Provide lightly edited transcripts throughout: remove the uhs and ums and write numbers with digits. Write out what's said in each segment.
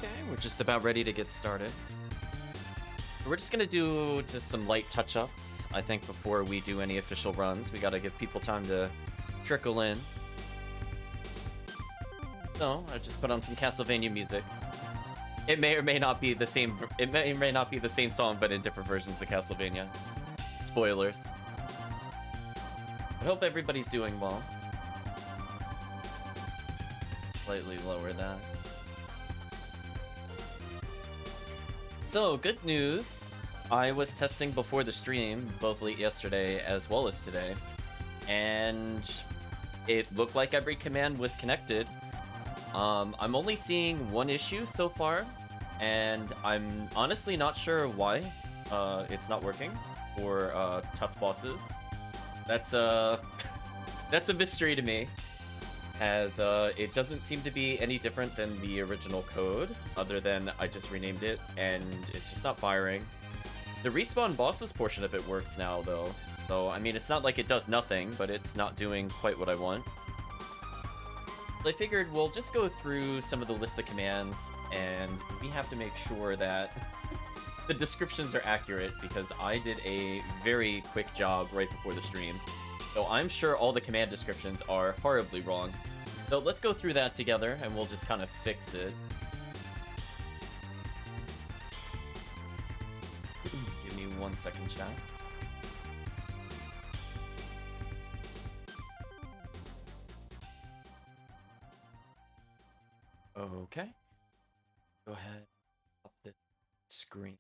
Okay, we're just about ready to get started. We're just gonna do just some light touch-ups, I think, before we do any official runs. We gotta give people time to trickle in. So, I just put on some Castlevania music. It may or may not be the same. It may or may not be the same song, but in different versions of Castlevania. Spoilers. I hope everybody's doing well. Slightly lower that. So, good news. I was testing before the stream, both late yesterday as well as today, and it looked like every command was connected. I'm only seeing one issue so far, and I'm honestly not sure why it's not working for tough bosses. That's that's a mystery to me, as it doesn't seem to be any different than the original code, other than I just renamed it, and it's just not firing. The respawn bosses portion of it works now, though, so I mean, it's not like it does nothing, but it's not doing quite what I want. So I figured we'll just go through some of the list of commands, and we have to make sure that the descriptions are accurate, because I did a very quick job right before the stream. So I'm sure all the command descriptions are horribly wrong. So let's go through that together, and we'll just kind of fix it. Give me 1 second, chat. Okay. Go ahead. Up the screen.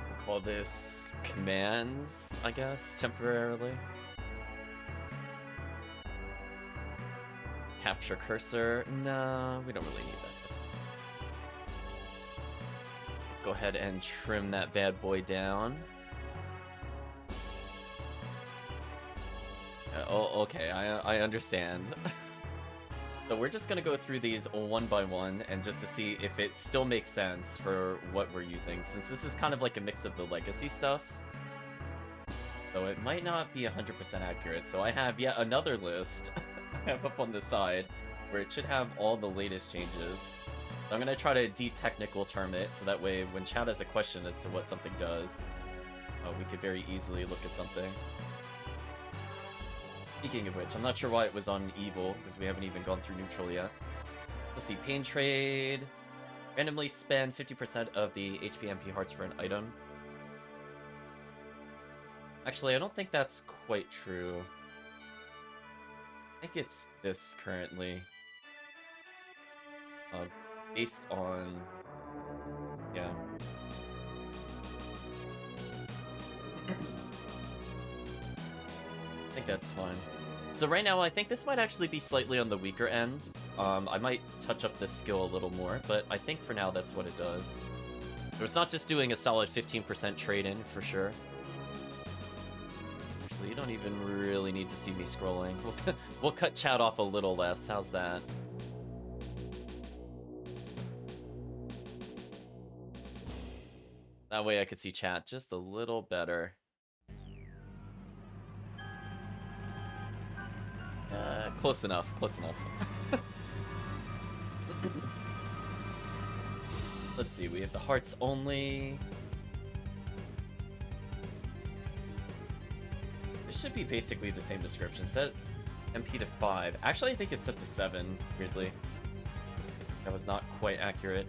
We'll call this commands, I guess, temporarily. Capture cursor. No, we don't really need that. That's fine. Let's go ahead and trim that bad boy down. Oh, okay, I understand. So we're just gonna go through these one by one, and just to see if it still makes sense for what we're using, since this is kind of like a mix of the legacy stuff. So it might not be 100% accurate, so I have yet another list I have up on the side, where it should have all the latest changes. So I'm gonna try to de-technical term it, so that way when chat has a question as to what something does, we could very easily look at something. Speaking of which, I'm not sure why it was on evil, because we haven't even gone through neutral yet. Let's see, pain trade. Randomly spend 50% of the HP MP hearts for an item. Actually, I don't think that's quite true. I think it's this currently. Based on... yeah. I think that's fine. So right now, I think this might actually be slightly on the weaker end. I might touch up this skill a little more, but I think for now that's what it does. So it's not just doing a solid 15% trade-in, for sure. Actually, you don't even really need to see me scrolling. We'll cut chat off a little less. How's that? That way I could see chat just a little better. Close enough, close enough. Let's see, we have the hearts only. This should be basically the same description. Set MP to 5. Actually, I think it's set to 7, weirdly. That was not quite accurate.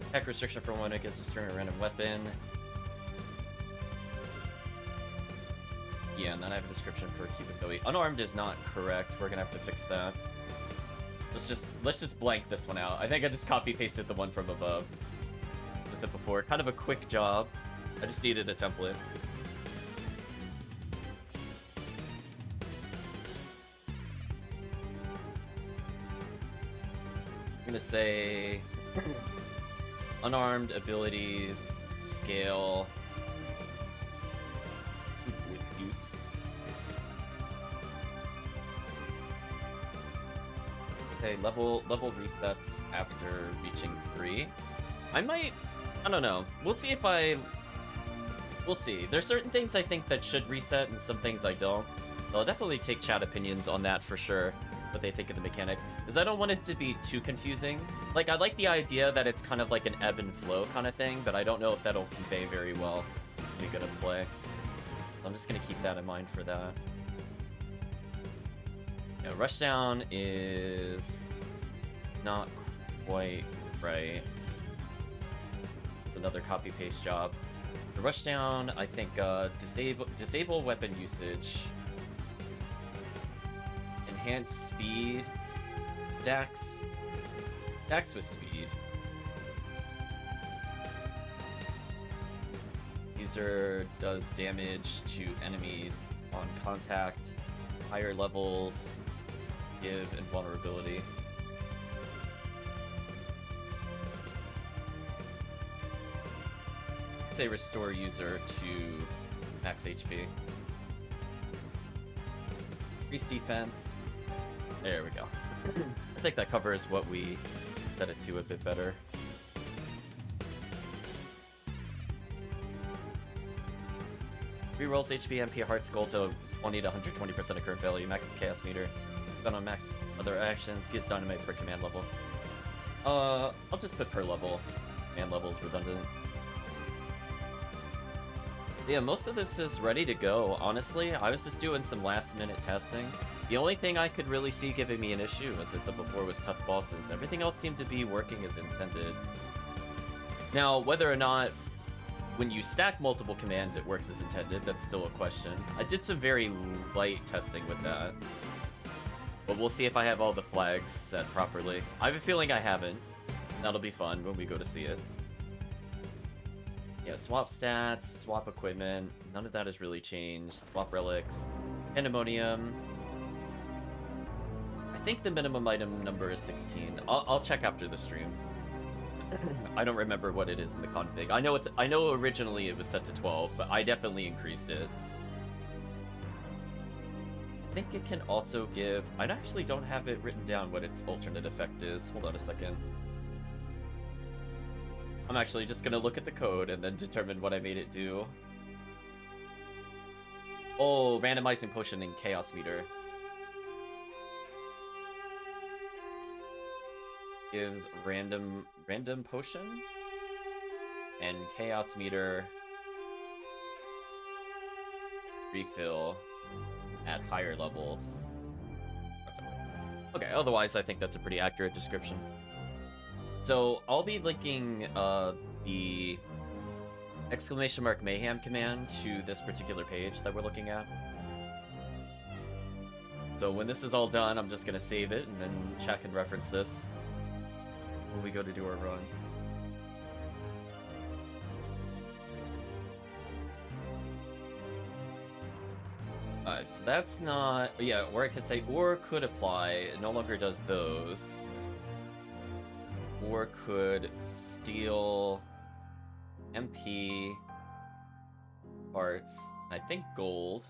Attack restriction for one against destroying a random weapon. Yeah, and then I have a description for Cubatoe. Unarmed is not correct. We're gonna have to fix that. Let's just blank this one out. I think I just copy pasted the one from above. As I said before, kind of a quick job. I just needed a template. I'm gonna say unarmed abilities scale. Okay, level resets after reaching 3. I don't know. We'll see if we'll see. There's certain things I think that should reset and some things I don't. I'll definitely take chat opinions on that for sure, what they think of the mechanic, because I don't want it to be too confusing. Like, I like the idea that it's kind of like an ebb and flow kind of thing, but I don't know if that'll convey very well when we go to play. So I'm just going to keep that in mind for that. Yeah, Rushdown is not quite right. It's another copy-paste job. The Rushdown, I think, disable weapon usage. Enhance speed. Stacks with speed. User does damage to enemies on contact. Higher levels give invulnerability. Say restore user to max HP. Increase defense. There we go. I think that covers what we set it to a bit better. Rerolls HP, MP, heart, skull to 20 to 120% of current value. Maxes chaos meter. Spend on max other actions. Gives dynamite per command level. I'll just put per level. Command level is redundant. Yeah, most of this is ready to go. Honestly, I was just doing some last-minute testing. The only thing I could really see giving me an issue, as I said before, was tough bosses. Everything else seemed to be working as intended. Now, whether or not when you stack multiple commands it works as intended, that's still a question. I did some very light testing with that. But we'll see if I have all the flags set properly. I have a feeling I haven't. That'll be fun when we go to see it. Yeah, swap stats, swap equipment. None of that has really changed. Swap relics. Pandemonium. I think the minimum item number is 16. I'll check after the stream. I don't remember what it is in the config. I know originally it was set to 12, but I definitely increased it. I think it can also give... I actually don't have it written down what its alternate effect is. Hold on a second. I'm actually just gonna look at the code and then determine what I made it do. Oh, randomizing potion and chaos meter. Give random potion and chaos meter refill at higher levels. Okay, otherwise I think that's a pretty accurate description. So I'll be linking the !! Mayhem command to this particular page that we're looking at. So when this is all done, I'm just gonna save it and then chat can reference this when we go to do our run. Alright, so that's not... Yeah, or I could say, or could apply. It no longer does those. Or could steal MP parts. I think gold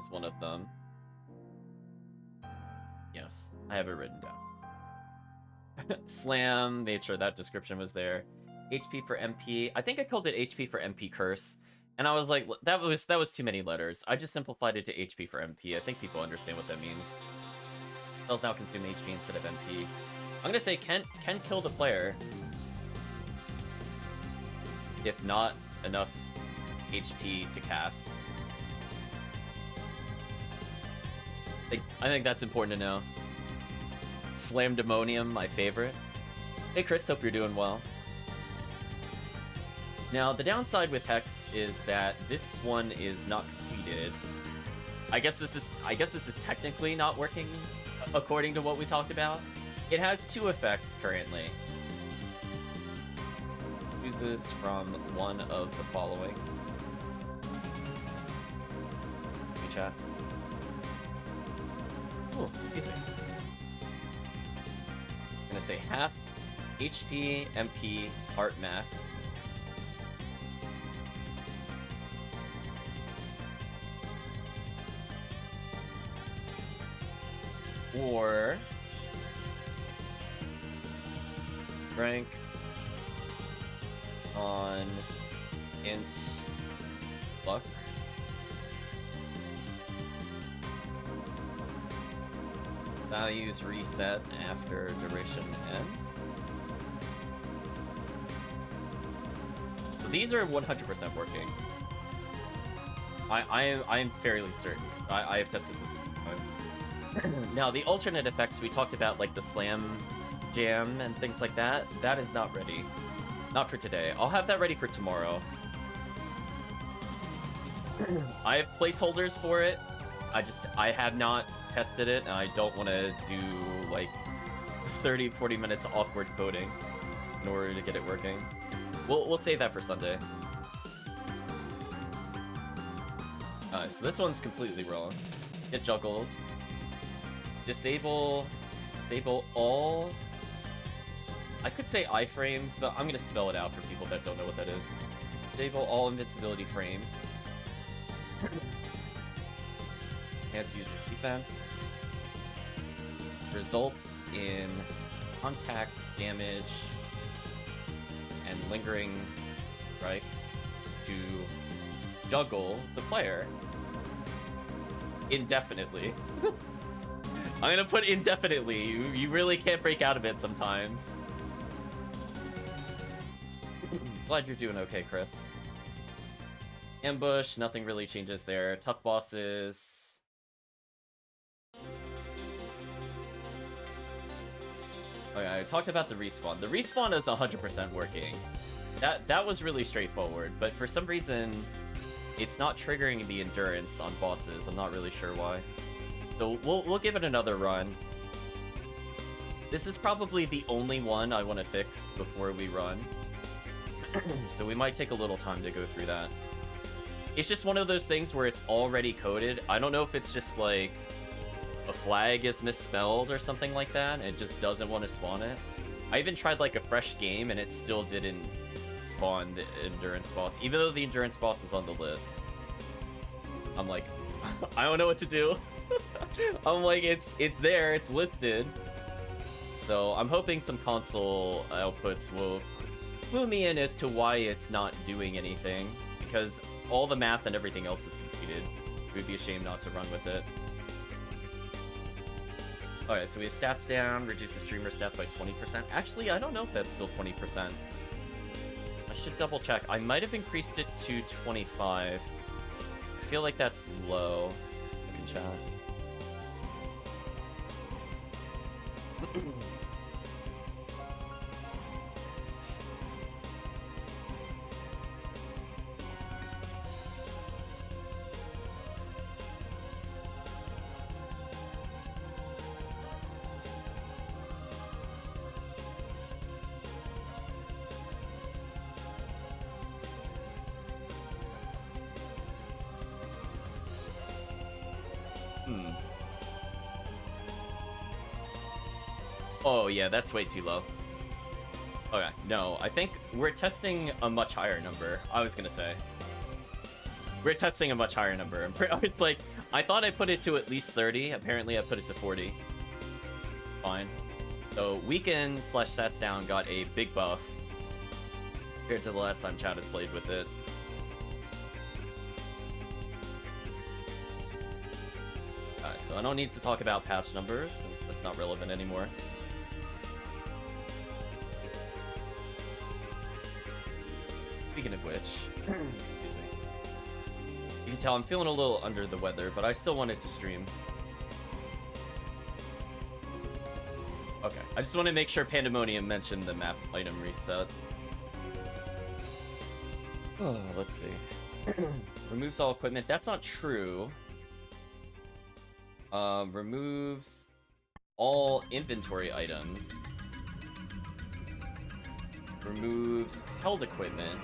is one of them. Yes, I have it written down. Slam, made sure that description was there. HP for MP. I think I called it HP for MP curse. And I was like, that was too many letters. I just simplified it to HP for MP. I think people understand what that means. Spells now consume HP instead of MP. I'm gonna say can kill the player if not enough HP to cast. I think that's important to know. Slamdemonium, my favorite. Hey Chris, hope you're doing well. Now the downside with Hex is that this one is not completed. I guess this is technically not working according to what we talked about. It has two effects currently. Chooses from one of the following. Hey, chat. Oh, excuse me. I'm gonna say half HP, MP, heart max. Or strength on int luck Values reset after duration ends. So these are 100% working. I'm fairly certain, because I have tested this a few times. Now, the alternate effects we talked about, like the slam jam and things like that, that is not ready. Not for today. I'll have that ready for tomorrow. I have placeholders for it. I have not tested it, and I don't want to do, like, 30-40 minutes of awkward coding in order to get it working. We'll save that for Sunday. So this one's completely wrong. Get juggled. Disable all... I could say iframes, but I'm gonna spell it out for people that don't know what that is. Disable all invincibility frames. Enhance user defense. Results in contact damage and lingering strikes to juggle the player indefinitely. I'm gonna put indefinitely. You really can't break out of it sometimes. Glad you're doing okay, Chris. Ambush, nothing really changes there. Tough bosses. Okay, I talked about the respawn. The respawn is 100% working. That was really straightforward, but for some reason, it's not triggering the endurance on bosses. I'm not really sure why. So we'll give it another run. This is probably the only one I want to fix before we run. So we might take a little time to go through that. It's just one of those things where it's already coded. I don't know if it's just like a flag is misspelled or something like that. It just doesn't want to spawn it. I even tried like a fresh game and it still didn't spawn the endurance boss, even though the endurance boss is on the list. I'm like, I don't know what to do. I'm like, it's there, it's listed. So I'm hoping some console outputs will clue me in as to why it's not doing anything, because all the math and everything else is completed. It would be a shame not to run with it. Alright, so we have stats down, reduce the streamer stats by 20%. Actually, I don't know if that's still 20%. I should double check. I might have increased it to 25. I feel like that's low. I can chat. Oh yeah, that's way too low. Okay, no, I think we're testing a much higher number. I was gonna say. We're testing a much higher number. I was like, I thought I put it to at least 30. Apparently I put it to 40. Fine. So weekend / stats down got a big buff compared to the last time Chad has played with it. So I don't need to talk about patch numbers since that's not relevant anymore. Speaking of which, excuse me. You can tell I'm feeling a little under the weather, but I still wanted to stream. Okay, I just want to make sure Pandemonium mentioned the map item reset. Oh, let's see. Removes all equipment. That's not true. Removes all inventory items. Removes held equipment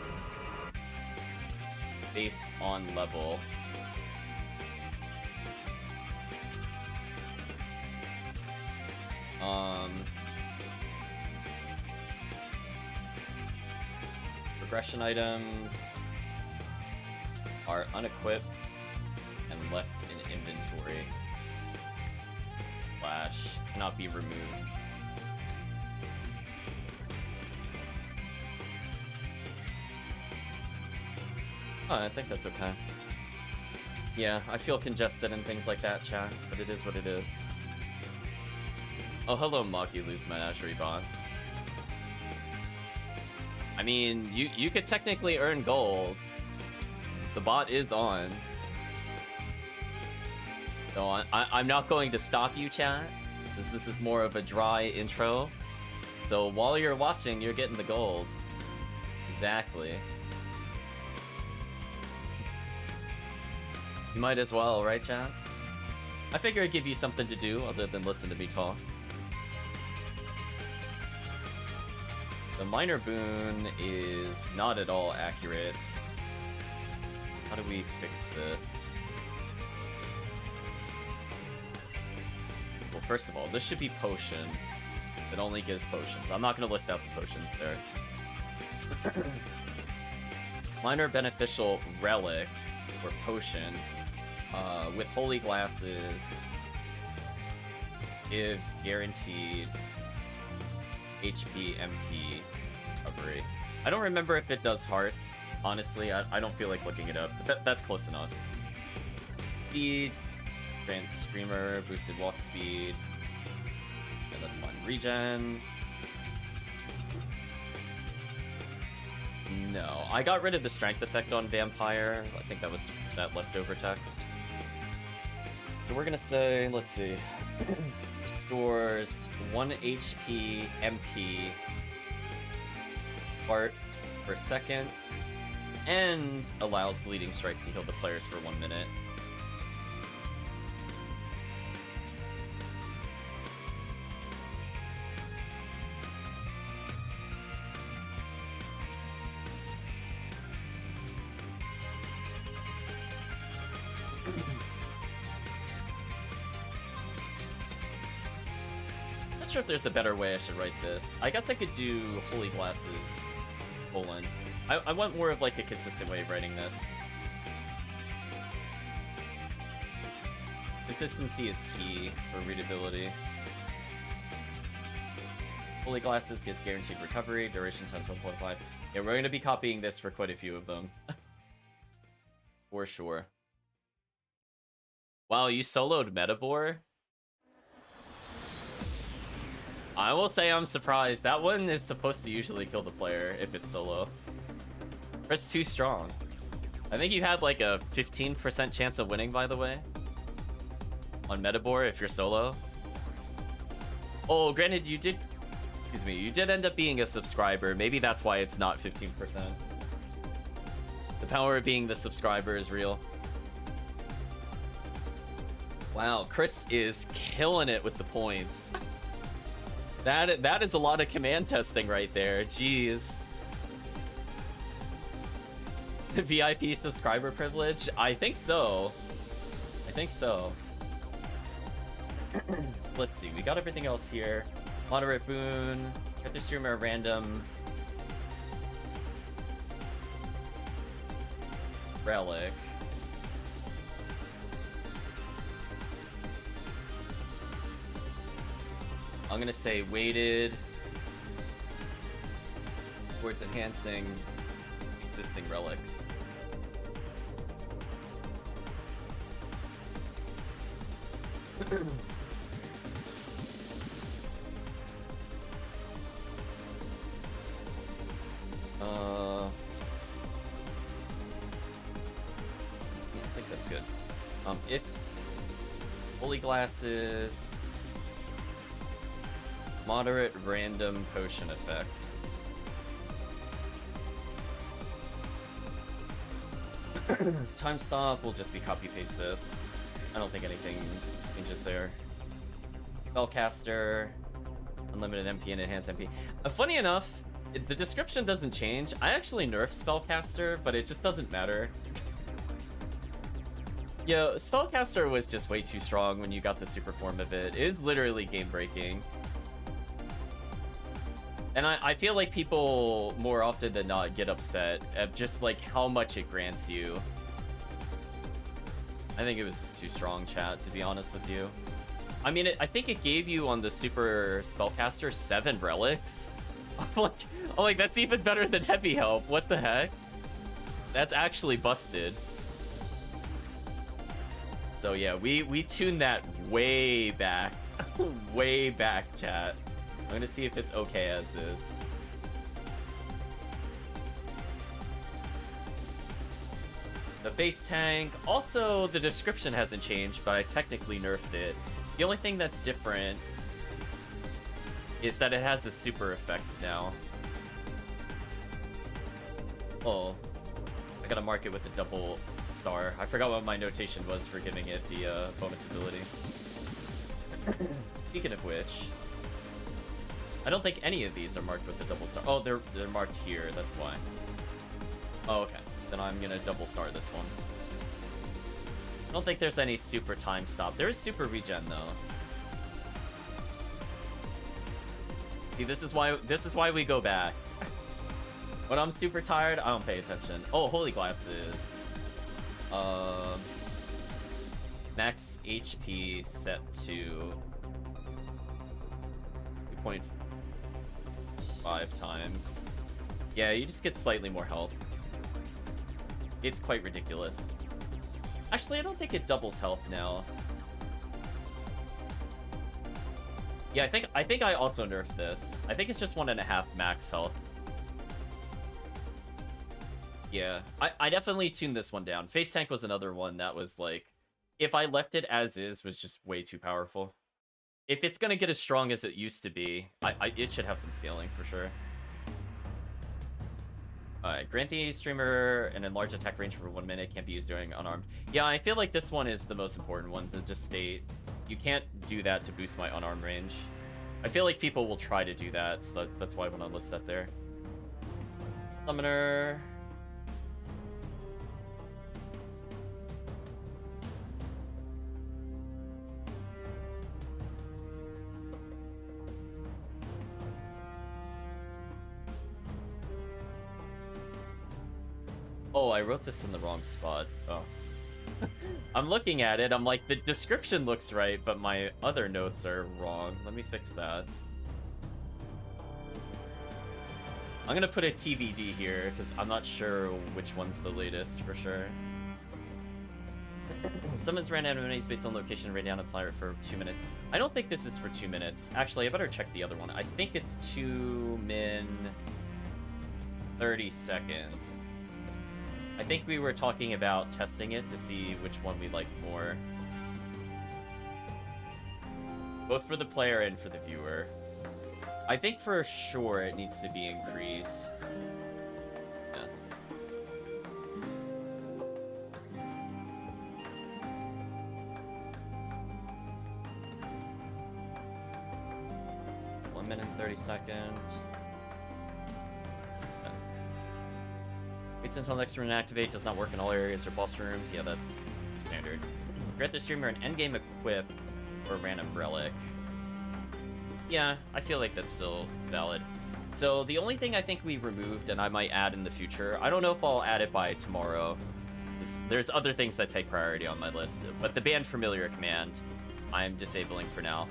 based on level. Progression items are unequipped and left in inventory. / cannot be removed. Oh, I think that's okay. Yeah, I feel congested and things like that, chat, but it is what it is. Oh, hello, Maki Lose Menagerie bot. I mean, you could technically earn gold. The bot is on. So I'm not going to stop you, chat. This is more of a dry intro. So while you're watching, you're getting the gold. Exactly. You might as well, right, chat? I figure I'd give you something to do other than listen to me talk. The minor boon is not at all accurate. How do we fix this? Well, first of all, this should be potion. It only gives potions. I'm not going to list out the potions there. Minor beneficial relic or potion with holy glasses gives guaranteed HP MP recovery. I don't remember if it does hearts. Honestly, I don't feel like looking it up. But that's close enough. Speed, Grand Screamer, boosted walk speed. Yeah, that's fine. Regen. No, I got rid of the strength effect on Vampire. I think that was that leftover text. So we're gonna say, let's see. Restores 1 HP MP part per second and allows bleeding strikes to heal the players for 1 minute. Not sure if there's a better way I should write this. I guess I could do Holy Glasses, colon. I want more of like a consistent way of writing this. Consistency is key for readability. Holy Glasses gives guaranteed recovery, duration times 1.5. Yeah, we're going to be copying this for quite a few of them. For sure. Wow, you soloed Metabor? I will say I'm surprised. That one is supposed to usually kill the player if it's solo. It's too strong. I think you had like a 15% chance of winning, by the way. On Metabor if you're solo. Oh, granted, you did... Excuse me, you did end up being a subscriber. Maybe that's why it's not 15%. The power of being the subscriber is real. Wow, Chris is killing it with the points. That is a lot of command testing right there. Jeez. VIP subscriber privilege? I think so. I think so. Let's see. We got everything else here. Moderate boon. Get the streamer random. Relic. I'm gonna say weighted towards enhancing existing relics. I think that's good. If Holy Glasses, moderate random potion effects. Time stop, we'll just be copy paste this. I don't think anything changes there. Spellcaster, unlimited MP and enhanced MP. Funny enough, the description doesn't change. I actually nerfed Spellcaster, but it just doesn't matter. Yo, Spellcaster was just way too strong when you got the super form of it. It is literally game breaking. And I feel like people more often than not get upset at just like how much it grants you. I think it was just too strong, chat, to be honest with you. I mean, I think it gave you on the super spellcaster 7 relics. I'm like, that's even better than heavy help. What the heck? That's actually busted. So yeah, we tuned that way back way back, chat. I'm gonna see if it's okay as is. The base tank, also the description hasn't changed, but I technically nerfed it. The only thing that's different is that it has a super effect now. Oh, I gotta mark it with the double star. I forgot what my notation was for giving it the bonus ability. Speaking of which, I don't think any of these are marked with the double star. Oh, they're marked here, that's why. Oh, okay. Then I'm gonna double star this one. I don't think there's any super time stop. There is super regen though. See, this is why we go back. When I'm super tired, I don't pay attention. Oh, holy glasses. Max HP set to 2.5 times. Yeah, you just get slightly more health. It's quite ridiculous. Actually, I don't think it doubles health now. Yeah, I think I also nerfed this. I think it's just 1.5 max health. Yeah, I definitely tuned this one down. Face Tank was another one that was like, if I left it as is, was just way too powerful. If it's gonna get as strong as it used to be, it should have some scaling for sure. Alright, grant the streamer an enlarged attack range for 1 minute, can't be used during unarmed. Yeah, I feel like this one is the most important one to just state. You can't do that to boost my unarmed range. I feel like people will try to do that, so that's why I want to list that there. Summoner. Oh, I wrote this in the wrong spot. Oh. I'm looking at it, I'm like, the description looks right, but my other notes are wrong. Let me fix that. I'm gonna put a TBD here, because I'm not sure which one's the latest, for sure. Summons random enemies based on location, rain down, apply it for 2 minutes. I don't think this is for 2 minutes. Actually, I better check the other one. I think it's 2 min 30 seconds. I think we were talking about testing it to see which one we like more. Both for the player and for the viewer. I think for sure it needs to be increased. Yeah. One minute and 30 seconds. Waits until next rune activate, does not work in all areas or boss rooms. Yeah, that's standard. Grant the streamer an endgame equip or random relic. Yeah, I feel like that's still valid. So the only thing I think we removed, and I might add in the future, I don't know if I'll add it by tomorrow. There's other things that take priority on my list, but the banned familiar command, I'm disabling for now.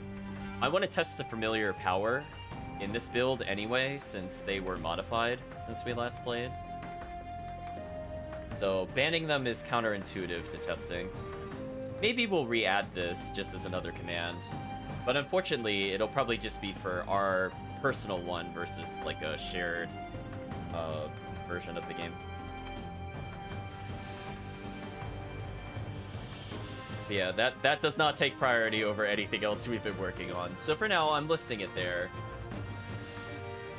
I want to test the familiar power in this build anyway, since they were modified since we last played. So banning them is counterintuitive to testing. Maybe we'll re-add this just as another command. But unfortunately, it'll probably just be for our personal one versus like a shared version of the game. But yeah, that does not take priority over anything else we've been working on. So for now, I'm listing it there.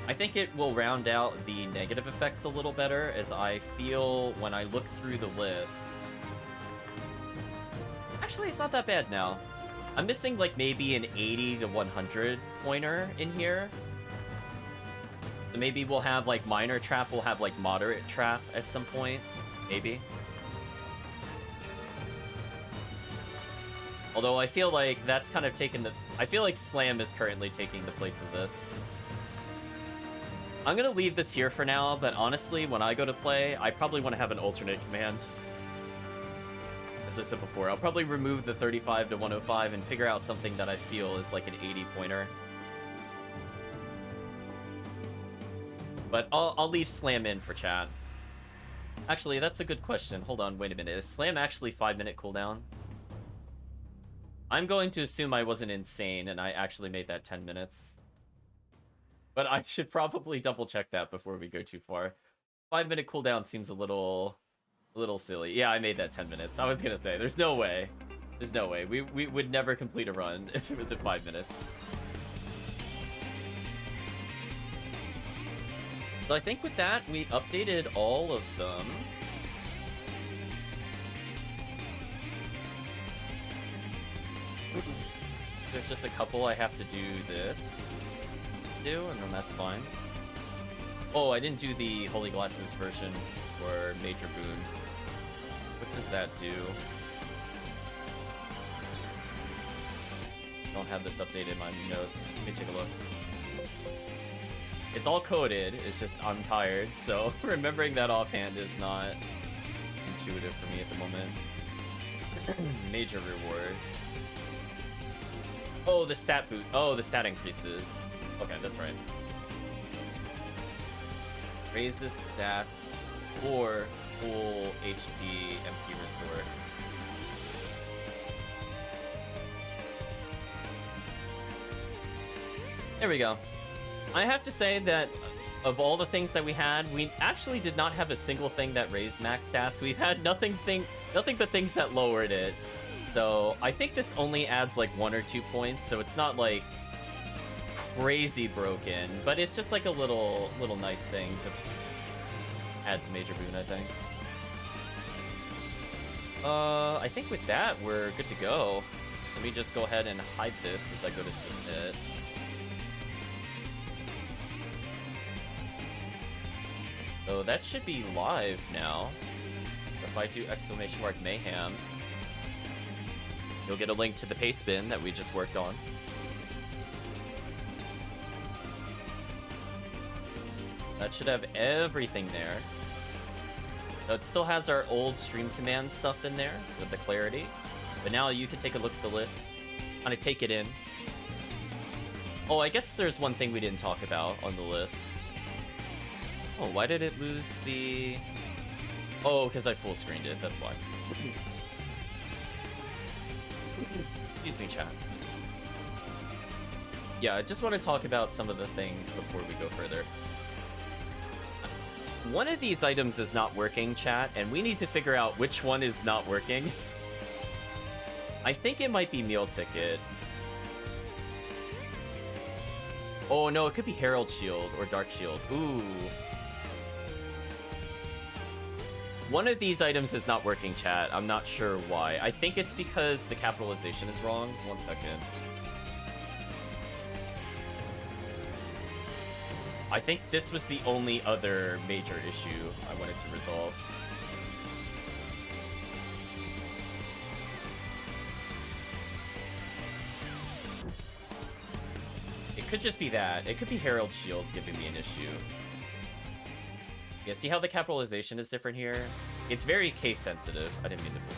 I think it will round out the negative effects a little better, as I feel when I look through the list. Actually, it's not that bad now. I'm missing like maybe an 80 to 100 pointer in here. So maybe we'll have like minor trap, we'll have like moderate trap at some point. Maybe. Although I feel like that's kind of taken the... I feel like Slam is currently taking the place of this. I'm gonna leave this here for now, but honestly, when I go to play, I probably want to have an alternate command. As I said before, I'll probably remove the 35 to 105 and figure out something that I feel is like an 80 pointer. But I'll leave Slam in for chat. Actually, that's a good question. Hold on, wait a minute. Is Slam actually 5-minute cooldown? I'm going to assume I wasn't insane and I actually made that 10 minutes. But I should probably double check that before we go too far. 5-minute cooldown seems a little silly. Yeah, I made that 10 minutes. I was gonna say, there's no way. There's no way. We would never complete a run if it was at 5 minutes. So I think with that, we updated all of them. There's just a couple I have to do this. And then that's fine. Oh, I didn't do the Holy Glasses version for Major Boon. What does that do? Don't have this updated in my notes. Let me take a look. It's all coded, it's just I'm tired, so remembering that offhand is not intuitive for me at the moment. Major reward. Oh, the stat boot. Oh, the stat increases. Okay, that's right. Raises stats or full HP MP restore. There we go. I have to say that of all the things that we had, we actually did not have a single thing that raised max stats. We've had nothing but things that lowered it. So I think this only adds like 1 or 2 points, so it's not like crazy broken, but it's just like a little nice thing to add to Major Boon, I think. I think with that, we're good to go. Let me just go ahead and hide this as I go to submit. So that should be live now. If I do ! Mayhem, you'll get a link to the paste bin that we just worked on. That should have everything there. So it still has our old stream command stuff in there with the clarity. But now you can take a look at the list, kind of take it in. Oh, I guess there's one thing we didn't talk about on the list. Oh, why did it lose the... Oh, because I full screened it, that's why. Excuse me, chat. Yeah, I just want to talk about some of the things before we go further. One of these items is not working, chat, and we need to figure out which one is not working. I think it might be Meal Ticket. Oh no, it could be Herald Shield or Dark Shield. Ooh. One of these items is not working, chat. I'm not sure why. I think it's because the capitalization is wrong. 1 second. I think this was the only other major issue I wanted to resolve. It could just be that. It could be Herald Shield giving me an issue. Yeah, see how the capitalization is different here? It's very case sensitive. I didn't mean to fool.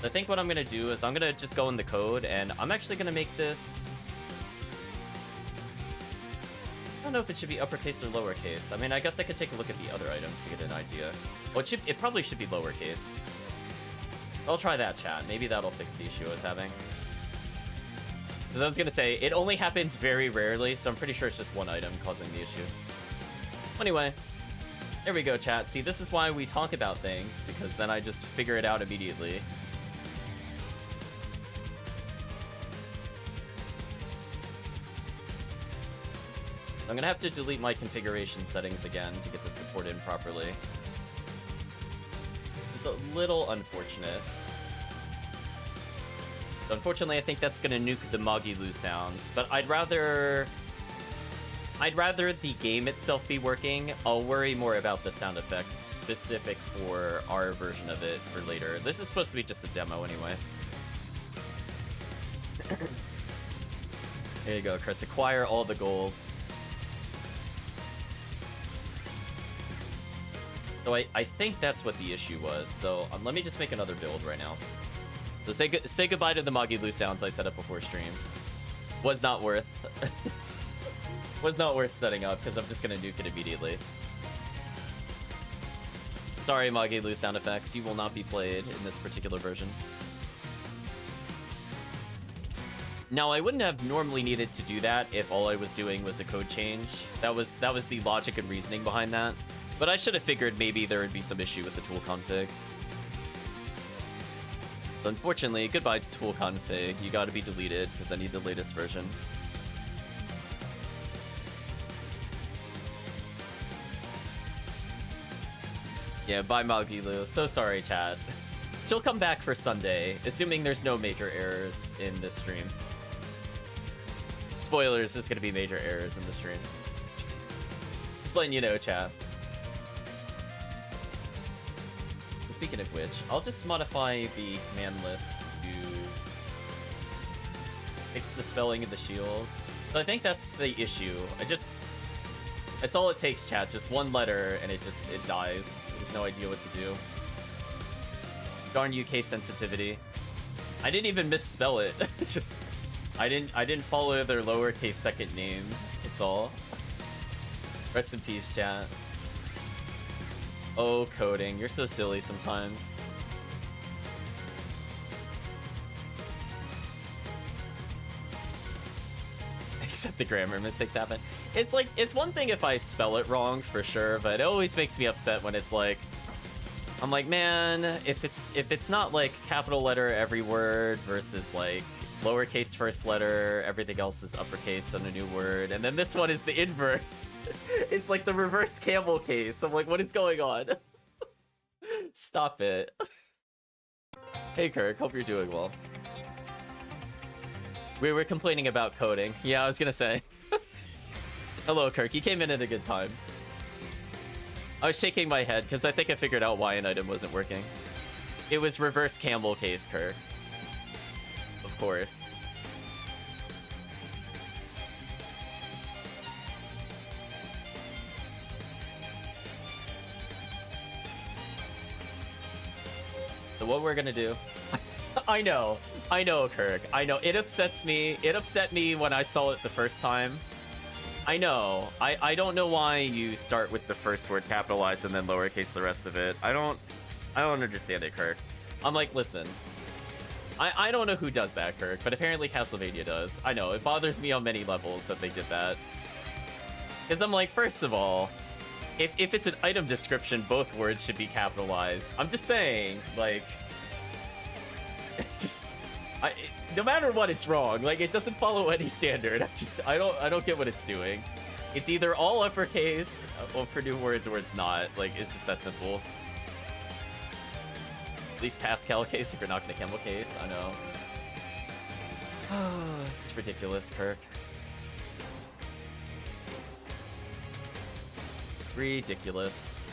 I think what I'm gonna do is I'm gonna just go in the code, and I'm actually gonna make this... I don't know if it should be uppercase or lowercase. I mean, I guess I could take a look at the other items to get an idea. Well, it probably should be lowercase. I'll try that, chat. Maybe that'll fix the issue I was having. Because I was gonna say, it only happens very rarely, so I'm pretty sure it's just one item causing the issue. Anyway. There we go, chat. See, this is why we talk about things, because then I just figure it out immediately. I'm gonna have to delete my configuration settings again to get this to port in properly. It's a little unfortunate. So unfortunately, I think that's gonna nuke the Magilu sounds, but I'd rather the game itself be working. I'll worry more about the sound effects specific for our version of it for later. This is supposed to be just a demo anyway. There you go, Chris. Acquire all the gold. So I think that's what the issue was. So let me just make another build right now. So say goodbye to the Magilu sounds I set up before stream. Was not worth... was not worth setting up, because I'm just gonna nuke it immediately. Sorry, Magilu sound effects. You will not be played in this particular version. Now, I wouldn't have normally needed to do that if all I was doing was a code change. That was the logic and reasoning behind that. But I should have figured maybe there would be some issue with the tool config. So unfortunately, goodbye tool config. You gotta be deleted because I need the latest version. Yeah, bye Magilu. So sorry, chat. She'll come back for Sunday, assuming there's no major errors in this stream. Spoilers, there's gonna be major errors in the stream. Just letting you know, chat. Speaking of which, I'll just modify the command list to fix the spelling of the shield. So I think that's the issue. That's all it takes, chat. Just one letter and it dies. There's no idea what to do. Darn UK sensitivity. I didn't even misspell it. It's just I didn't follow their lowercase second name. It's all. Rest in peace, chat. Oh, coding. You're so silly sometimes. Except the grammar mistakes happen. It's like, it's one thing if I spell it wrong for sure, but it always makes me upset when it's like, I'm like, man, if it's not like capital letter every word versus like lowercase first letter, everything else is uppercase on a new word, and then this one is the inverse. It's like the reverse camel case. I'm like, what is going on? Stop it. Hey Kirk, hope you're doing well. We were complaining about coding. Yeah, I was gonna say. Hello Kirk, you came in at a good time. I was shaking my head because I think I figured out why an item wasn't working. It was reverse camel case, Kirk. Of course. So what we're gonna do... I know, Kirk. I know, it upsets me. It upset me when I saw it the first time. I know. I don't know why you start with the first word capitalized and then lowercase the rest of it. I don't understand it, Kirk. I'm like, listen. I don't know who does that, Kirk, but apparently Castlevania does. I know, it bothers me on many levels that they did that. Because I'm like, first of all, if it's an item description, both words should be capitalized. I'm just saying, like... no matter what, it's wrong. Like, it doesn't follow any standard. I don't get what it's doing. It's either all uppercase for new words or it's not. Like, it's just that simple. At least Pascal case if you're not gonna camel case. I know. Oh, this is ridiculous, Kirk. Ridiculous.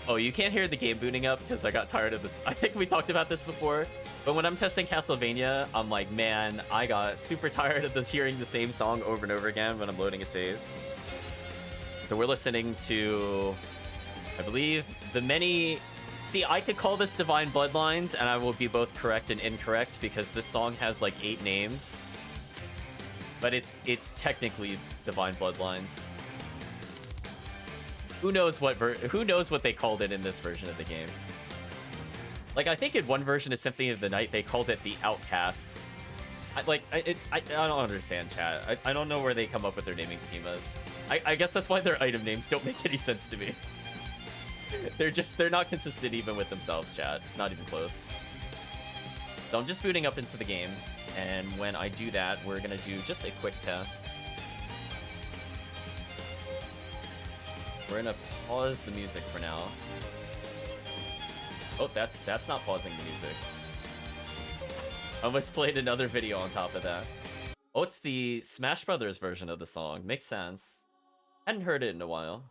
Oh, you can't hear the game booting up because I got tired of this. I think we talked about this before, but when I'm testing Castlevania, I'm like, man, I got super tired of this hearing the same song over and over again when I'm loading a save. So we're listening to, I believe, the many... See, I could call this Divine Bloodlines, and I will be both correct and incorrect because this song has like 8 names. But it's technically Divine Bloodlines. Who knows what they called it in this version of the game? Like, I think in one version of Symphony of the Night they called it the Outcasts. I don't understand, chat. I don't know where they come up with their naming schemas. I guess that's why their item names don't make any sense to me. They're not consistent even with themselves, chat. It's not even close. So I'm just booting up into the game, and when I do that, we're gonna do just a quick test. We're gonna pause the music for now. Oh, that's not pausing the music. I almost played another video on top of that. Oh, it's the Smash Brothers version of the song. Makes sense. Hadn't heard it in a while.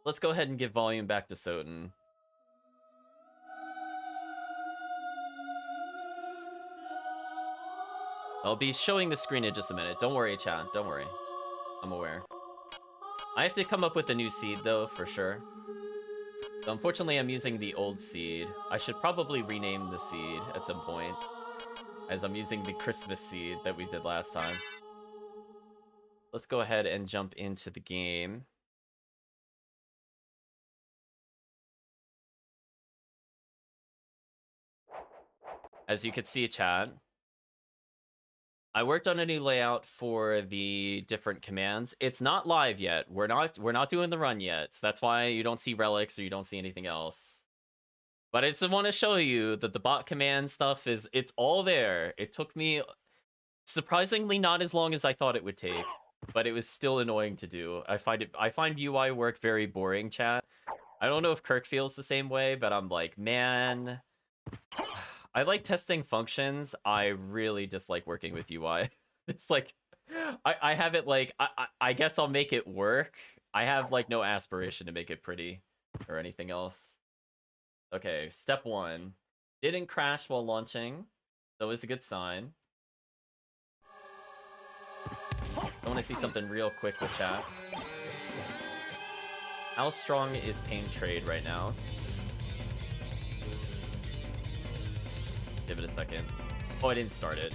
Let's go ahead and give volume back to SotN. I'll be showing the screen in just a minute. Don't worry, chat. Don't worry. I'm aware. I have to come up with a new seed, though, for sure. So unfortunately, I'm using the old seed. I should probably rename the seed at some point, as I'm using the Christmas seed that we did last time. Let's go ahead and jump into the game. As you can see, chat, I worked on a new layout for the different commands. It's not live yet. We're not doing the run yet. So that's why you don't see relics or you don't see anything else. But I just want to show you that the bot command stuff it's all there. It took me surprisingly not as long as I thought it would take, but it was still annoying to do. I find UI work very boring, chat. I don't know if Kirk feels the same way, but I'm like, man, I like testing functions. I really dislike working with UI. It's like, I have it like, I guess I'll make it work. I have like no aspiration to make it pretty or anything else. Okay, step 1. Didn't crash while launching. That was a good sign. I want to see something real quick with chat. How strong is Pain Trade right now? Give it a second. Oh, I didn't start it.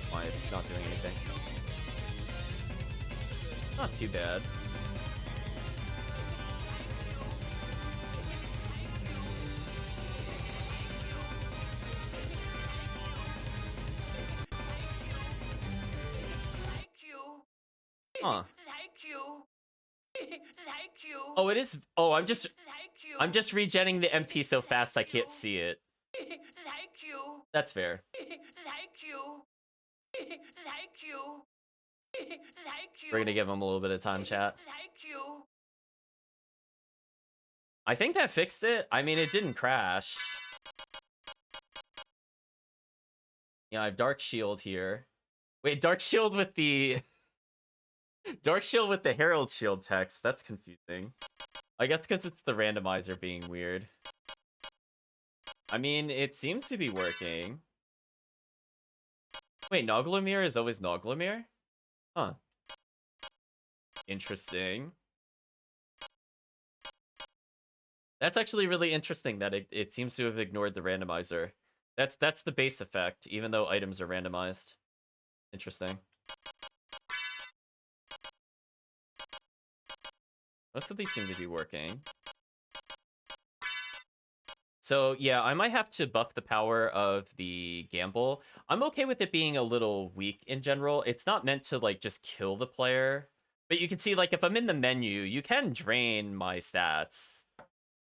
Why, it's not doing anything. Not too bad. Huh. Oh, it is. Oh, I'm just regenning the MP so fast I can't see it. That's fair. We're gonna give him a little bit of time, chat. I think that fixed it. I mean, it didn't crash. Yeah, I have Dark Shield here. Wait, Dark Shield with the... Dark Shield with the Herald Shield text. That's confusing. I guess because it's the randomizer being weird. I mean, it seems to be working. Wait, Noglamir is always Noglamir? Huh. Interesting. That's actually really interesting that it seems to have ignored the randomizer. That's the base effect, even though items are randomized. Interesting. Most of these seem to be working. So yeah, I might have to buff the power of the gamble. I'm okay with it being a little weak in general. It's not meant to like just kill the player. But you can see like if I'm in the menu, you can drain my stats.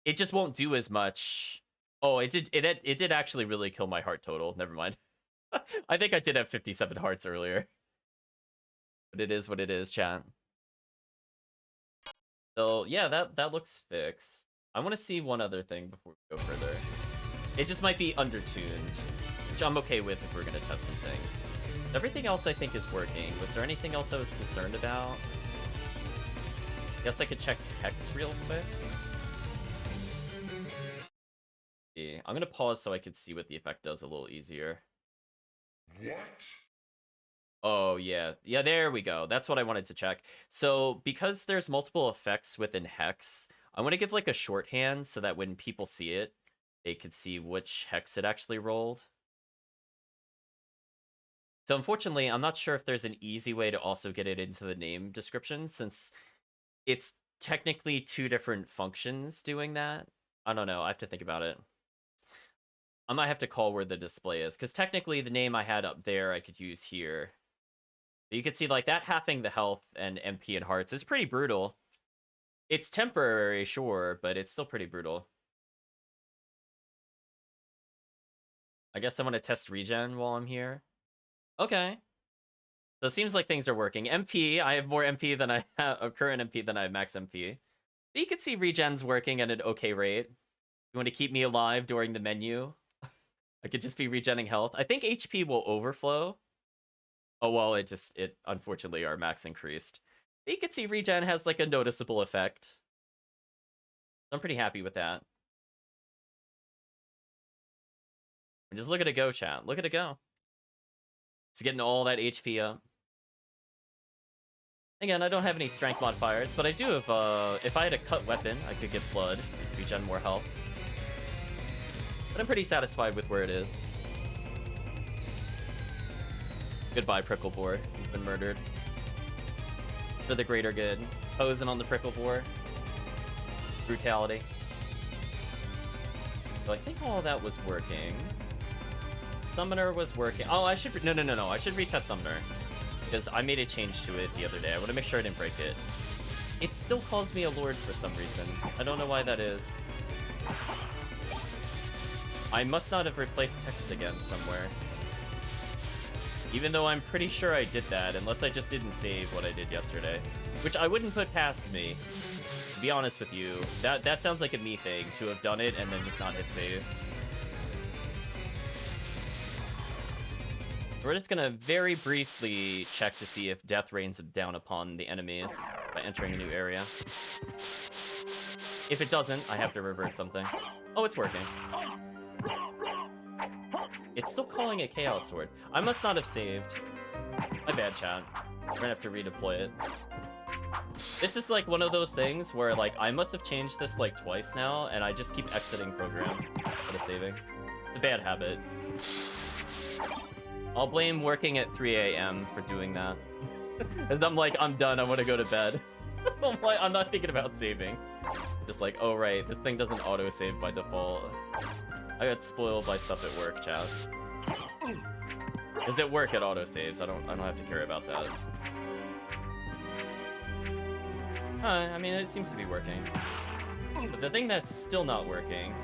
It just won't do as much. Oh, it did actually really kill my heart total. Never mind. I think I did have 57 hearts earlier. But it is what it is, chat. So yeah, that looks fixed. I want to see one other thing before we go further. It just might be undertuned, which I'm okay with if we're going to test some things. Everything else I think is working. Was there anything else I was concerned about? Guess I could check Hex real quick. Yeah, I'm going to pause so I could see what the effect does a little easier. What? Oh, yeah. Yeah, there we go. That's what I wanted to check. So, because there's multiple effects within Hex, I want to give, like, a shorthand so that when people see it, they could see which Hex it actually rolled. So, unfortunately, I'm not sure if there's an easy way to also get it into the name description, since it's technically two different functions doing that. I don't know. I have to think about it. I might have to call where the display is, because technically the name I had up there I could use here. But you can see, like, that halving the health and MP and hearts is pretty brutal. It's temporary, sure, but it's still pretty brutal. I guess I want to test regen while I'm here. Okay. So it seems like things are working. MP, I have more MP than I have, current MP than I have max MP. But you can see regen's working at an okay rate. You want to keep me alive during the menu? I could just be regenning health. I think HP will overflow. Oh, well, it unfortunately, our max increased. But you can see regen has, like, a noticeable effect. I'm pretty happy with that. And just look at it go, chat. Look at it go. It's getting all that HP up. Again, I don't have any strength modifiers, but I do have, if I had a cut weapon, I could get blood, regen more health. But I'm pretty satisfied with where it is. Goodbye, Prickle Boar. You've been murdered. For the greater good. Posing on the Prickle Boar. Brutality. So I think all that was working. Summoner was working. Oh, I should... No. I should retest Summoner. Because I made a change to it the other day. I want to make sure I didn't break it. It still calls me a Lord for some reason. I don't know why that is. I must not have replaced text again somewhere. Even though I'm pretty sure I did that, unless I just didn't save what I did yesterday. Which I wouldn't put past me. To be honest with you, that sounds like a me thing, to have done it and then just not hit save. We're just gonna very briefly check to see if death rains down upon the enemies by entering a new area. If it doesn't, I have to revert something. Oh, it's working. It's still calling it Chaos Sword. I must not have saved. My bad, chat. We're gonna have to redeploy it. This is like one of those things where like I must have changed this like twice now, and I just keep exiting program instead of saving. It's a bad habit. I'll blame working at 3 a.m. for doing that. And I'm like, I'm done, I want to go to bed. I'm not thinking about saving. Just like, oh right, this thing doesn't auto-save by default. I got spoiled by stuff at work, chat. Is at work it auto-saves, I don't have to care about that. I mean, it seems to be working. But the thing that's still not working,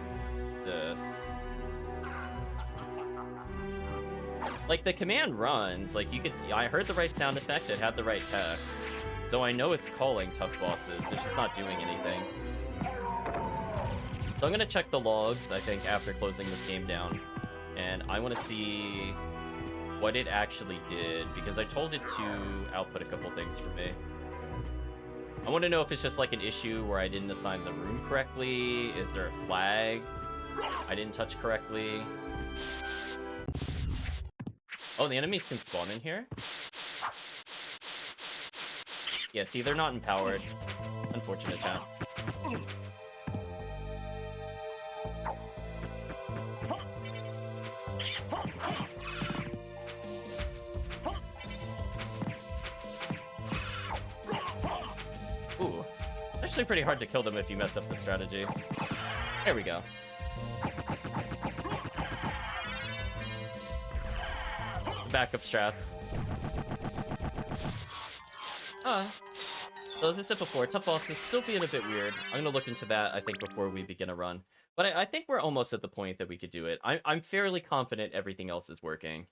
this. Like, the command runs, like, you could, I heard the right sound effect, it had the right text. So I know it's calling tough bosses, it's just not doing anything. So I'm gonna check the logs, I think, after closing this game down. And I want to see what it actually did, because I told it to output a couple things for me. I want to know if it's just like an issue where I didn't assign the room correctly. Is there a flag I didn't touch correctly? Oh, the enemies can spawn in here? Yeah, see, they're not empowered. Unfortunate, chat. Ooh. Actually pretty hard to kill them if you mess up the strategy. There we go. Backup strats. So as I said before, tough boss is still being a bit weird. I'm gonna look into that, I think, before we begin a run. But I think we're almost at the point that we could do it. I'm fairly confident everything else is working.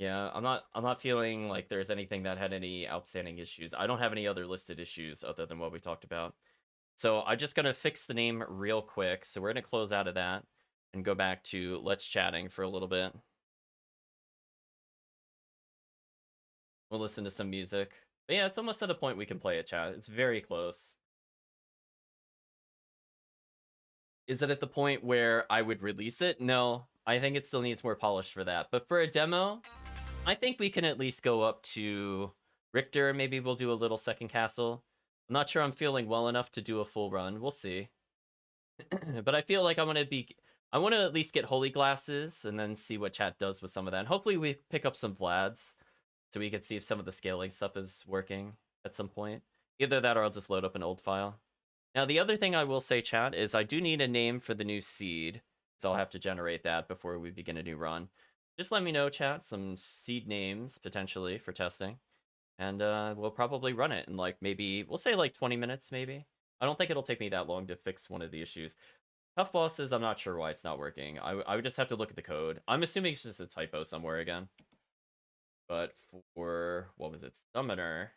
Yeah, I'm not feeling like there's anything that had any outstanding issues. I don't have any other listed issues other than what we talked about. So I'm just gonna fix the name real quick. So we're gonna close out of that and go back to Let's Chatting for a little bit. We'll listen to some music. But yeah, it's almost at a point we can play it, chat. It's very close. Is it at the point where I would release it? No, I think it still needs more polish for that. But for a demo, I think we can at least go up to Richter. Maybe we'll do a little second castle. I'm not sure I'm feeling well enough to do a full run. We'll see. But I feel like I want to at least get holy glasses and then see what chat does with some of that. And hopefully we pick up some Vlads so we can see if some of the scaling stuff is working at some point. Either that or I'll just load up an old file. Now, the other thing I will say, chat, is I do need a name for the new seed. So I'll have to generate that before we begin a new run. Just let me know, chat, some seed names, potentially, for testing. And we'll probably run it in, like, maybe, we'll say, like, 20 minutes, maybe. I don't think it'll take me that long to fix one of the issues. Tough bosses, I'm not sure why it's not working. I would just have to look at the code. I'm assuming it's just a typo somewhere again. But for, what was it, Summoner,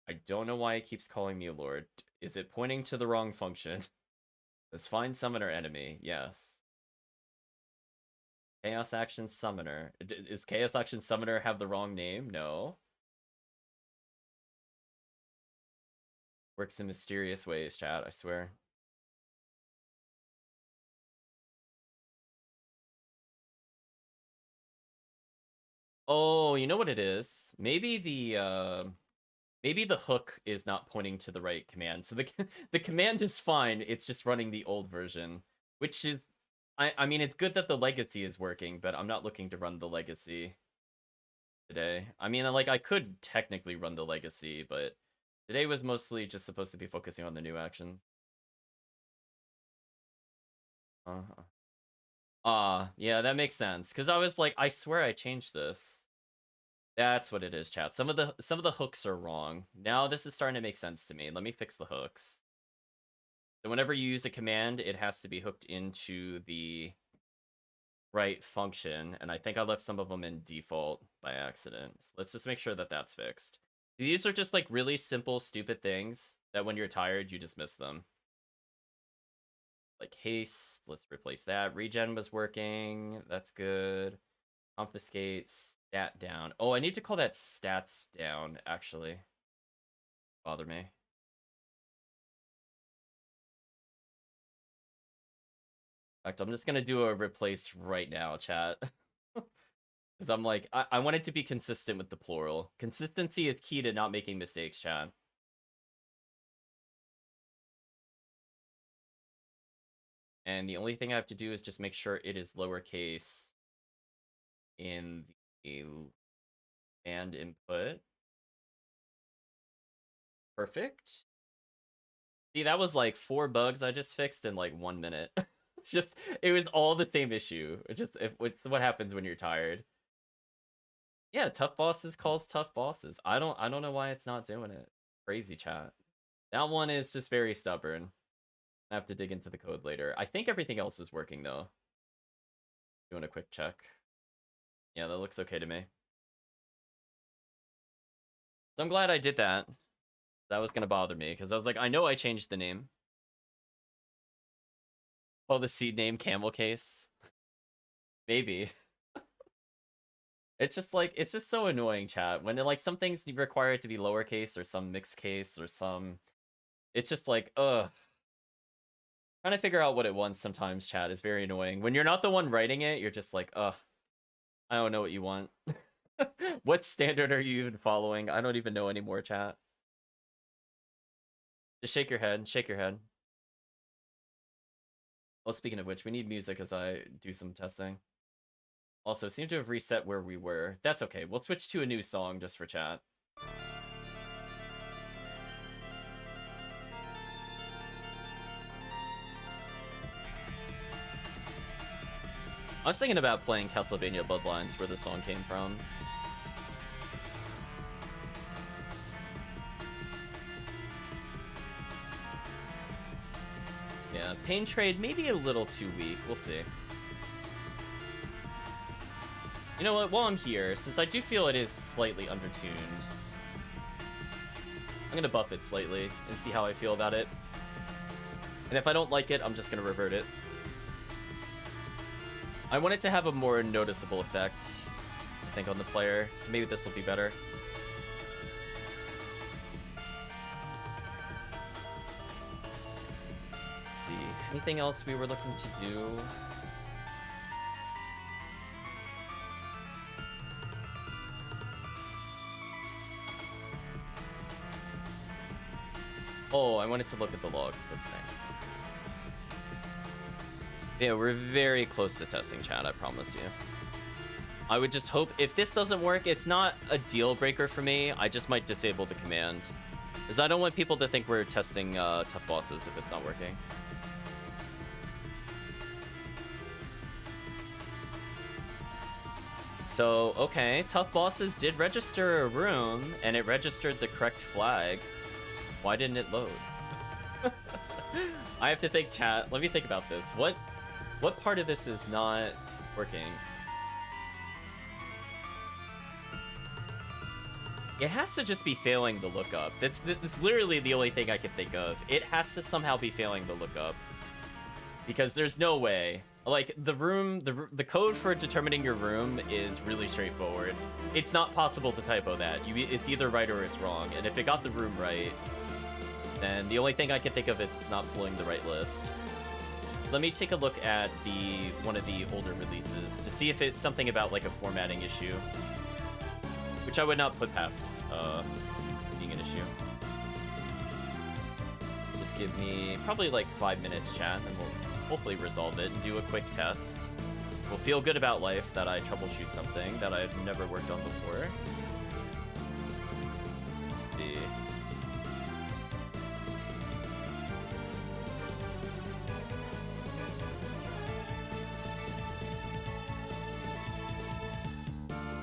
I don't know why it keeps calling me a Lord. Is it pointing to the wrong function? Let's find Summoner enemy, yes. Chaos Action Summoner. Is Chaos Action Summoner have the wrong name? No. Works in mysterious ways, chat, I swear. Oh, you know what it is? Maybe the hook is not pointing to the right command. So the command is fine, it's just running the old version, which is, I mean, it's good that the legacy is working, but I'm not looking to run the legacy today. I mean, like, I could technically run the legacy, but today was mostly just supposed to be focusing on the new actions. Yeah, that makes sense. Because I was like, I swear I changed this. That's what it is, chat. Some of the hooks are wrong. Now this is starting to make sense to me. Let me fix the hooks. So whenever you use a command, it has to be hooked into the right function, and I think I left some of them in default by accident. So let's just make sure that that's fixed. These are just like really simple, stupid things that when you're tired, you just miss them. Like haste, let's replace that. Regen was working, that's good. Confiscate, stat down. Oh, I need to call that stats down, actually. Bother me. In fact, I'm just gonna do a replace right now, chat. Because I'm like, I want it to be consistent with the plural. Consistency is key to not making mistakes, chat. And the only thing I have to do is just make sure it is lowercase in the and input. Perfect. See, that was like 4 bugs I just fixed in like 1 minute. It was all the same issue. It's what happens when you're tired. Yeah, tough bosses calls tough bosses. I don't know why it's not doing it. Crazy, chat. That one is just very stubborn. I have to dig into the code later. I think everything else is working though. Doing a quick check. Yeah, that looks okay to me. So I'm glad I did that. That was gonna bother me because I was like, I know I changed the name. Oh, the seed name camel case. Maybe. It's just so annoying, chat. When like some things require it to be lowercase or some mixed case or some, it's just like, ugh. Trying to figure out what it wants sometimes, chat, is very annoying. When you're not the one writing it, you're just like, ugh, I don't know what you want. What standard are you even following? I don't even know anymore, chat. Just shake your head, shake your head. Well, speaking of which, we need music as I do some testing. Also, seem to have reset where we were. That's okay. We'll switch to a new song just for chat. I was thinking about playing Castlevania Bloodlines, where the song came from. Yeah, Pain Trade maybe a little too weak. We'll see. You know what? While I'm here, since I do feel it is slightly undertuned, I'm gonna buff it slightly and see how I feel about it. And if I don't like it, I'm just gonna revert it. I want it to have a more noticeable effect, I think, on the player, so maybe this will be better. Let's see, anything else we were looking to do? Oh, I wanted to look at the logs, that's fine. Yeah, we're very close to testing, chat, I promise you. I would just hope, if this doesn't work, it's not a deal breaker for me. I just might disable the command. Because I don't want people to think we're testing tough bosses if it's not working. So, okay, tough bosses did register a room, and it registered the correct flag. Why didn't it load? I have to think, chat. Let me think about this. What part of this is not working? It has to just be failing the lookup. That's literally the only thing I can think of. It has to somehow be failing the lookup. Because there's no way. Like, the code for determining your room is really straightforward. It's not possible to typo that. It's either right or it's wrong. And if it got the room right, then the only thing I can think of is it's not pulling the right list. So let me take a look at one of the older releases to see if it's something about like a formatting issue, which I would not put past being an issue. Just give me probably like 5 minutes, chat, and we'll hopefully resolve it and do a quick test. We'll feel good about life that I troubleshoot something that I've never worked on before. Let's see.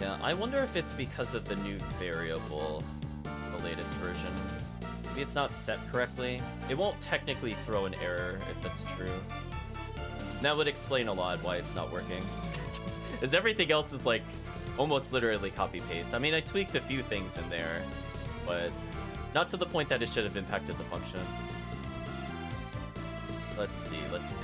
Yeah, I wonder if it's because of the new variable, the latest version. Maybe it's not set correctly. It won't technically throw an error if that's true. That would explain a lot why it's not working. Because everything else is like almost literally copy-paste. I mean, I tweaked a few things in there, but not to the point that it should have impacted the function. Let's see, let's see.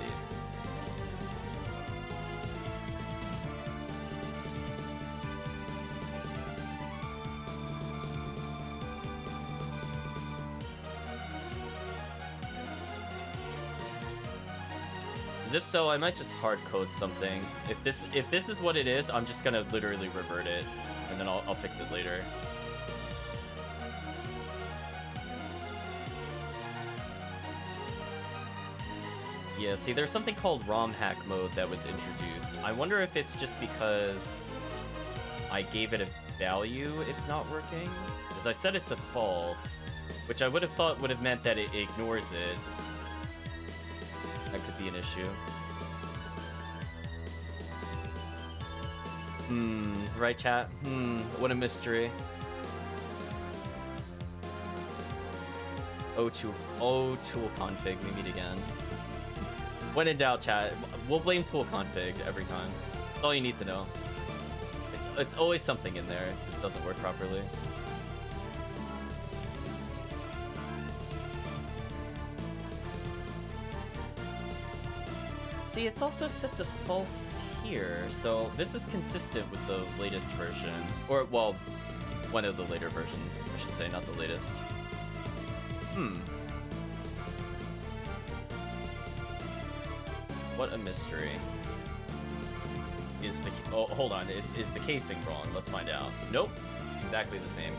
As if so, I might just hard code something. If this is what it is, I'm just gonna literally revert it, and then I'll fix it later. Yeah, see, there's something called ROM hack mode that was introduced. I wonder if it's just because I gave it a value it's not working? Because I set it to false, which I would have thought would have meant that it ignores it. That could be an issue. Right, chat? What a mystery. tool config, we meet again. When in doubt, chat, we'll blame tool config every time. That's all you need to know. It's always something in there, it just doesn't work properly. See, it's also set to false here, so this is consistent with the latest version. Or, well, one of the later versions, I should say, not the latest. What a mystery. Is the... Oh, hold on. Is the casing wrong? Let's find out. Nope. Exactly the same.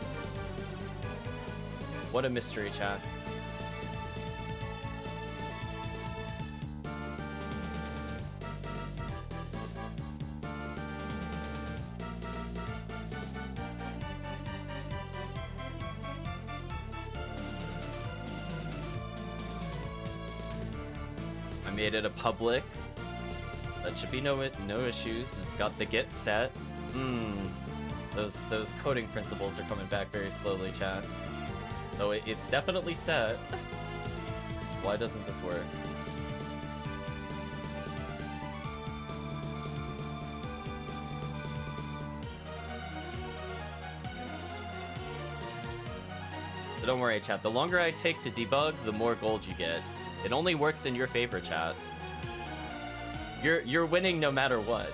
What a mystery, chat. Made it a public. That should be no issues. It's got the get set. Those coding principles are coming back very slowly, chat. So it's definitely set. Why doesn't this work? So don't worry, chat. The longer I take to debug, the more gold you get. It only works in your favor, chat. You're winning no matter what.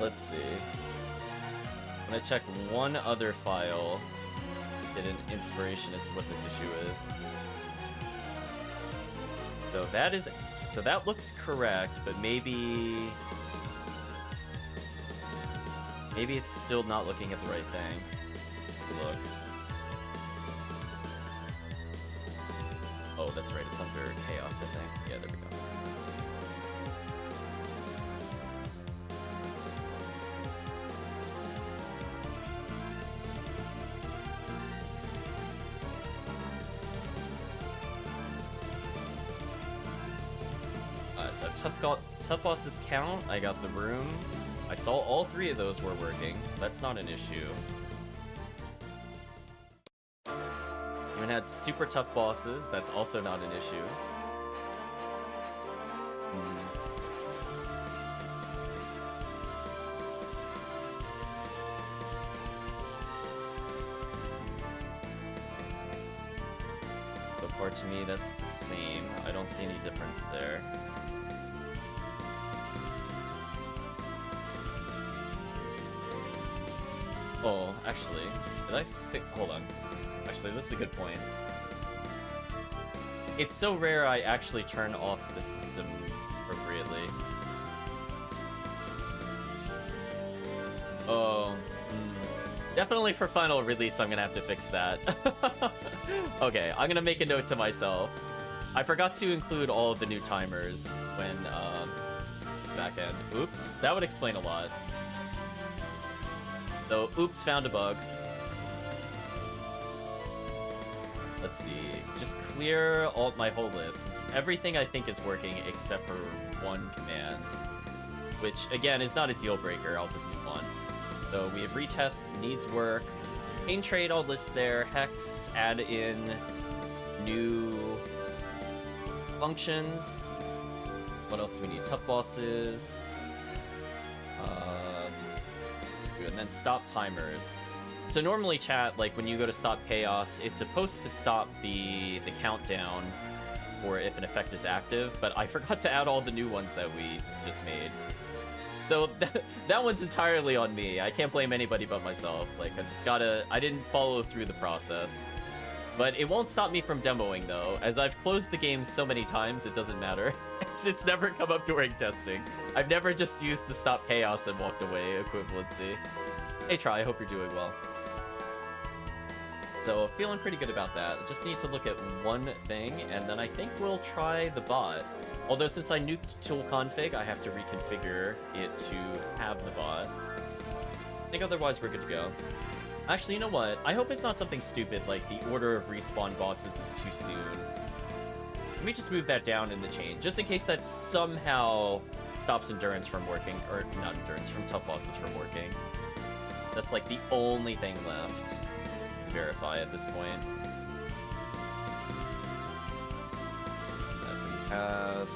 Let's see. I'm gonna check one other file. Get an inspiration as to what this issue is. So that looks correct, but maybe it's still not looking at the right thing. Look. Oh, that's right, it's under chaos, I think. Yeah, there we go. So tough bosses count, I got the room. I saw all three of those were working, so that's not an issue. And had super tough bosses, that's also not an issue. So far to me, that's the same. I don't see any difference there. Oh, actually, did I fix... Hold on. Actually, this is a good point. It's so rare I actually turn off the system appropriately. Oh. Definitely for final release, I'm gonna have to fix that. Okay, I'm gonna make a note to myself. I forgot to include all of the new timers when, back end. Oops, that would explain a lot. So, oops, found a bug. Let's see, just clear my whole list. Everything I think is working except for one command, which again is not a deal breaker. I'll just move on. So we have retest, needs work. Pain trade, I'll list there. Hex, add in new functions. What else do we need? Tough bosses. And then stop timers. So normally, chat, like when you go to stop chaos, it's supposed to stop the countdown for if an effect is active, but I forgot to add all the new ones that we just made. So that one's entirely on me. I can't blame anybody but myself. Like, I didn't follow through the process. But it won't stop me from demoing, though. As I've closed the game so many times, it doesn't matter. It's never come up during testing. I've never just used the stop chaos and walked away equivalency. Hey, Try, I hope you're doing well. So, feeling pretty good about that. Just need to look at one thing, and then I think we'll try the bot. Although, since I nuked tool config, I have to reconfigure it to have the bot. I think otherwise we're good to go. Actually, you know what? I hope it's not something stupid like the order of respawn bosses is too soon. Let me just move that down in the chain, just in case that somehow stops endurance from working, or not endurance, from tough bosses from working. That's like the only thing left to verify at this point. So we have...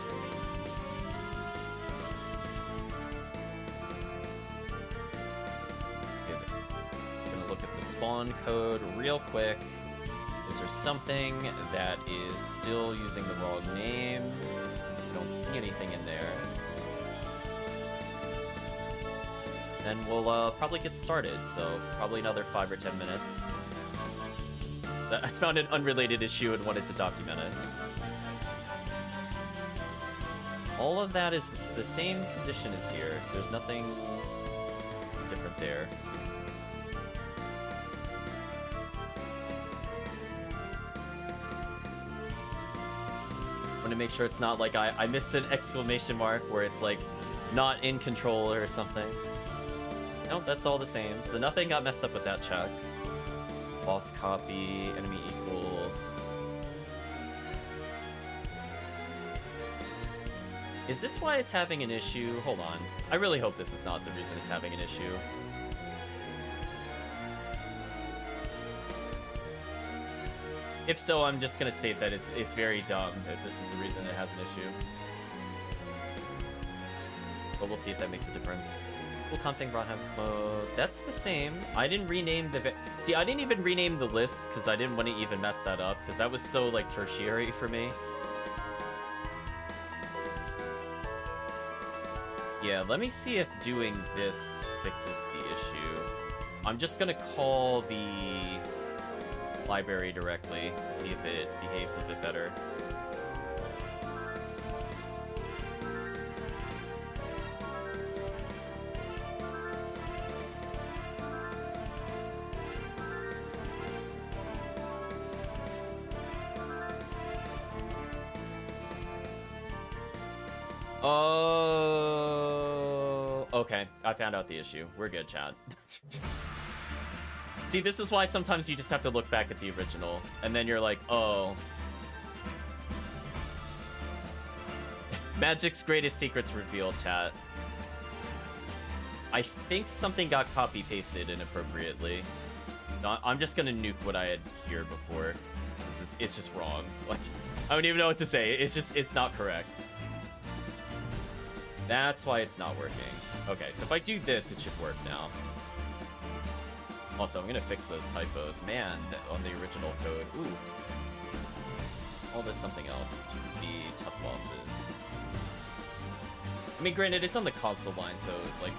Look at the spawn code real quick. Is there something that is still using the wrong name? I don't see anything in there. Then we'll probably get started, so probably another 5 or 10 minutes. I found an unrelated issue and wanted to document it. All of that is the same condition as here. There's nothing different there. To make sure it's not like I missed an exclamation mark where it's like not in control or something. Nope, that's all the same. So nothing got messed up with that check. Boss copy, enemy equals. Is this why it's having an issue? Hold on. I really hope this is not the reason it's having an issue. If so, I'm just gonna state that it's very dumb that this is the reason it has an issue. But we'll see if that makes a difference. Full config brought him mode. That's the same. I didn't rename the... See, I didn't even rename the lists because I didn't want to even mess that up because that was so, like, tertiary for me. Yeah, let me see if doing this fixes the issue. I'm just gonna call the library directly to see if it behaves a bit better. Oh, okay. I found out the issue. We're good, chat. See, this is why sometimes you just have to look back at the original, and then you're like, oh. Magic's greatest secrets revealed, chat. I think something got copy-pasted inappropriately. No, I'm just gonna nuke what I had here before. It's just wrong. Like, I don't even know what to say. It's not correct. That's why it's not working. Okay, so if I do this, it should work now. Also, I'm gonna fix those typos. Man, on the original code. Ooh. Oh, there's something else. The tough bosses. I mean, granted, it's on the console line, so, like,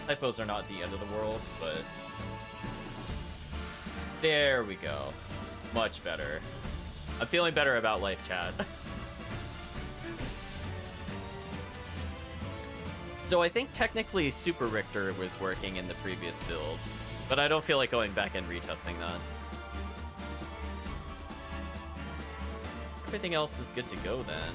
typos are not the end of the world, but... There we go. Much better. I'm feeling better about life, chat. So I think technically Super Richter was working in the previous build, but I don't feel like going back and retesting that. Everything else is good to go then.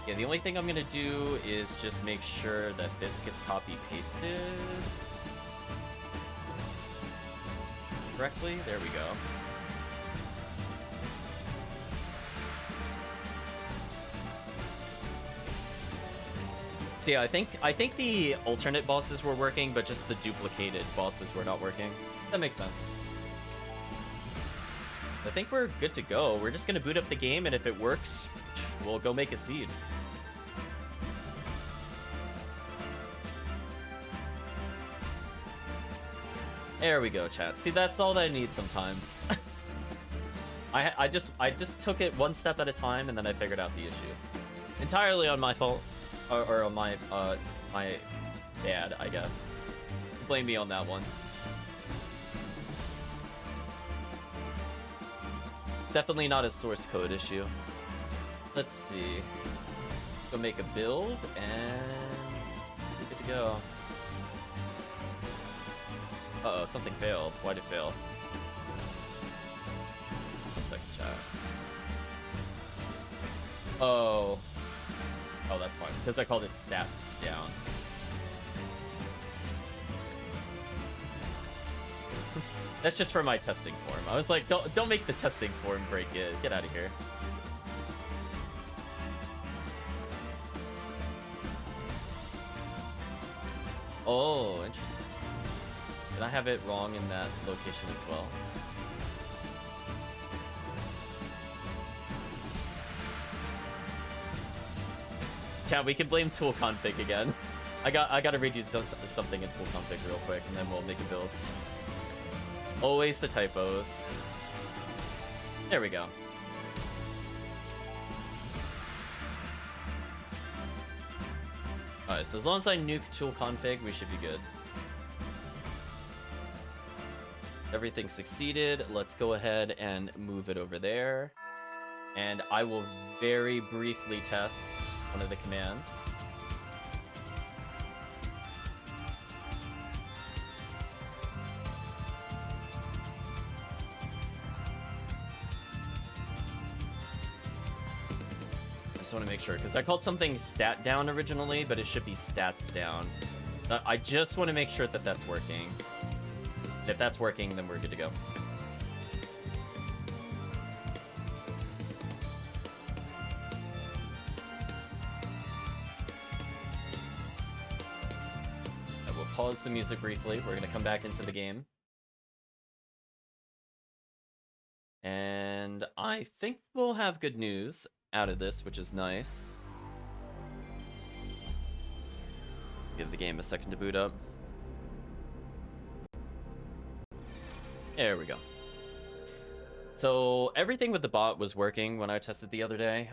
Yeah, the only thing I'm gonna do is just make sure that this gets copy-pasted correctly. There we go. So yeah, I think the alternate bosses were working, but just the duplicated bosses were not working. That makes sense. I think we're good to go. We're just gonna boot up the game, and if it works, we'll go make a seed. There we go, chat. See, that's all that I need sometimes. I just took it one step at a time, and then I figured out the issue. Entirely on my fault, or on my my bad, I guess. Blame me on that one. Definitely not a source code issue. Let's see. Go make a build, and we're good to go. Uh-oh, something failed. Why'd it fail? 1 second, chat. Oh. Oh, that's fine. Because I called it stats down. That's just for my testing form. I was like, don't make the testing form break it. Get out of here. Oh, interesting. Did I have it wrong in that location as well? Chat, we can blame tool config again. I gotta read you something in tool config real quick, and then we'll make a build. Always the typos. There we go. Alright, so as long as I nuke tool config, we should be good. Everything succeeded. Let's go ahead and move it over there. And I will very briefly test one of the commands. I just want to make sure, because I called something stat down originally, but it should be stats down. I just want to make sure that that's working. If that's working, then we're good to go. I will pause the music briefly. We're going to come back into the game. And I think we'll have good news out of this, which is nice. Give the game a second to boot up. There we go. So everything with the bot was working when I tested the other day.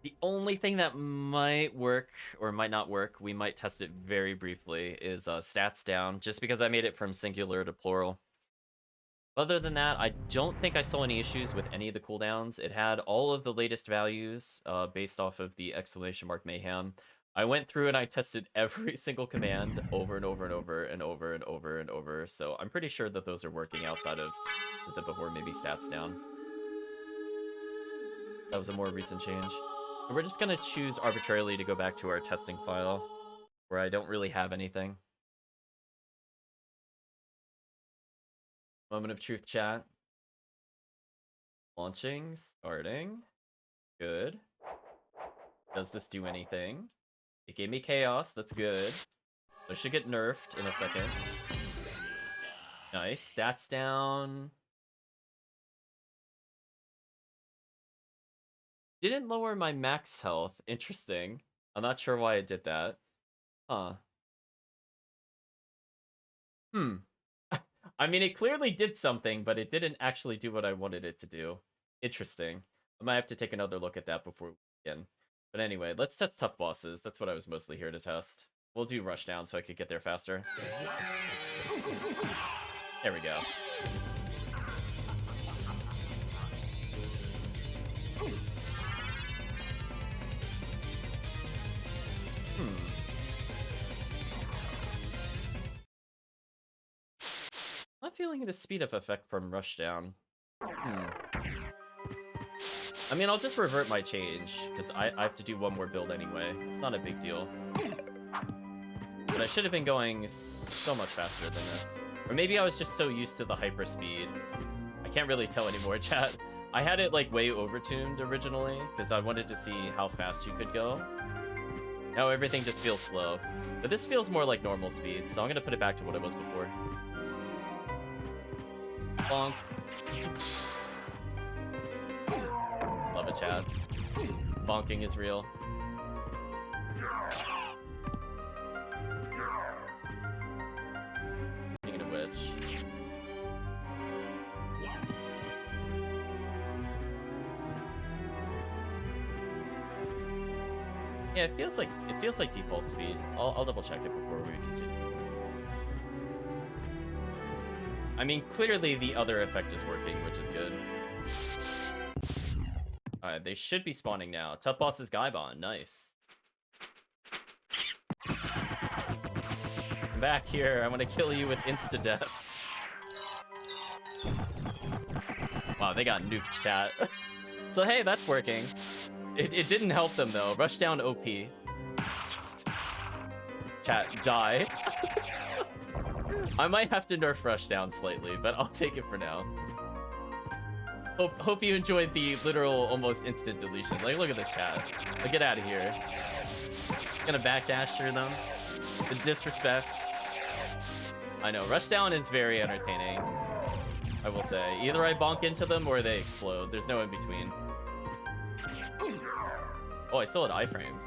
The only thing that might work or might not work, we might test it very briefly, is stats down, just because I made it from singular to plural. Other than that, I don't think I saw any issues with any of the cooldowns. It had all of the latest values based off of the exclamation mark Mayhem. I went through and I tested every single command over and over and over and over and over and over. So I'm pretty sure that those are working outside of the zip before maybe stats down. That was a more recent change. And we're just going to choose arbitrarily to go back to our testing file where I don't really have anything. Moment of truth, chat. Launching, starting. Good. Does this do anything? It gave me chaos, that's good. So it should get nerfed in a second. Nice, stats down. Didn't lower my max health, interesting. I'm not sure why it did that. Huh. I mean, it clearly did something, but it didn't actually do what I wanted it to do. Interesting. I might have to take another look at that before we begin. But anyway, let's test tough bosses. That's what I was mostly here to test. We'll do rushdown so I could get there faster. There we go. I'm not feeling the speed up effect from rushdown. I mean, I'll just revert my change, because I have to do one more build anyway. It's not a big deal. But I should have been going so much faster than this. Or maybe I was just so used to the hyper speed. I can't really tell anymore, chat. I had it, like, way overtuned originally, because I wanted to see how fast you could go. Now everything just feels slow. But this feels more like normal speed, so I'm gonna put it back to what it was before. Bonk. Love it, chat. Bonking is real. Speaking of which... yeah, it feels like default speed. I'll double check it before we continue. I mean, clearly the other effect is working, which is good. Alright, they should be spawning now. Tough Boss is Gaibon. Nice. Come back here. I want to kill you with insta-death. Wow, they got nuked, chat. So hey, that's working. It didn't help them, though. Rushdown OP. Just... chat, die. I might have to nerf Rushdown slightly, but I'll take it for now. Hope you enjoyed the literal almost instant deletion. Like, look at this chat. Like, get out of here. Gonna backdash through them. The disrespect. I know, Rushdown is very entertaining. I will say. Either I bonk into them or they explode. There's no in between. Oh, I still had iframes.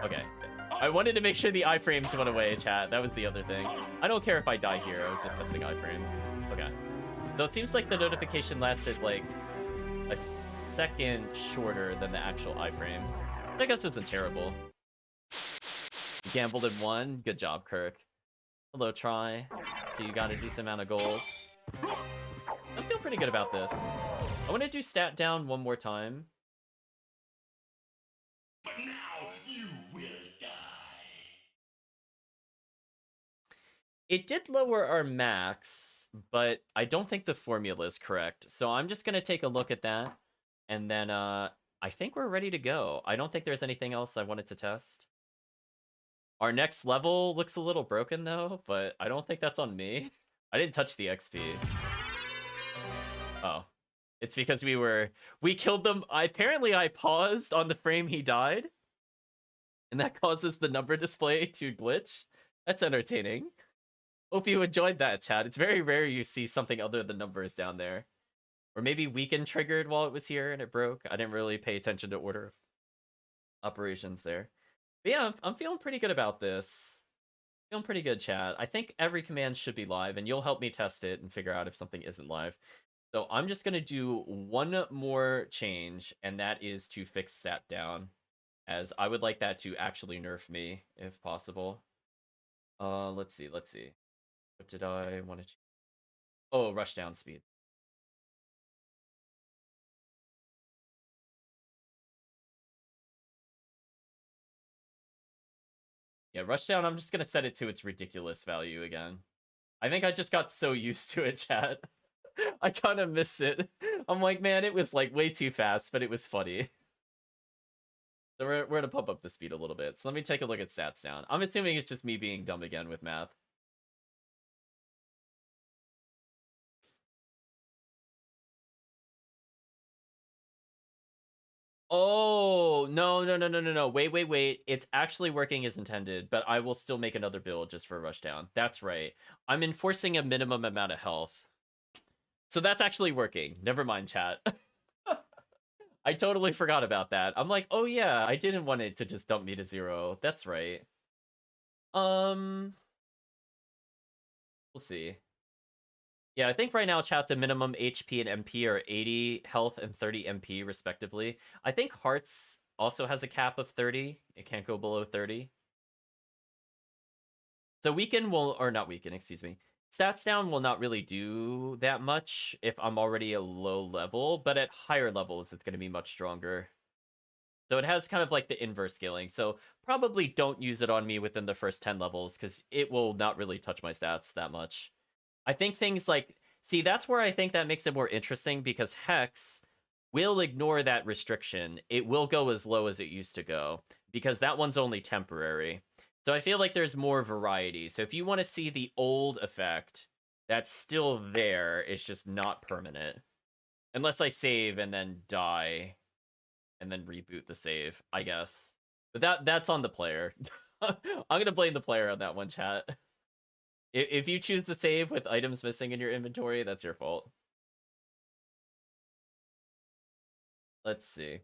Okay. I wanted to make sure the iframes went away, chat. That was the other thing. I don't care if I die here. I was just testing iframes. Okay. So it seems like the notification lasted like a second shorter than the actual iframes. I guess isn't terrible. You gambled in one. Good job, Kirk. Hello, Try. So you got a decent amount of gold. I feel pretty good about this. I want to do stat down one more time. Now you will die. It did lower our max, but I don't think the formula is correct. So I'm just going to take a look at that. And then I think we're ready to go. I don't think there's anything else I wanted to test. Our next level looks a little broken, though, but I don't think that's on me. I didn't touch the XP. Oh. It's because we killed them. Apparently, I paused on the frame he died. And that causes the number display to glitch. That's entertaining. Hope you enjoyed that, chat. It's very rare you see something other than numbers down there. Or maybe weekend triggered while it was here and it broke. I didn't really pay attention to order of operations there. But yeah, I'm feeling pretty good about this. Feeling pretty good, chat. I think every command should be live, and you'll help me test it and figure out if something isn't live. So I'm just going to do one more change, and that is to fix stat down, as I would like that to actually nerf me, if possible. Let's see. What did I want to change? Oh, rushdown speed. Yeah, rushdown, I'm just going to set it to its ridiculous value again. I think I just got so used to it, chat. I kind of miss it. I'm like, man, it was like way too fast, but it was funny. So we're gonna pump up the speed a little bit. So let me take a look at stats down. I'm assuming it's just me being dumb again with math. Oh, no. Wait. It's actually working as intended, but I will still make another build just for rushdown. That's right. I'm enforcing a minimum amount of health. So that's actually working. Never mind, chat. I totally forgot about that. I'm like, oh yeah, I didn't want it to just dump me to 0. That's right. We'll see. Yeah, I think right now, chat, the minimum HP and MP are 80 health and 30 MP, respectively. I think Hearts also has a cap of 30. It can't go below 30. So weaken will, or not weaken, excuse me. Stats down will not really do that much if I'm already a low level, but at higher levels, it's going to be much stronger. So it has kind of like the inverse scaling. So probably don't use it on me within the first 10 levels, because it will not really touch my stats that much. I think things like, see, that's where I think that makes it more interesting, because Hex will ignore that restriction. It will go as low as it used to go, because that one's only temporary. So I feel like there's more variety. So if you want to see the old effect, that's still there. It's just not permanent. Unless I save and then die, and then reboot the save, I guess. But that's on the player. I'm gonna blame the player on that one, chat. If you choose to save with items missing in your inventory, that's your fault. Let's see.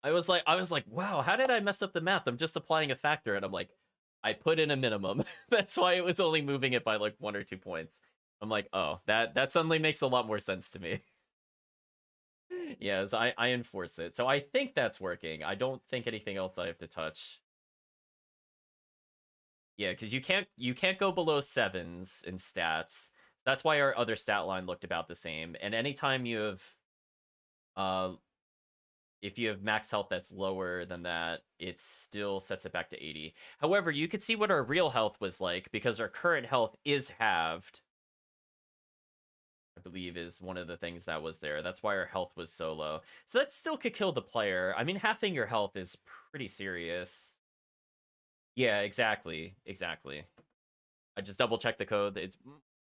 I was like, wow, how did I mess up the math? I'm just applying a factor, and I'm like, I put in a minimum. That's why it was only moving it by like 1 or 2 points. I'm like, oh, that suddenly makes a lot more sense to me. Yes, I enforce it. So I think that's working. I don't think anything else I have to touch. Yeah, because you can't go below 7s in stats. That's why our other stat line looked about the same. And anytime you have uh if you have max health that's lower than that, it still sets it back to 80. However, you could see what our real health was like because our current health is halved. I believe is one of the things that was there. That's why our health was so low. So that still could kill the player. I mean, halving your health is pretty serious. Yeah, exactly. Exactly. I just double checked the code. It's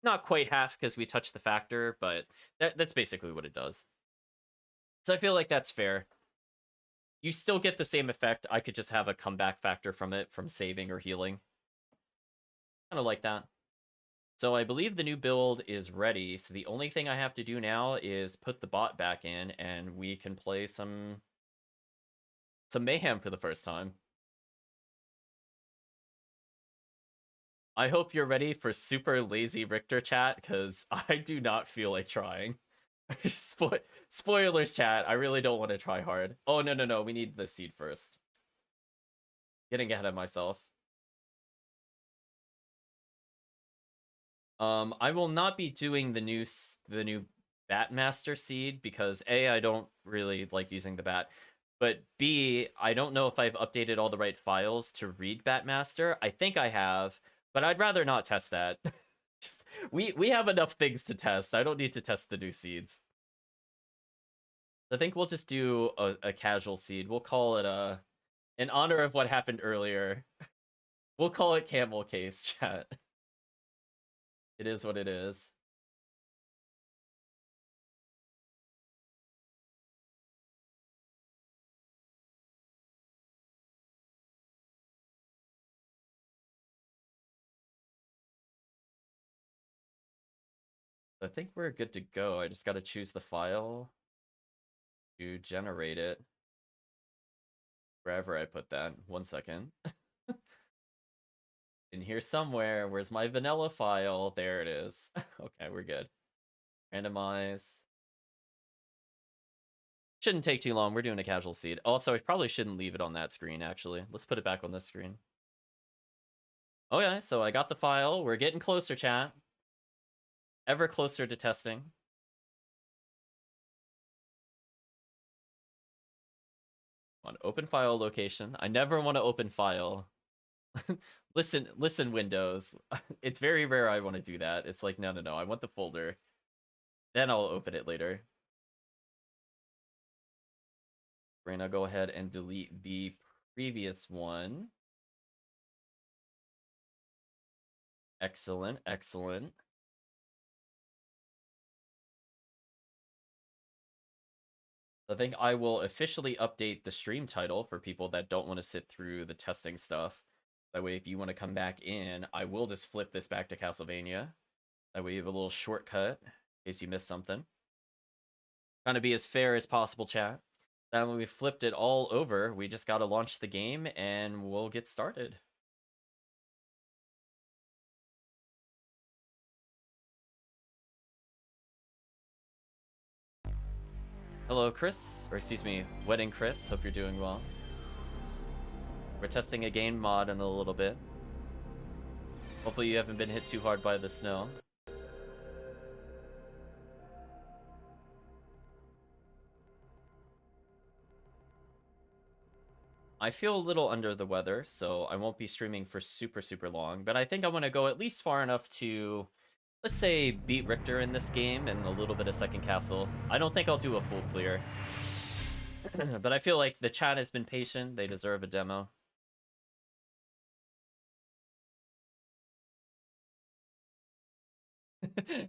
not quite half because we touched the factor, but that's basically what it does. So I feel like that's fair. You still get the same effect. I could just have a comeback factor from it, from saving or healing. Kind of like that. So I believe the new build is ready. So the only thing I have to do now is put the bot back in, and we can play some Mayhem for the first time. I hope you're ready for super lazy Richter, chat, because I do not feel like trying. Spoilers, chat. I really don't want to try hard. Oh, no. We need the seed first. Getting ahead of myself. I will not be doing the new Batmaster seed because A, I don't really like using the bat, but B, I don't know if I've updated all the right files to read Batmaster. I think I have, but I'd rather not test that. We have enough things to test. I don't need to test the new seeds. I think we'll just do a casual seed. We'll call it in honor of what happened earlier. We'll call it Camel Case, chat. It is what it is. I think we're good to go. I just got to choose the file to generate it. Wherever I put that. 1 second. In here somewhere. Where's my vanilla file? There it is. Okay, we're good. Randomize. Shouldn't take too long. We're doing a casual seed. Also, I probably shouldn't leave it on that screen, actually. Let's put it back on this screen. Okay, so I got the file. We're getting closer, chat. Ever closer to testing. On open file location. I never want to open file. listen, Windows. It's very rare I want to do that. It's like, no. I want the folder. Then I'll open it later. We're gonna go ahead and delete the previous one. Excellent. I think I will officially update the stream title for people that don't want to sit through the testing stuff. That way, if you want to come back in, I will just flip this back to Castlevania. That way you have a little shortcut in case you missed something. Trying to be as fair as possible, chat. Then when we flipped it all over, we just got to launch the game and we'll get started. Hello, Chris. Or excuse me, Wedding Chris. Hope you're doing well. We're testing a game mod in a little bit. Hopefully you haven't been hit too hard by the snow. I feel a little under the weather, so I won't be streaming for super long, but I think I want to go at least far enough to, let's say, beat Richter in this game and a little bit of second castle. I don't think I'll do a full clear. But I feel like the chat has been patient. They deserve a demo.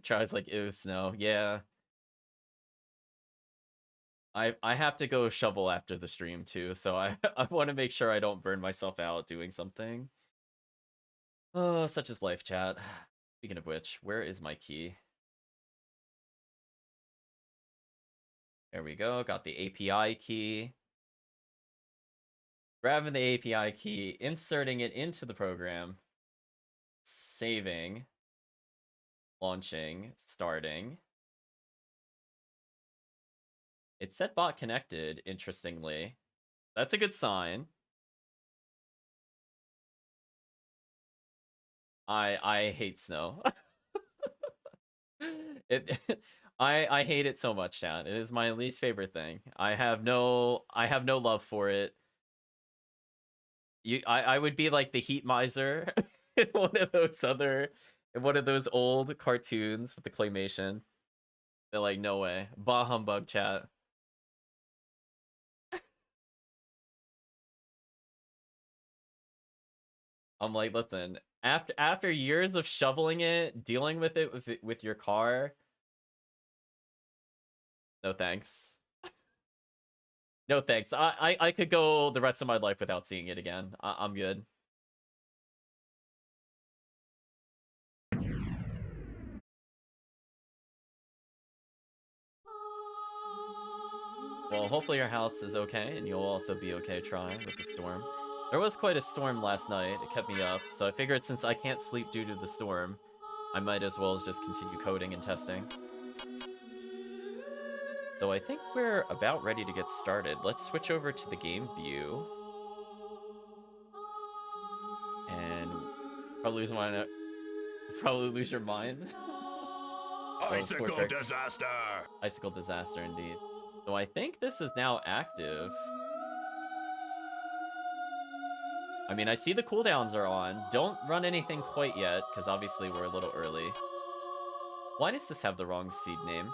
Tries like, ew, snow. Yeah. I have to go shovel after the stream too, so I I want to make sure I don't burn myself out doing something. Oh, such is life, chat. Speaking of which, where is my key? There we go. Got the API key. Grabbing the API key, inserting it into the program, saving, launching, starting. It said bot connected, interestingly. That's a good sign. I hate snow. It I hate it so much, chat. It is my least favorite thing. I have no love for it. I would be like the heat miser in one of those old cartoons with the claymation. They're like, no way. Bah humbug, chat. I'm like, listen, after years of shoveling it, dealing with it with your car, no thanks. No thanks. I could go the rest of my life without seeing it again. I'm good. Well, hopefully your house is okay, and you'll also be okay trying with the storm. There was quite a storm last night. It kept me up, so I figured since I can't sleep due to the storm, I might as well as just continue coding and testing. So I think we're about ready to get started. Let's switch over to the game view. And probably lose your mind. Icicle disaster! Icicle disaster, indeed. So I think this is now active. I mean, I see the cooldowns are on. Don't run anything quite yet, because obviously we're a little early. Why does this have the wrong seed name?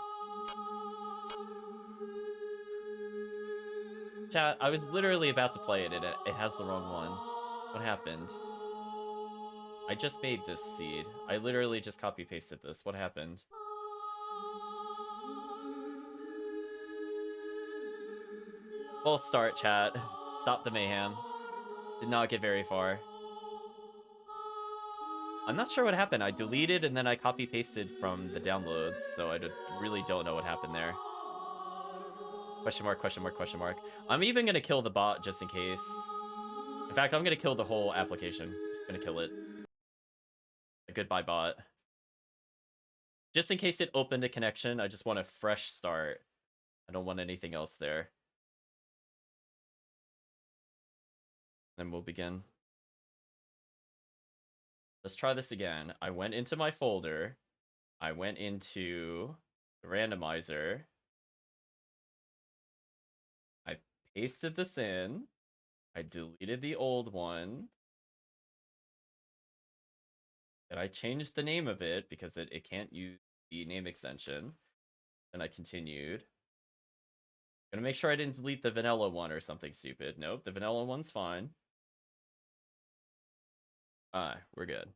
Chat, I was literally about to play it, and it has the wrong one. What happened? I just made this seed. I literally just copy-pasted this. What happened? False start, chat. Stop the mayhem. Did not get very far. I'm not sure what happened. I deleted and then I copy-pasted from the downloads, so I really don't know what happened there. Question mark, question mark, question mark. I'm even gonna kill the bot just in case. In fact, I'm gonna kill the whole application. Just gonna kill it. Goodbye, bot. Just in case it opened a connection, I just want a fresh start. I don't want anything else there. Then we'll begin. Let's try this again. I went into my folder. I went into the randomizer. I pasted this in. I deleted the old one. And I changed the name of it because it can't use the name extension. And I continued. Gonna make sure I didn't delete the vanilla one or something stupid. Nope, the vanilla one's fine. Alright, we're good.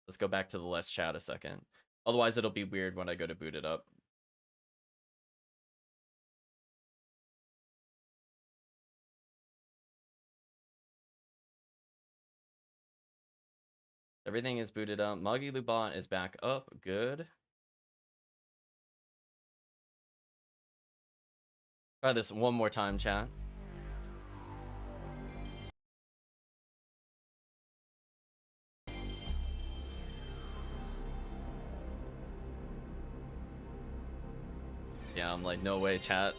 Let's go back to the Let's Chat a second. Otherwise, it'll be weird when I go to boot it up. Everything is booted up. Muggy Lubot is back up. Good. Try this one more time, chat. Yeah, I'm like, no way, chat.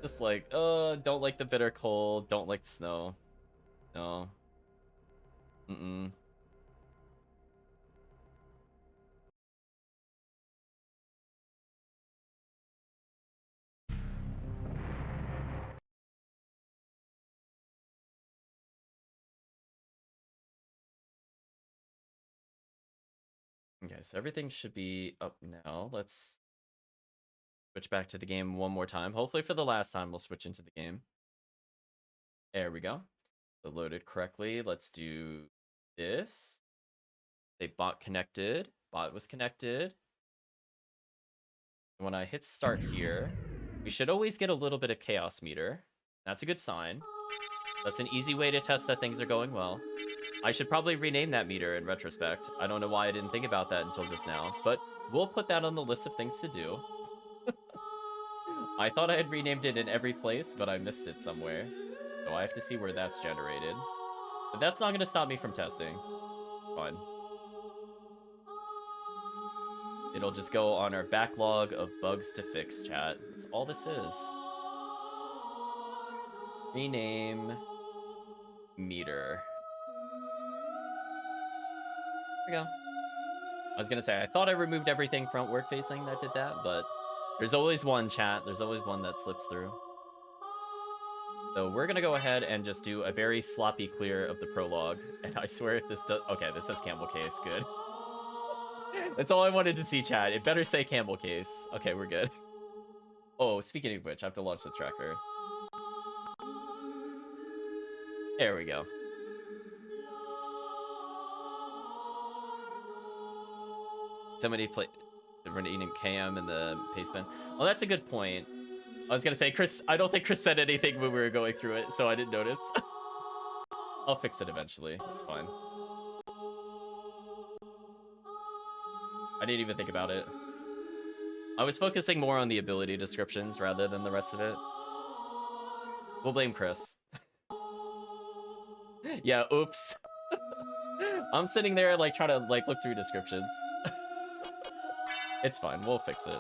Just like, don't like the bitter cold, don't like the snow. No. Mm-mm. Okay, so everything should be up now. Let's switch back to the game one more time. Hopefully for the last time, we'll switch into the game. There we go. So loaded correctly. Let's do this. Say bot connected. Bot was connected. When I hit start here, we should always get a little bit of chaos meter. That's a good sign. That's an easy way to test that things are going well. I should probably rename that meter in retrospect. I don't know why I didn't think about that until just now, but we'll put that on the list of things to do. I thought I had renamed it in every place, but I missed it somewhere. So I have to see where that's generated. But that's not going to stop me from testing. Fine. It'll just go on our backlog of bugs to fix, chat. That's all this is. Rename meter. There we go. I was gonna say, I thought I removed everything front work facing that did that, but there's always one, chat. There's always one that slips through. So we're gonna go ahead and just do a very sloppy clear of the prologue. And I swear if this does... Okay, this says Campbell case. Good. That's all I wanted to see, chat. It better say Campbell case. Okay, we're good. Oh, speaking of which, I have to launch the tracker. There we go. Somebody play the eating KM in the paste bin. Oh, that's a good point. I was gonna say, Chris, I don't think Chris said anything when we were going through it, so I didn't notice. I'll fix it eventually. It's fine. I didn't even think about it. I was focusing more on the ability descriptions rather than the rest of it. We'll blame Chris. Yeah, oops. I'm sitting there like trying to like look through descriptions. It's fine, we'll fix it.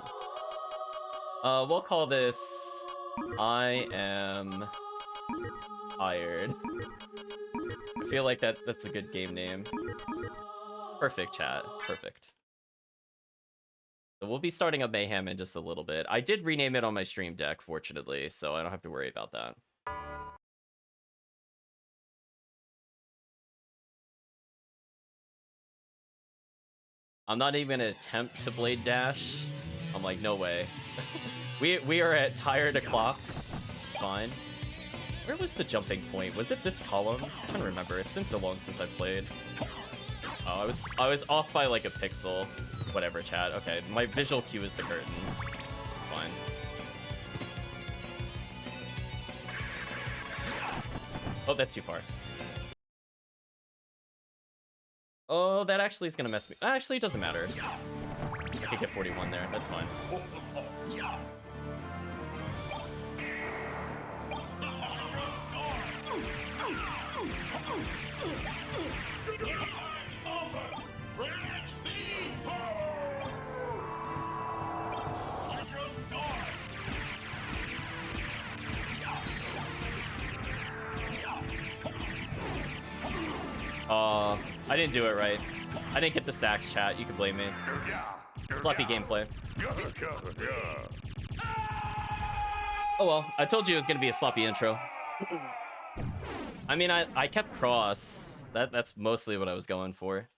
We'll call this I am tired. I feel like that's a good game name. Perfect, chat. Perfect. So we'll be starting up Mayhem in just a little bit. I did rename it on my stream deck, fortunately, so I don't have to worry about that. I'm not even gonna attempt to blade dash. I'm like, no way. we are at tired o'clock. It's fine. Where was the jumping point? Was it this column? I'm trying to remember. It's been so long since I played. Oh, I was off by like a pixel. Whatever, chat. Okay, my visual cue is the curtains. It's fine. Oh, that's too far. Oh, that actually is gonna mess me. Actually, it doesn't matter. I could get 41 there. That's fine. I didn't do it right. I didn't get the stacks, chat. You can blame me. Fluffy gameplay. Oh well, I told you it was gonna be a sloppy intro. I mean, I kept cross. That's mostly what I was going for.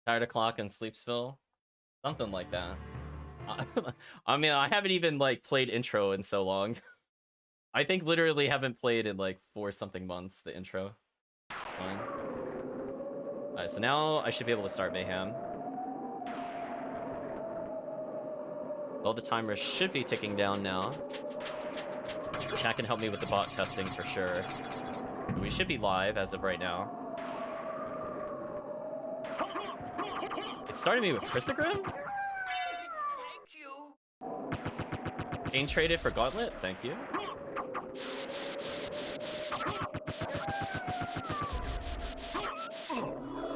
Tired o'clock and Sleepsville, something like that. I mean, I haven't even like played intro in so long. I think literally haven't played in like 4-something months. The intro. Fine. Alright, so now I should be able to start Mayhem. Well, the timer should be ticking down now. Chat can help me with the bot testing for sure. We should be live as of right now. It started me with Chrysogrim? Thank you. Gain traded for Gauntlet? Thank you.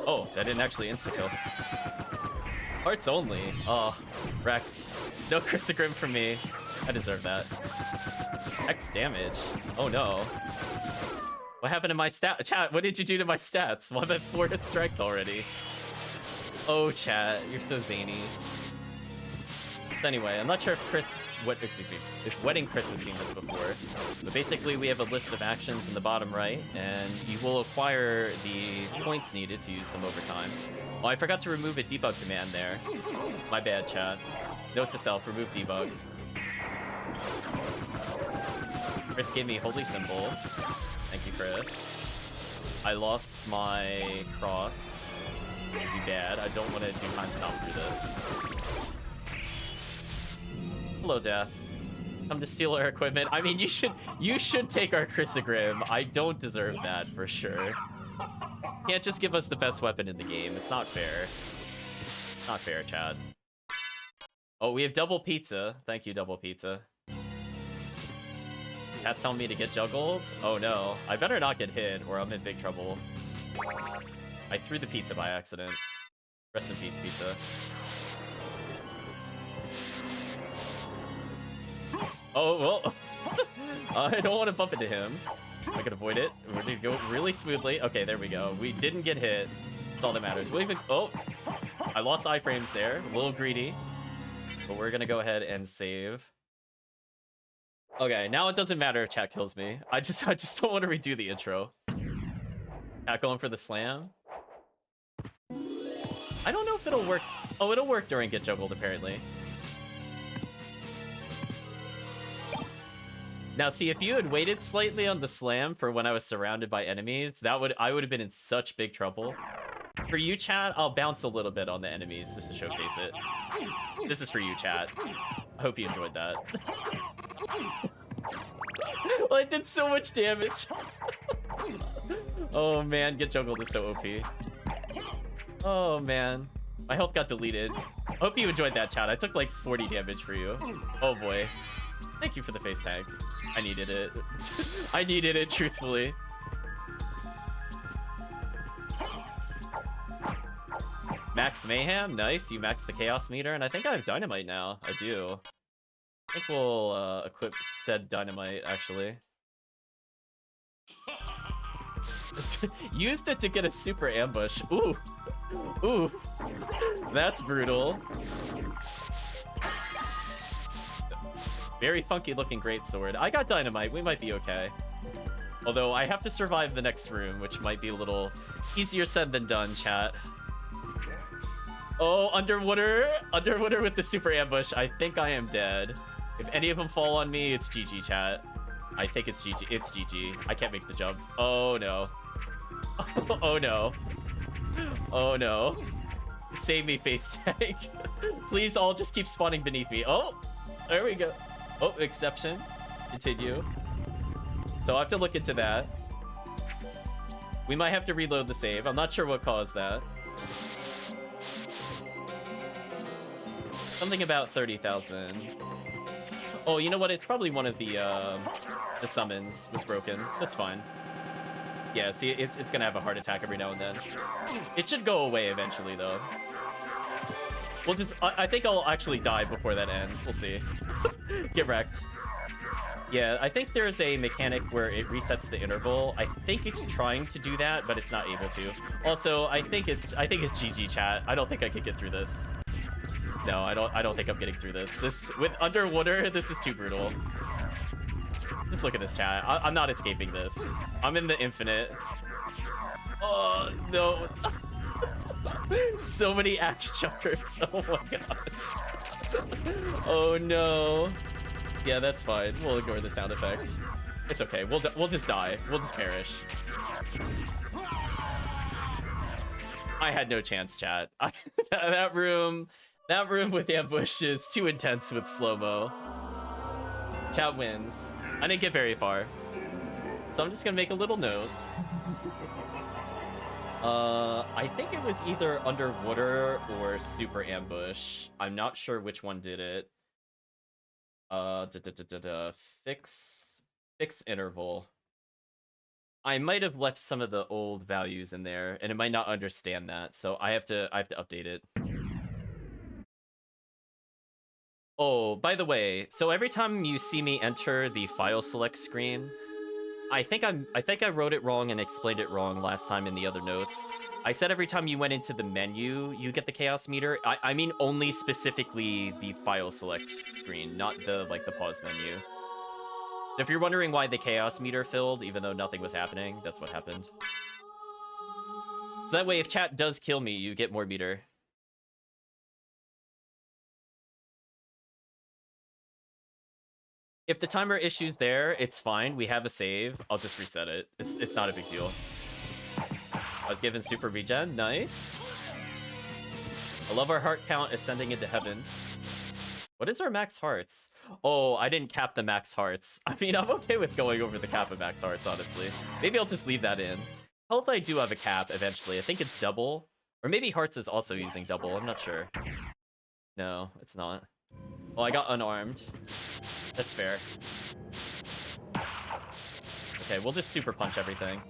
Oh, that didn't actually insta-kill. Hearts only. Oh, wrecked. No Chrysogrim for me. I deserve that. X damage. Oh no. What happened to my stat? Chat, what did you do to my stats? Well, I'm at 4 hit strength already. Oh, chat, you're so zany. But anyway, I'm not sure if if Wedding Chris has seen this before. But basically, we have a list of actions in the bottom right, and you will acquire the points needed to use them over time. Oh, I forgot to remove a debug command there. My bad, chat. Note to self, remove debug. Chris gave me Holy Symbol. Thank you, Chris. I lost my cross. It'd be bad. I don't want to do time stop through this. Hello, Death. Come to steal our equipment. I mean, you should take our Chrysogrim. I don't deserve that for sure. Can't just give us the best weapon in the game. It's not fair. Not fair, Chad. Oh, we have double pizza. Thank you, double pizza. Cat's telling me to get juggled? Oh no. I better not get hit or I'm in big trouble. I threw the pizza by accident. Rest in peace, pizza. Oh, well. I don't want to bump into him. I can avoid it. We're gonna go really smoothly. Okay, there we go. We didn't get hit. That's all that matters. We'll even... Oh! I lost iframes there. A little greedy. But we're gonna go ahead and save. Okay, now it doesn't matter if chat kills me. I just don't want to redo the intro. Chat going for the slam. I don't know if it'll work. Oh, it'll work during Get Juggled, apparently. Now, see, if you had waited slightly on the slam for when I was surrounded by enemies, I would have been in such big trouble. For you, chat, I'll bounce a little bit on the enemies just to showcase it. This is for you, chat. I hope you enjoyed that. Well, it did so much damage. Oh man, Get Juggled is so OP. Oh man, my health got deleted. I hope you enjoyed that, chat. I took like 40 damage for you. Oh boy. Thank you for the face tag. I needed it. I needed it, truthfully. Max Mayhem, nice. You maxed the Chaos meter, and I think I have Dynamite now. I do. I think we'll equip said Dynamite, actually. Used it to get a super ambush. Ooh. Ooh. That's brutal. Very funky looking greatsword. I got Dynamite. We might be okay. Although I have to survive the next room, which might be a little easier said than done, chat. Oh, underwater. Underwater with the super ambush. I think I am dead. If any of them fall on me, it's GG, chat. I think it's GG. It's GG. I can't make the jump. Oh, no. Oh, no. Oh, no. Save me, face tag. Please all just keep spawning beneath me. Oh, there we go. Oh, exception. Continue. So I have to look into that. We might have to reload the save. I'm not sure what caused that. Something about 30,000. Oh, you know what? It's probably one of the summons was broken. That's fine. Yeah, see, it's gonna have a heart attack every now and then. It should go away eventually, though. We'll just... I think I'll actually die before that ends. We'll see. Get wrecked. Yeah, I think there's a mechanic where it resets the interval. I think it's trying to do that, but it's not able to. Also, I think it's GG, chat. I don't think I could get through this. No, I don't think I'm getting through this. This with underwater, this is too brutal. Just look at this, chat. I'm not escaping this. I'm in the infinite. Oh no. So many axe jumpers. Oh my gosh. Oh no. Yeah, that's fine. We'll ignore the sound effect. It's okay. We'll just die. We'll just perish. I had no chance, chat. That room with ambush is too intense with slow-mo. Chat wins. I didn't get very far. So I'm just gonna make a little note. I think it was either underwater or super ambush. I'm not sure which one did it. Fix interval. I might have left some of the old values in there, and it might not understand that, so I have to update it. Oh, by the way, so every time you see me enter the file select screen, I think I wrote it wrong and explained it wrong last time in the other notes. I said every time you went into the menu, you get the chaos meter. I mean only specifically the file select screen, not the the pause menu. If you're wondering why the chaos meter filled, even though nothing was happening, that's what happened. So that way, if chat does kill me, you get more meter. If the timer issue's there, it's fine. We have a save. I'll just reset it. It's not a big deal. I was given super regen. Nice. I love our heart count ascending into heaven. What is our max hearts? Oh, I didn't cap the max hearts. I mean, I'm okay with going over the cap of max hearts, honestly. Maybe I'll just leave that in. Health, I do have a cap eventually. I think it's double. Or maybe hearts is also using double. I'm not sure. No, it's not. Well, I got unarmed. That's fair. Okay, we'll just super punch everything.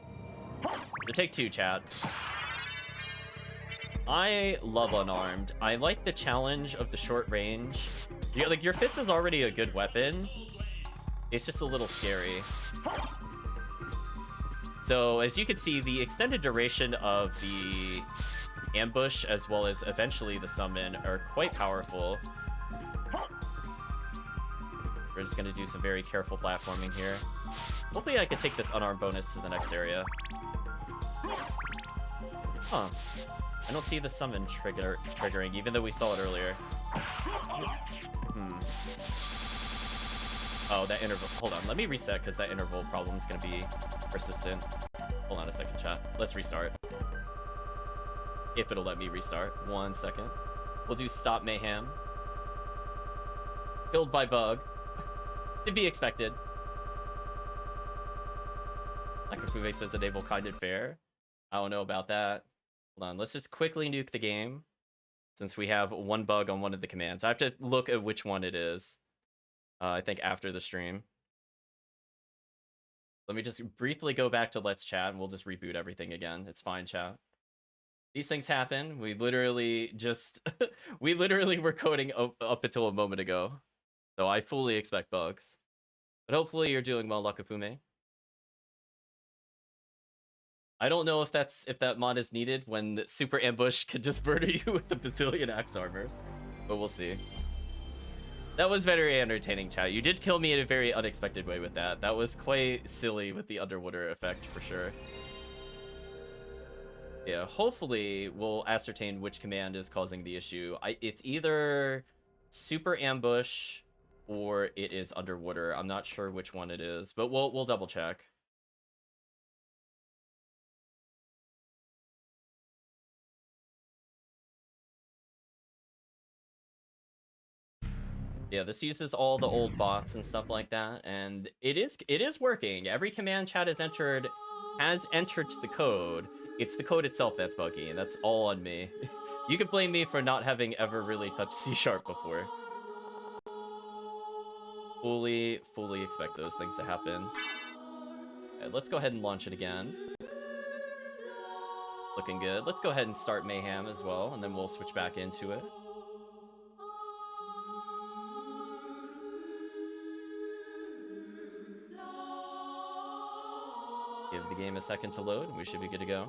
To take 2, chat. I love unarmed. I like the challenge of the short range. Like, your fist is already a good weapon. It's just a little scary. So, as you can see, the extended duration of the ambush, as well as eventually the summon, are quite powerful. We're just going to do some very careful platforming here. Hopefully I could take this unarmed bonus to the next area. Huh. I don't see the summon triggering, even though we saw it earlier. Oh, that interval. Hold on, let me reset, because that interval problem is going to be persistent. Hold on a second, chat. Let's restart. If it'll let me restart. 1 second. We'll do stop Mayhem. Killed by bug. To be expected. Akafume says enable kind and fair. I don't know about that. Hold on, let's just quickly nuke the game. Since we have one bug on one of the commands. I have to look at which one it is. I think after the stream. Let me just briefly go back to Let's Chat and we'll just reboot everything again. It's fine, chat. These things happen. We literally just... we literally were coding up until a moment ago. So I fully expect bugs. But hopefully you're doing well, Lakafume. I don't know if that mod is needed when Super Ambush could just murder you with a bazillion axe armors. But we'll see. That was very entertaining, chat. You did kill me in a very unexpected way with that. That was quite silly with the underwater effect, for sure. Yeah, hopefully we'll ascertain which command is causing the issue. It's either Super Ambush or it is underwater. I'm not sure which one it is, but we'll double check. Yeah, this uses all the old bots and stuff like that, and it is working. Every command chat has entered the code. It's the code itself that's buggy, and that's all on me. You could blame me for not having ever really touched C# before. Fully expect those things to happen. Okay, let's go ahead and launch it again. Looking good. Let's go ahead and start Mayhem as well, and then we'll switch back into it. Give the game a second to load, and we should be good to go.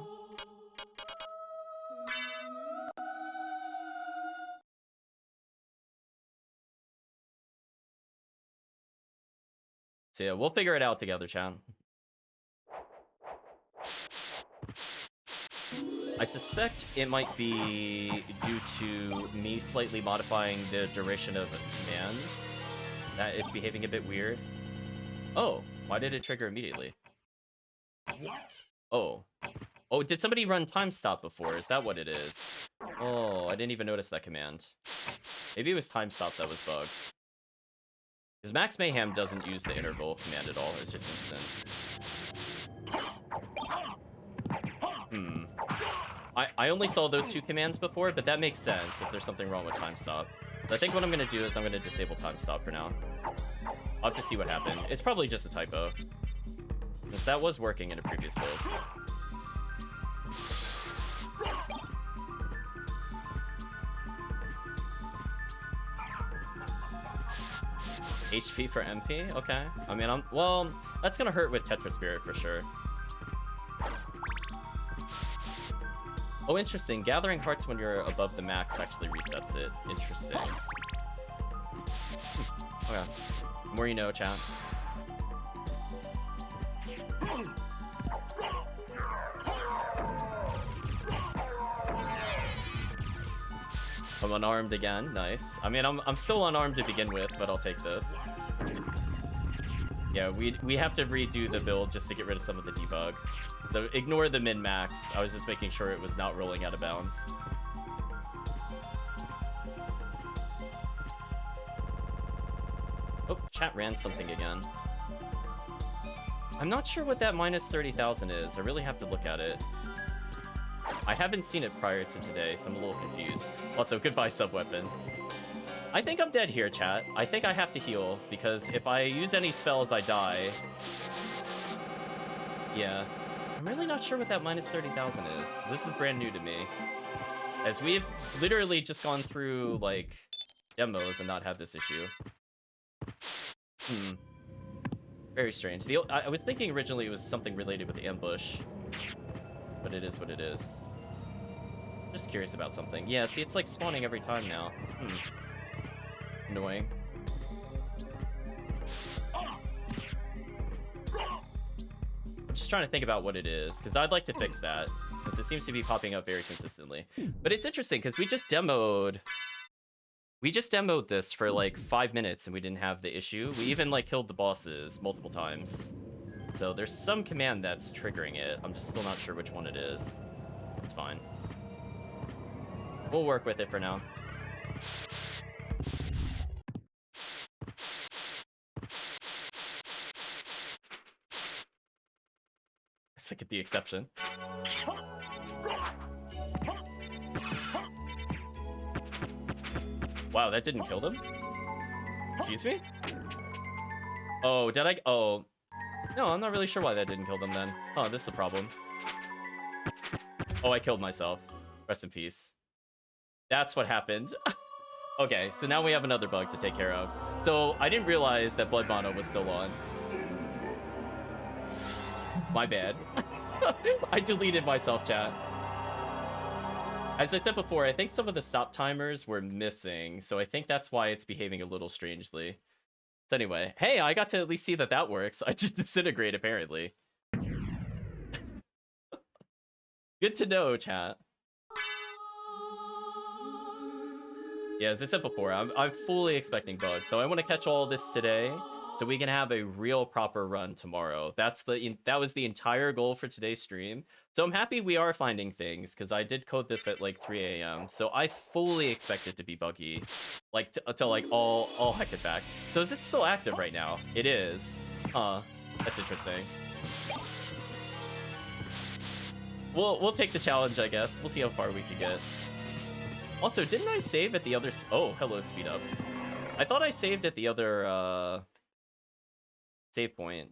So yeah, we'll figure it out together, chat. I suspect it might be due to me slightly modifying the duration of commands, that it's behaving a bit weird. Oh, why did it trigger immediately? Oh, did somebody run time stop before? Is that what it is? Oh, I didn't even notice that command. Maybe it was time stop that was bugged. Because Max Mayhem doesn't use the interval command at all. It's just instant. I only saw those 2 commands before, but that makes sense if there's something wrong with time stop. So I think what I'm going to do is I'm going to disable time stop for now. I'll have to see what happened. It's probably just a typo. Because that was working in a previous build. HP for MP? Okay. I mean, well, that's gonna hurt with Tetra Spirit for sure. Oh, interesting. Gathering hearts when you're above the max actually resets it. Interesting. Okay. The more you know, chat. I'm unarmed again. Nice. I mean, I'm still unarmed to begin with, but I'll take this. Yeah, we have to redo the build just to get rid of some of the debug. So ignore the min-max. I was just making sure it was not rolling out of bounds. Oh, chat ran something again. I'm not sure what that minus 30,000 is. I really have to look at it. I haven't seen it prior to today, so I'm a little confused. Also, goodbye, sub-weapon. I think I'm dead here, chat. I think I have to heal, because if I use any spells, I die. Yeah. I'm really not sure what that minus 30,000 is. This is brand new to me. As we've literally just gone through, like, demos and not had this issue. Very strange. I was thinking originally it was something related with the ambush. But it is what it is. Just curious about something. Yeah, see, it's like spawning every time now. Annoying. I'm just trying to think about what it is, because I'd like to fix that, since it seems to be popping up very consistently. But it's interesting, because we just demoed this for like 5 minutes and we didn't have the issue. We even like killed the bosses multiple times. So there's some command that's triggering it. I'm just still not sure which one it is. It's fine. We'll work with it for now. Let's look at the exception. Wow, that didn't kill them? Excuse me? Oh, did I? Oh. No, I'm not really sure why that didn't kill them then. Oh, this is the problem. Oh, I killed myself. Rest in peace. That's what happened. Okay, so now we have another bug to take care of. So, I didn't realize that Blood Mono was still on. My bad. I deleted myself, chat. As I said before, I think some of the stop timers were missing, so I think that's why it's behaving a little strangely. So anyway, hey, I got to at least see that that works. I just disintegrate, apparently. Good to know, chat. Yeah, as I said before, I'm fully expecting bugs, so I want to catch all this today, so we can have a real proper run tomorrow. That was the entire goal for today's stream. So I'm happy we are finding things, because I did code this at like 3 a.m. So I fully expect it to be buggy, like to like all heck it back. So if it's still active right now, it is. Huh? That's interesting. We'll take the challenge, I guess. We'll see how far we can get. Also, didn't I save at the other? Oh, hello, speed up. I thought I saved at the other save point.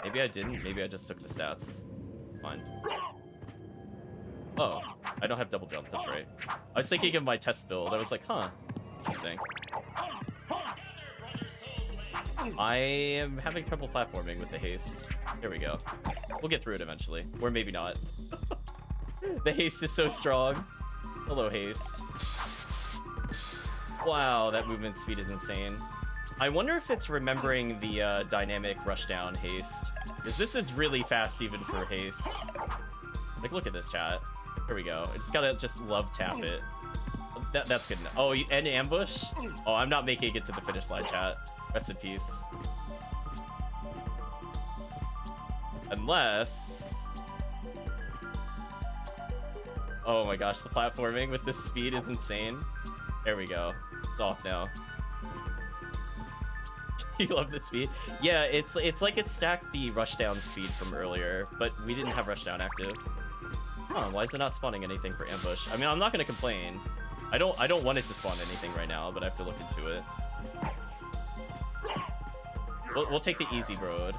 Maybe I didn't. Maybe I just took the stats. Fine. Oh, I don't have double jump. That's right. I was thinking of my test build. I was like, huh, interesting. I am having trouble platforming with the haste. Here we go. We'll get through it eventually, or maybe not. The haste is so strong. Hello, haste. Wow, that movement speed is insane. I wonder if it's remembering the dynamic rushdown haste, because this is really fast even for haste. Like, look at this, chat. Here we go. I just gotta love tap it. That's good enough. Oh, and ambush? Oh, I'm not making it to the finish line, chat. Rest in peace. Unless... Oh my gosh, the platforming with this speed is insane. There we go. It's off now. You love the speed? Yeah, it's like it stacked the rushdown speed from earlier, but we didn't have rushdown active. Huh, why is it not spawning anything for ambush? I mean, I'm not gonna complain. I don't want it to spawn anything right now, but I have to look into it. We'll take the easy road.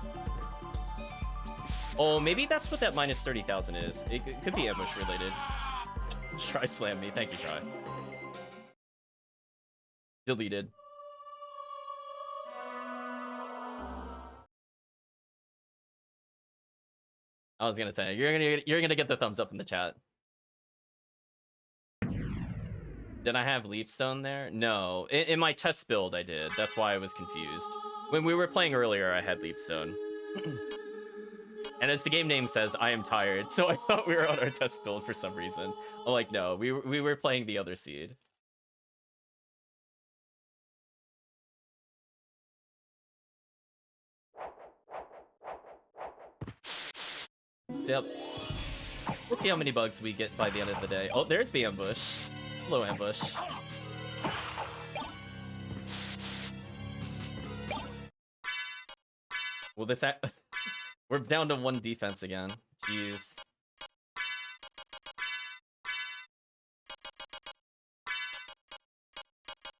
Oh, maybe that's what that minus 30,000 is. It could be ambush related. Try slam me. Thank you, Try. Deleted. I was gonna say you're gonna get the thumbs up in the chat. Did I have Leapstone there? No, in my test build I did. That's why I was confused. When we were playing earlier, I had Leapstone. And as the game name says, I am tired, so I thought we were on our test build for some reason. I'm like, no, we were playing the other seed. Yep. Let's see how many bugs we get by the end of the day. Oh, there's the ambush. Hello, ambush. Will this we're down to 1 defense again. Jeez.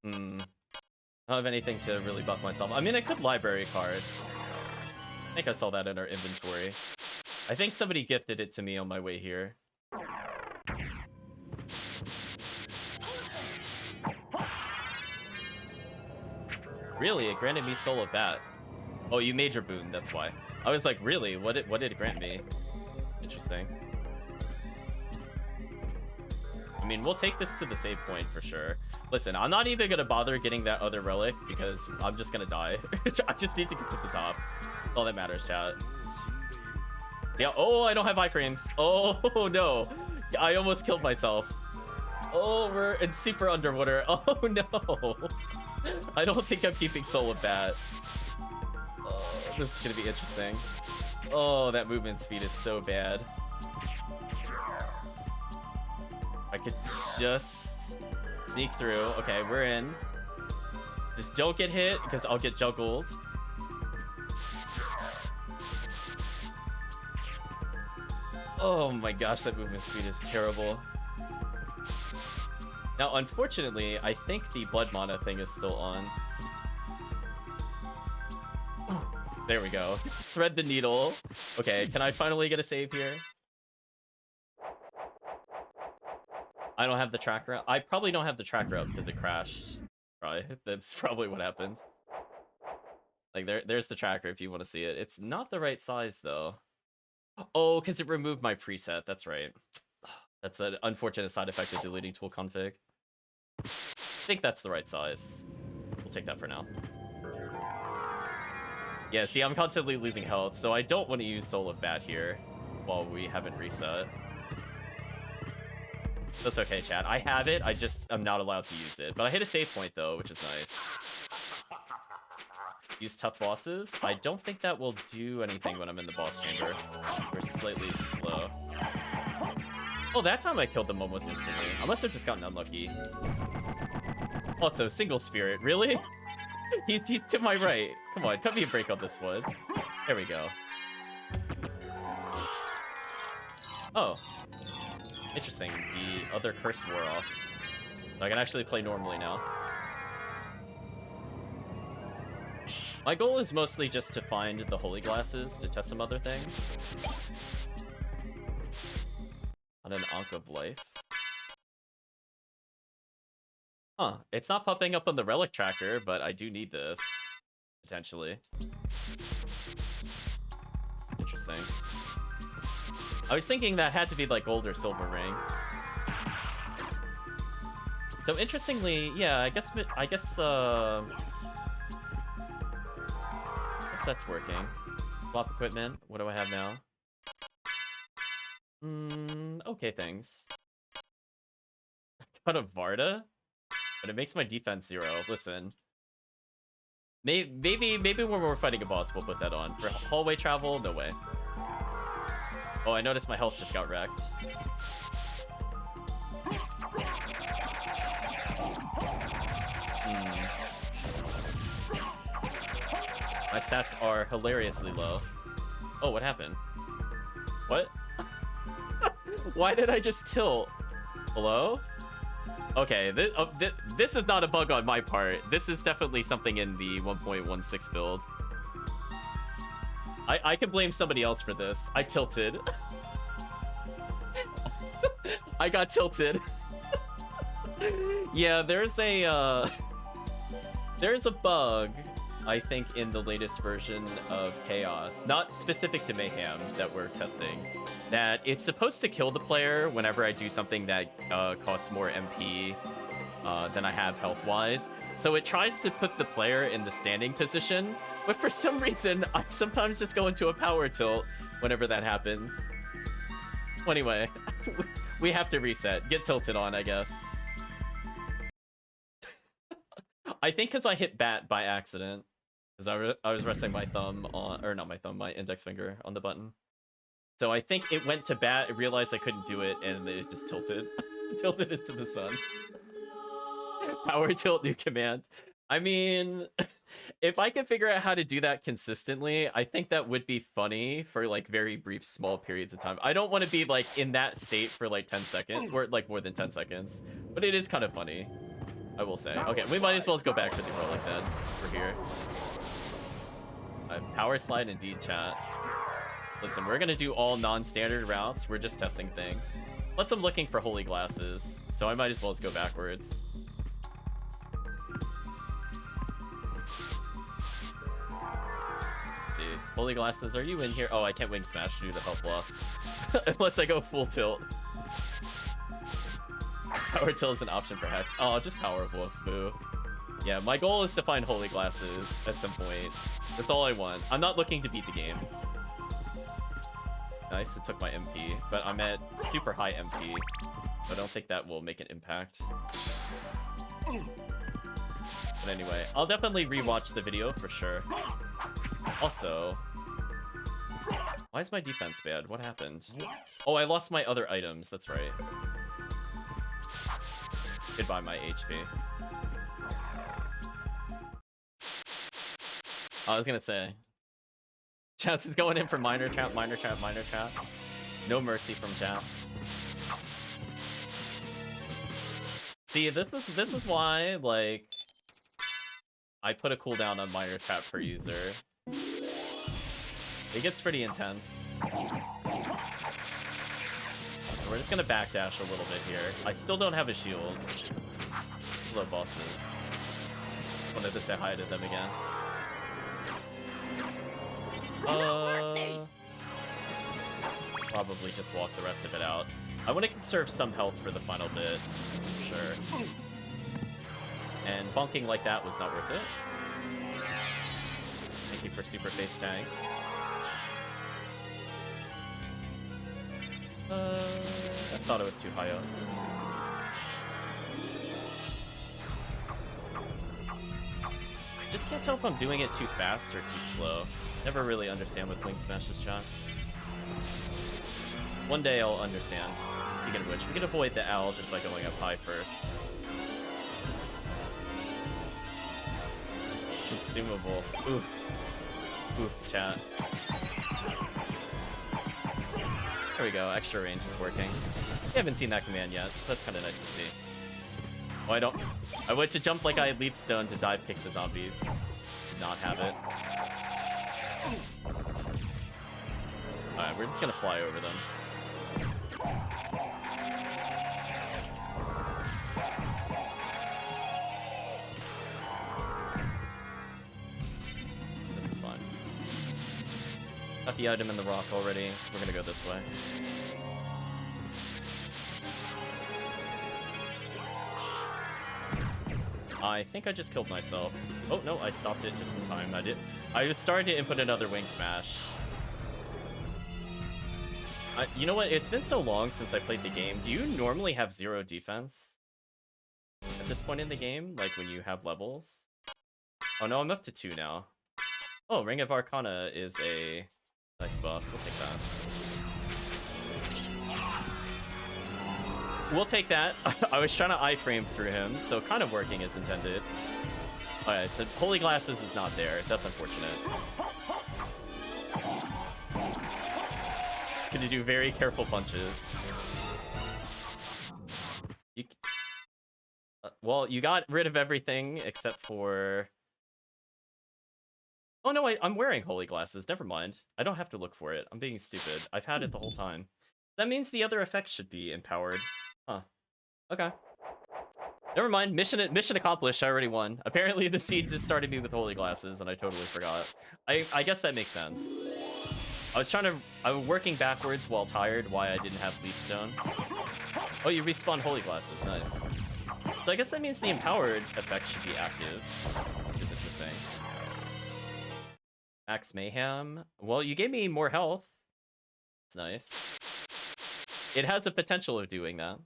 I don't have anything to really buff myself. I mean, I could library card. I think I saw that in our inventory. I think somebody gifted it to me on my way here. Really? It granted me Soul of Bat. Oh, you major boon, that's why. I was like, really? What did it grant me? Interesting. I mean, we'll take this to the save point for sure. Listen, I'm not even gonna bother getting that other relic because I'm just gonna die. I just need to get to the top. All that matters, chat. Yeah. Oh, I don't have iframes. Oh no, I almost killed myself. Oh, we're in super underwater. Oh no. I don't think I'm keeping Soul of Bat. Oh, this is gonna be interesting. Oh, that movement speed is so bad. I could just sneak through. Okay, we're in. Just don't get hit because I'll get juggled. Oh my gosh, that movement speed is terrible. Now, unfortunately, I think the blood mana thing is still on. There we go. Thread the needle. Okay, can I finally get a save here? I don't have the track route. I probably don't have the track route because it crashed. Probably. That's probably what happened. Like, there's the tracker if you want to see it. It's not the right size, though. Oh, because it removed my preset. That's right. That's an unfortunate side effect of deleting tool config. I think that's the right size. We'll take that for now. Yeah, see, I'm constantly losing health, so I don't want to use Soul of Bat here while we haven't reset. That's okay, chat. I have it, I'm not allowed to use it. But I hit a save point, though, which is nice. Use tough bosses. I don't think that will do anything when I'm in the boss chamber. We're slightly slow. Oh, that time I killed them almost instantly. I must have just gotten unlucky. Also, single spirit, really? He's to my right. Come on, cut me a break on this one. There we go. Oh. Interesting. The other curse wore off. So I can actually play normally now. My goal is mostly just to find the holy glasses to test some other things. On an Ankh of Life. Huh, it's not popping up on the relic tracker, but I do need this. Potentially. Interesting. I was thinking that had to be like gold or silver ring. So interestingly, yeah, I guess that's working. Swap equipment. What do I have now? Okay, things. I got a Varda, but it makes my defense 0. Listen. Maybe when we're fighting a boss, we'll put that on. For hallway travel, no way. Oh, I noticed my health just got wrecked. My stats are hilariously low. Oh, what happened? What? Why did I just tilt? Hello? Okay, this is not a bug on my part. This is definitely something in the 1.16 build. I can blame somebody else for this. I tilted. I got tilted. Yeah, there's a bug, I think, in the latest version of Chaos, not specific to Mayhem that we're testing, that it's supposed to kill the player whenever I do something that costs more MP than I have health-wise. So it tries to put the player in the standing position, but for some reason, I sometimes just go into a power tilt whenever that happens. Well, anyway, we have to reset. Get tilted on, I guess. I think because I hit bat by accident. Because I was resting my thumb on, or not my thumb, my index finger on the button. So I think it went to bat, it realized I couldn't do it, and it just tilted. Tilted into the sun. Power tilt, new command. I mean, If I could figure out how to do that consistently, I think that would be funny for like very brief, small periods of time. I don't want to be like in that state for like 10 seconds, or like more than 10 seconds, but it is kind of funny, I will say. Okay, we might as well go back to the relic then, since we're here. Power slide indeed, chat. Listen, we're gonna do all non-standard routes. We're just testing things. Plus, I'm looking for holy glasses, so I might as well just go backwards. Let's see. Holy glasses, are you in here? Oh, I can't wing smash due to health loss. Unless I go full tilt. Power tilt is an option for Hex. Oh, just power wolf. Boo. Yeah, my goal is to find holy glasses at some point. That's all I want. I'm not looking to beat the game. Nice, it took my MP, but I'm at super high MP. I don't think that will make an impact. But anyway, I'll definitely rewatch the video for sure. Also, why is my defense bad? What happened? Oh, I lost my other items. That's right. Goodbye, my HP. I was gonna say, Chance is going in for minor trap, minor trap, minor trap. No mercy from chat. See, this is why, like, I put a cooldown on minor trap per user. It gets pretty intense. We're just gonna backdash a little bit here. I still don't have a shield. Hello, bosses. Wanted to say hi to them again. Probably just walk the rest of it out. I want to conserve some health for the final bit, sure. And bonking like that was not worth it. Thank you for super face tag. I thought it was too high up. I just can't tell if I'm doing it too fast or too slow. Never really understand with wing smashes, John. One day I'll understand. Speaking of which, we can avoid the owl just by going up high first. Consumable. Oof. Oof, chat. There we go, extra range is working. We haven't seen that command yet, so that's kind of nice to see. Oh, I went to jump like I had leap stone to dive kick the zombies. Did not have it. Alright, we're just gonna fly over them. This is fun. Got the item in the rock already, so we're gonna go this way. I think I just killed myself. Oh, no, I stopped it just in time. I started to input another wing smash. You know what? It's been so long since I played the game. Do you normally have 0 defense at this point in the game? Like when you have levels? Oh no, I'm up to 2 now. Oh, Ring of Arcana is a nice buff. We'll take that. We'll take that. I was trying to iframe through him, so kind of working as intended. Alright, so Holy Glasses is not there. That's unfortunate. Just gonna do very careful punches. Well, you got rid of everything except for... Oh no, I'm wearing Holy Glasses. Never mind. I don't have to look for it. I'm being stupid. I've had it the whole time. That means the other effects should be empowered. Huh. Okay. Never mind. Mission accomplished. I already won. Apparently the seed just started me with Holy Glasses, and I totally forgot. I guess that makes sense. I was working backwards while tired, why I didn't have Leap Stone. Oh, you respawn Holy Glasses. Nice. So I guess that means the empowered effect should be active. Is interesting. Max Mayhem. Well, you gave me more health. It's nice. It has the potential of doing that.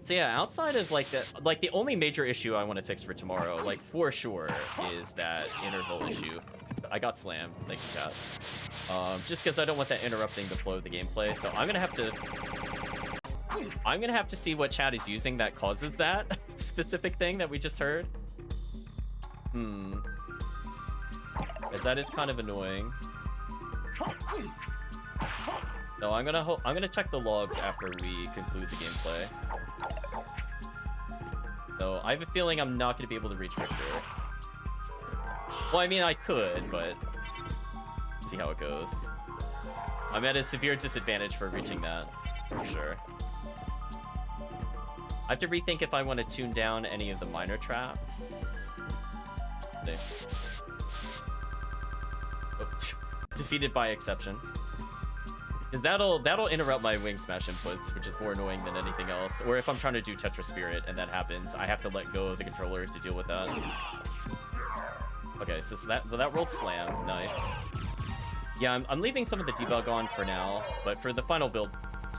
So yeah, outside of like the only major issue I want to fix for tomorrow, like for sure, is that interval issue. I got slammed. Thank you, chat. Just because I don't want that interrupting the flow of the gameplay, so I'm gonna have to see what chat is using that causes that specific thing that we just heard. As that is kind of annoying. No, I'm gonna check the logs after we conclude the gameplay. So I have a feeling I'm not gonna be able to reach victory. Well, I mean I could, but see how it goes. I'm at a severe disadvantage for reaching that, for sure. I have to rethink if I want to tune down any of the minor traps. Okay. Oh, defeated by exception. Because that'll interrupt my wing smash inputs, which is more annoying than anything else. Or if I'm trying to do Tetra Spirit and that happens, I have to let go of the controller to deal with that. Okay, so that rolled slam, nice. Yeah, I'm leaving some of the debug on for now, but for the final build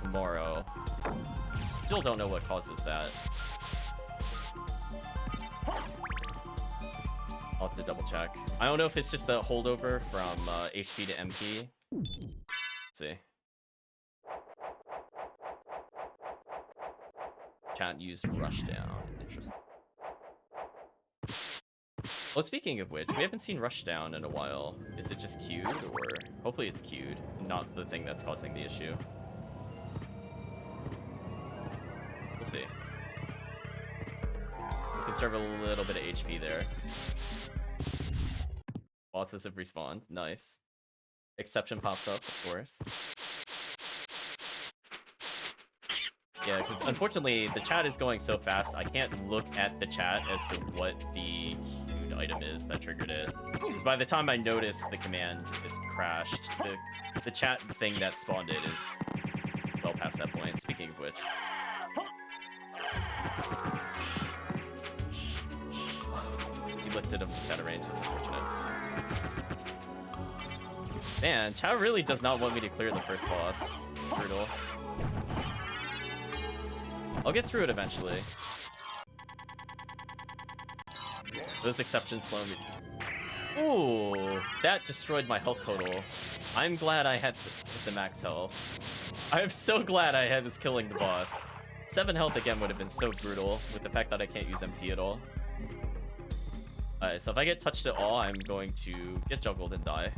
tomorrow, still don't know what causes that. I'll have to double check. I don't know if it's just a holdover from HP to MP. Let's see. Can't use Rushdown. Interesting. Well, speaking of which, we haven't seen Rushdown in a while. Is it just queued, or hopefully it's queued, not the thing that's causing the issue? We'll see. We can serve a little bit of HP there. Bosses have respawned. Nice. Exception pops up, of course. Yeah, because unfortunately, the chat is going so fast, I can't look at the chat as to what the queued item is that triggered it. Because by the time I notice the command is crashed, the chat thing that spawned it is well past that point, speaking of which. He lifted him just out of range, that's unfortunate. Man, chat really does not want me to clear the first boss. Brutal. I'll get through it eventually. Those exceptions slow me. Ooh, that destroyed my health total. I'm glad I had the max health. I'm so glad I was killing the boss. 7 health again would have been so brutal with the fact that I can't use MP at all. Alright, so if I get touched at all, I'm going to get juggled and die.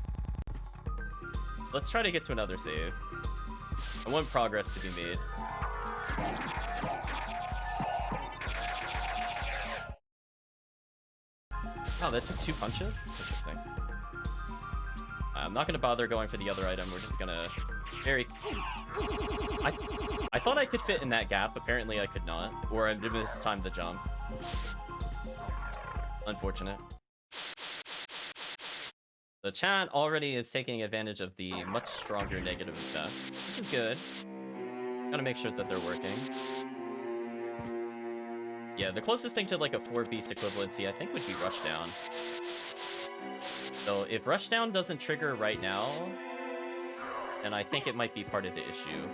Let's try to get to another save. I want progress to be made. Oh, that took 2 punches? Interesting. I'm not gonna bother going for the other item. We're just gonna I thought I could fit in that gap. Apparently I could not. Or I mistimed the jump. Unfortunate. The chat already is taking advantage of the much stronger negative effects, which is good. Gotta make sure that they're working. Yeah, the closest thing to like a 4-beast equivalency, I think, would be Rushdown. So if Rushdown doesn't trigger right now, then I think it might be part of the issue.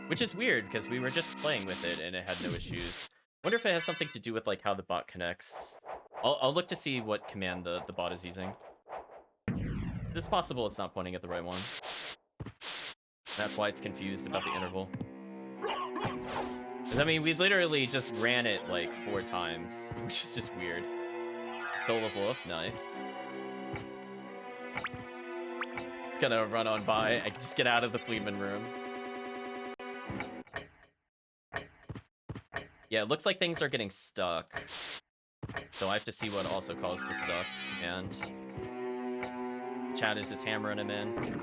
Which is weird, because we were just playing with it and it had no issues. Wonder if it has something to do with like how the bot connects. I'll look to see what command the bot is using. It's possible it's not pointing at the right one. That's why it's confused about the interval. I mean, we literally just ran it like 4 times, which is just weird. Soul of Wolf, nice. It's gonna run on by. I can just get out of the Fleeman room. Yeah, it looks like things are getting stuck. So I have to see what also caused the stuck. And chat is just hammering him in.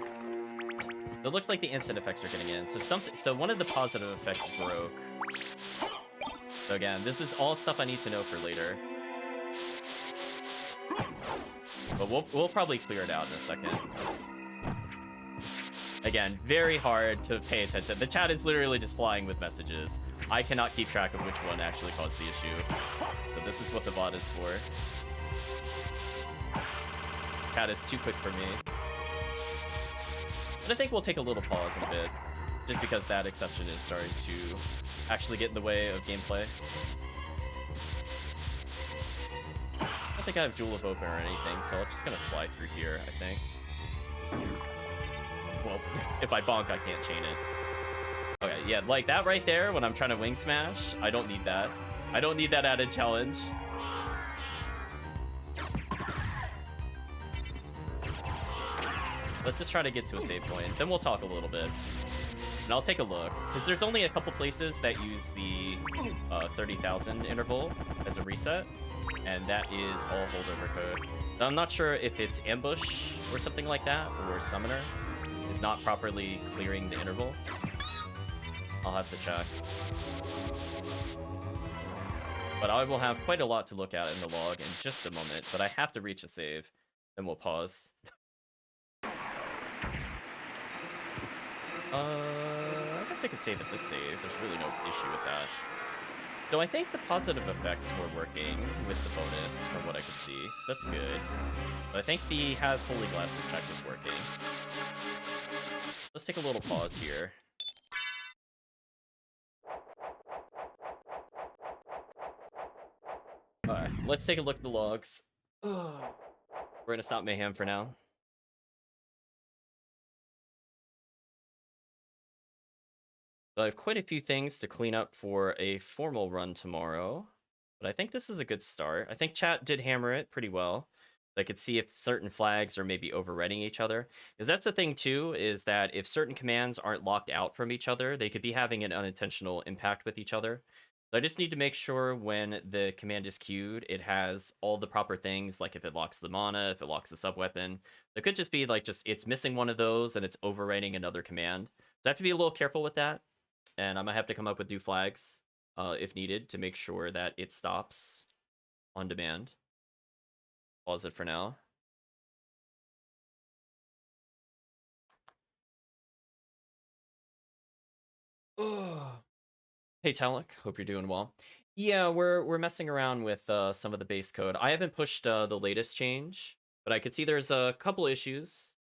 It looks like the instant effects are getting in. So one of the positive effects broke. So again, this is all stuff I need to know for later. But we'll probably clear it out in a second. Again, very hard to pay attention. The chat is literally just flying with messages. I cannot keep track of which one actually caused the issue. So this is what the bot is for. Cat is too quick for me. But I think we'll take a little pause in a bit, just because that exception is starting to actually get in the way of gameplay. I don't think I have Jewel of Open or anything, so I'm just gonna fly through here, I think. Well, if I bonk, I can't chain it. Okay, yeah, like that right there, when I'm trying to wing smash, I don't need that. I don't need that added challenge. Let's just try to get to a save point. Then we'll talk a little bit. And I'll take a look. Because there's only a couple places that use the 30,000 interval as a reset. And that is all holdover code. Now, I'm not sure if it's ambush or something like that, or summoner is not properly clearing the interval. I'll have to check. But I will have quite a lot to look at in the log in just a moment. But I have to reach a save. Then we'll pause. I guess I could save at this save. There's really no issue with that. So I think the positive effects were working with the bonus from what I could see. So that's good. But I think the has Holy Glasses check is working. Let's take a little pause here. Alright, let's take a look at the logs. We're gonna stop Mayhem for now. So I have quite a few things to clean up for a formal run tomorrow, but I think this is a good start. I think chat did hammer it pretty well. I could see if certain flags are maybe overriding each other. Because that's the thing too, is that if certain commands aren't locked out from each other, they could be having an unintentional impact with each other. So I just need to make sure when the command is queued, it has all the proper things, like if it locks the mana, if it locks the sub-weapon. It could just be like it's missing one of those and it's overwriting another command. So I have to be a little careful with that. And I might have to come up with new flags, if needed, to make sure that it stops on demand. Pause it for now. Hey Talek, hope you're doing well. Yeah, we're messing around with some of the base code. I haven't pushed the latest change, but I could see there's a couple issues.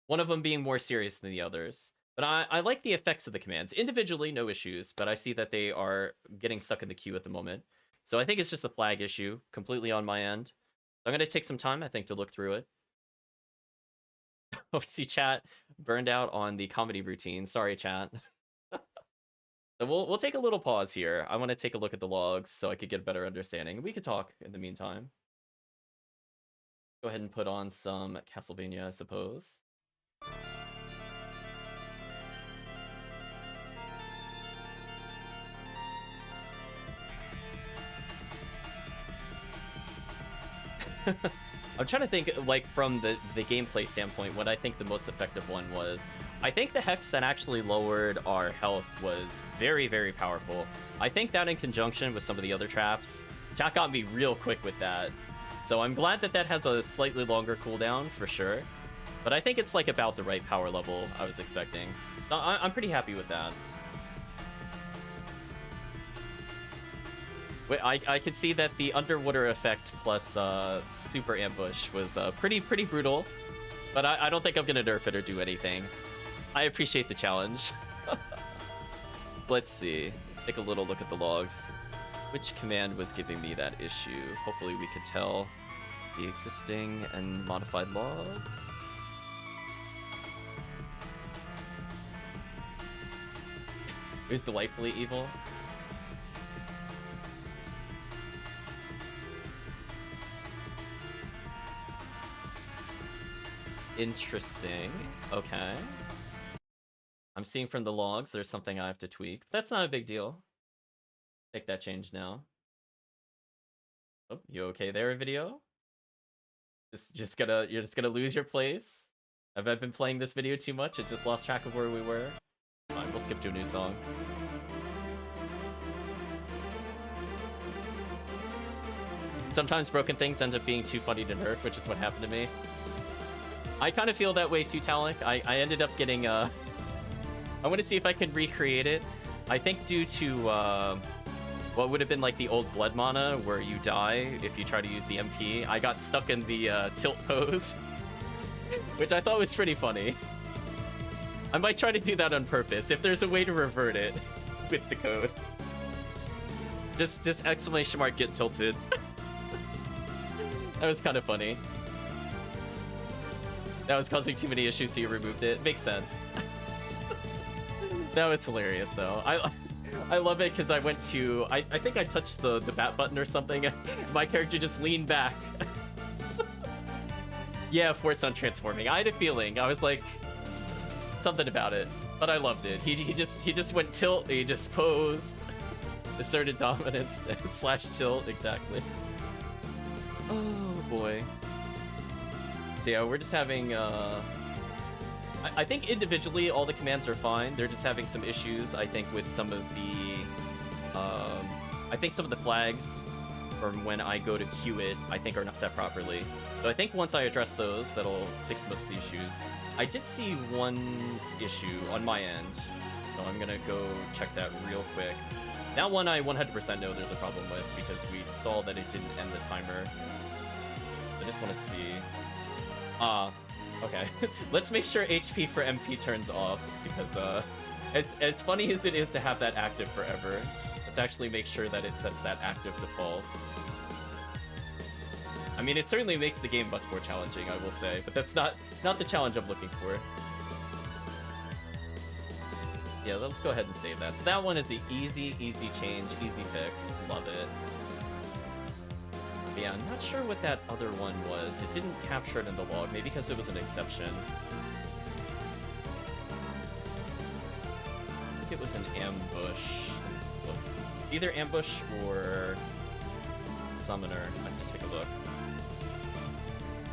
One of them being more serious than the others. But I like the effects of the commands. Individually, no issues, but I see that they are getting stuck in the queue at the moment. So I think it's just a flag issue, completely on my end. So I'm going to take some time, I think, to look through it. Oh, see chat burned out on the comedy routine. Sorry, chat. So we'll take a little pause here. I want to take a look at the logs so I could get a better understanding. We could talk in the meantime. Go ahead and put on some Castlevania, I suppose. I'm trying to think, like, from the gameplay standpoint, what I think the most effective one was. I think the hex that actually lowered our health was very, very powerful. I think that in conjunction with some of the other traps, chat got me real quick with that. So I'm glad that that has a slightly longer cooldown, for sure. But I think it's, like, about the right power level I was expecting. So I'm pretty happy with that. I could see that the underwater effect plus super ambush was pretty brutal, but I don't think I'm gonna nerf it or do anything. I appreciate the challenge. Let's see. Let's take a little look at the logs. Which command was giving me that issue? Hopefully we could tell the existing and modified logs. It was delightfully evil. Interesting. Okay. I'm seeing from the logs there's something I have to tweak. But that's not a big deal. Take that change now. Oh, you okay there, video? You're just gonna lose your place? Have I been playing this video too much? It just lost track of where we were? Fine, we'll skip to a new song. Sometimes broken things end up being too funny to nerf, which is what happened to me. I kind of feel that way too, Talek. I ended up getting, I want to see if I can recreate it. I think due to, what would have been like the old blood mana, where you die if you try to use the MP, I got stuck in the tilt pose, which I thought was pretty funny. I might try to do that on purpose, if there's a way to revert it with the code. Just exclamation mark get tilted. That was kind of funny. That was causing too many issues, so you removed it. Makes sense. No, it's hilarious, though. I love it because I went to... I think I touched the bat button or something. My character just leaned back. Yeah, force on transforming. I had a feeling. I was like, something about it, but I loved it. He just went tilt. He just posed, asserted dominance, and slash tilt exactly. Oh boy. So yeah, we're just having. I think individually all the commands are fine. They're just having some issues. I think with some of the. I think some of the flags from when I go to queue it, I think are not set properly. So I think once I address those, that'll fix most of the issues. I did see one issue on my end, so I'm gonna go check that real quick. That one I 100% know there's a problem with because we saw that it didn't end the timer. I just want to see. Okay. Let's make sure HP for MP turns off because as funny as it is to have that active forever, let's actually make sure that it sets that active to false. I mean, it certainly makes the game much more challenging, I will say, but that's not the challenge I'm looking for. Yeah, let's go ahead and save that. So that one is the easy change, easy fix. Love it. But yeah, I'm not sure what that other one was. It didn't capture it in the log, maybe because it was an exception. I think it was an ambush. Either ambush or summoner. I have to take a look.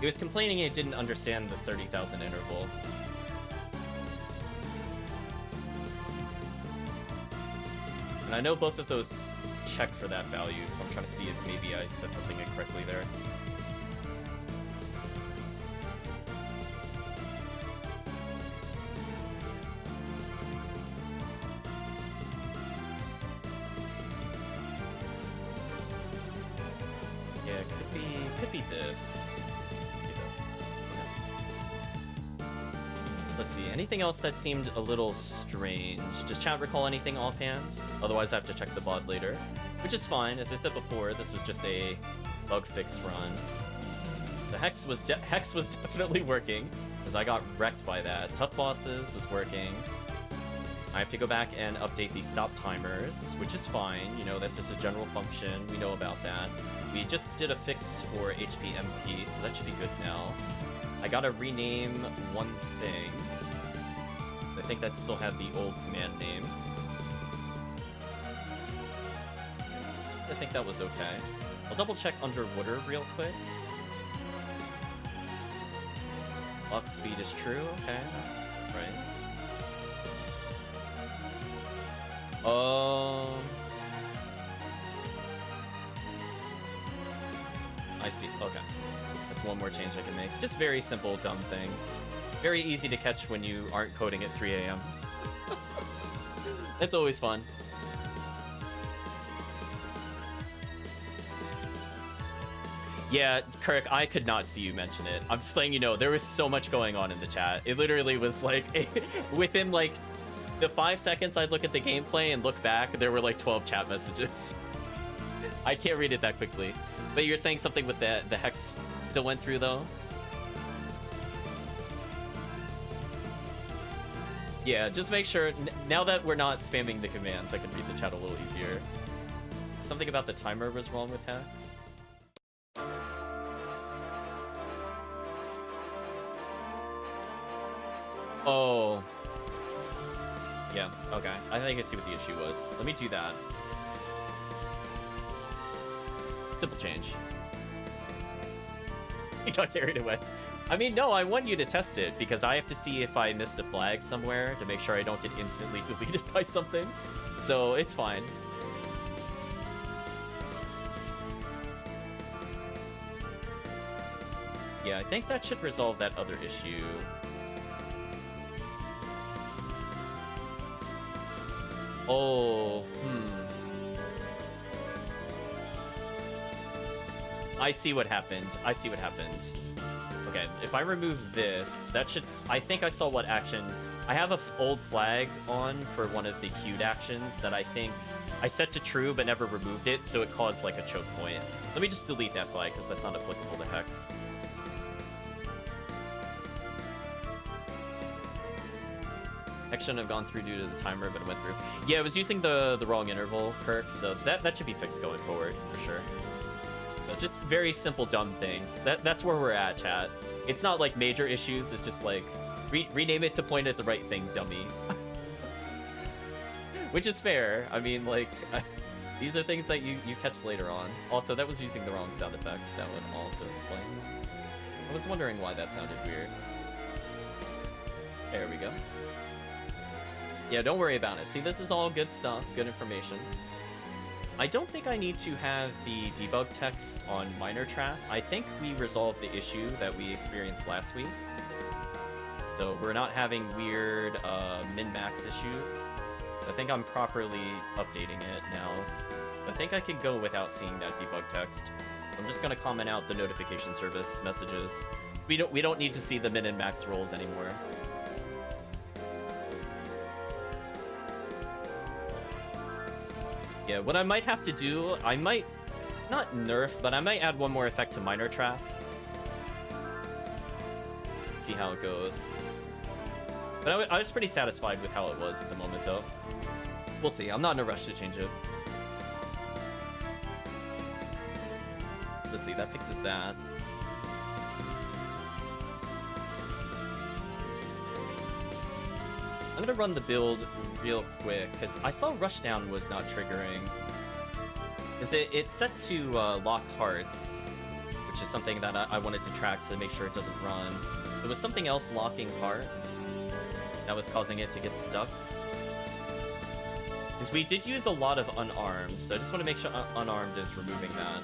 He was complaining it didn't understand the 30,000 interval. And I know both of those check for that value, so I'm trying to see if maybe I set something incorrectly there. Yeah, it could be this. Let's see, anything else that seemed a little strange? Does chat recall anything offhand? Otherwise I have to check the VOD later. Which is fine, as I said before, this was just a bug fix run. The Hex was definitely working, because I got wrecked by that. Tough Bosses was working. I have to go back and update the stop timers, which is fine. You know, that's just a general function. We know about that. We just did a fix for HP MP, so that should be good now. I gotta rename one thing. I think that still had the old command name. I think that was okay. I'll double check underwater real quick. Luck speed is true, okay. Right. I see, okay. That's one more change I can make. Just very simple, dumb things. Very easy to catch when you aren't coding at 3 AM. It's always fun. Yeah, Kirk, I could not see you mention it. I'm just letting you know, there was so much going on in the chat. It literally was like, within like the 5 seconds I'd look at the gameplay and look back, there were like 12 chat messages. I can't read it that quickly. But you're saying something with the Hex still went through though? Yeah, just make sure, now that we're not spamming the commands, I can read the chat a little easier. Something about the timer was wrong with Hex? Oh. Yeah, okay. I think I see what the issue was. Let me do that. Simple change. He got carried away. I mean, no, I want you to test it because I have to see if I missed a flag somewhere to make sure I don't get instantly deleted by something. So it's fine. Yeah, I think that should resolve that other issue. Oh, I see what happened. I see what happened. Okay, if I remove this, that should... I think I saw what action... I have an old flag on for one of the queued actions that I think I set to true but never removed it, so it caused like a choke point. Let me just delete that flag because that's not applicable to Hex. Hex shouldn't have gone through due to the timer, but it went through. Yeah, it was using the wrong interval, Kirk, so that should be fixed going forward, for sure. But just very simple dumb things. That's where we're at, chat. It's not like major issues, it's just like rename it to point at the right thing, dummy. Which is fair. I mean, like, these are things that you catch later on. Also, that was using the wrong sound effect. That would also explain. I was wondering why that sounded weird. There we go. Yeah, don't worry about it. See, this is all good stuff, good information. I don't think I need to have the debug text on minor trap. I think we resolved the issue that we experienced last week. So we're not having weird min-max issues. I think I'm properly updating it now. I think I could go without seeing that debug text. I'm just gonna comment out the notification service messages. We don't need to see the min and max rolls anymore. Yeah, what I might have to do, I might not nerf, but I might add one more effect to minor trap. See how it goes. But I was pretty satisfied with how it was at the moment, though. We'll see. I'm not in a rush to change it. Let's see. That fixes that. I'm gonna run the build real quick, because I saw Rushdown was not triggering. Because it's set to lock hearts, which is something that I wanted to track to make sure it doesn't run. There was something else locking heart that was causing it to get stuck. Because we did use a lot of unarmed, so I just want to make sure unarmed is removing that.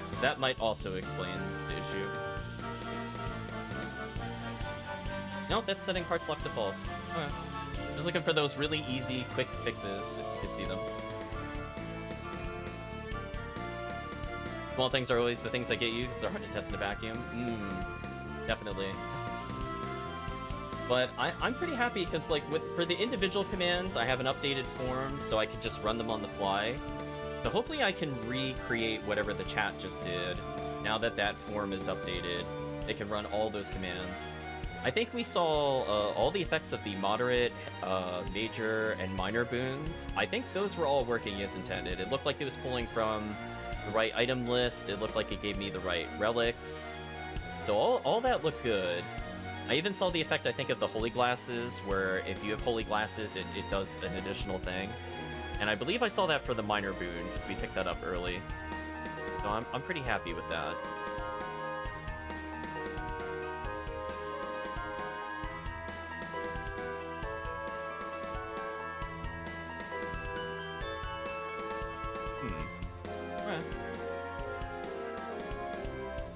Because that might also explain the issue. Nope, that's setting hearts locked to false. Okay. Just looking for those really easy, quick fixes, if you could see them. Small things are always the things that get you, because they're hard to test in a vacuum. Definitely. But I'm pretty happy, because like for the individual commands, I have an updated form, so I could just run them on the fly. So hopefully I can recreate whatever the chat just did. Now that that form is updated, they can run all those commands. I think we saw all the effects of the moderate, major, and minor boons. I think those were all working as intended. It looked like it was pulling from the right item list. It looked like it gave me the right relics. So all that looked good. I even saw the effect, I think, of the holy glasses, where if you have holy glasses, it does an additional thing. And I believe I saw that for the minor boon, because we picked that up early. So I'm pretty happy with that. Alright.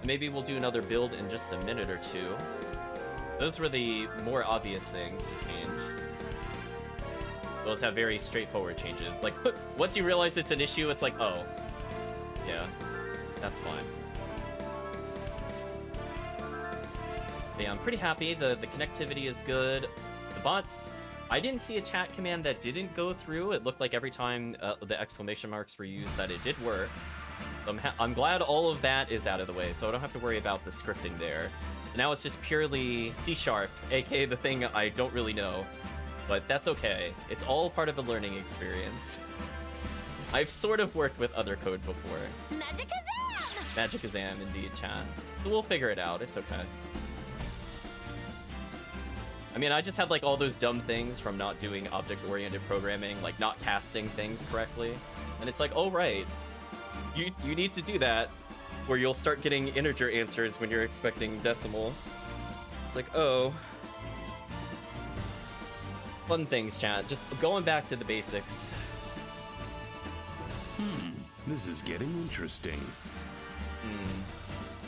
Maybe we'll do another build in just a minute or two. Those were the more obvious things to change. Those have very straightforward changes. Like, once you realize it's an issue, it's like, oh. Yeah, that's fine. But yeah, I'm pretty happy. The connectivity is good. The bots, I didn't see a chat command that didn't go through. It looked like every time the exclamation marks were used that it did work. So I'm glad all of that is out of the way, so I don't have to worry about the scripting there. Now it's just purely C#, aka the thing I don't really know. But that's okay. It's all part of a learning experience. I've sort of worked with other code before. Magicazam! Magicazam, indeed, chat. So we'll figure it out. It's okay. I mean, I just had like all those dumb things from not doing object-oriented programming, like not casting things correctly. And it's like, oh, right. You need to do that, or you'll start getting integer answers when you're expecting decimal. It's like, oh. Fun things, chat. Just going back to the basics. This is getting interesting.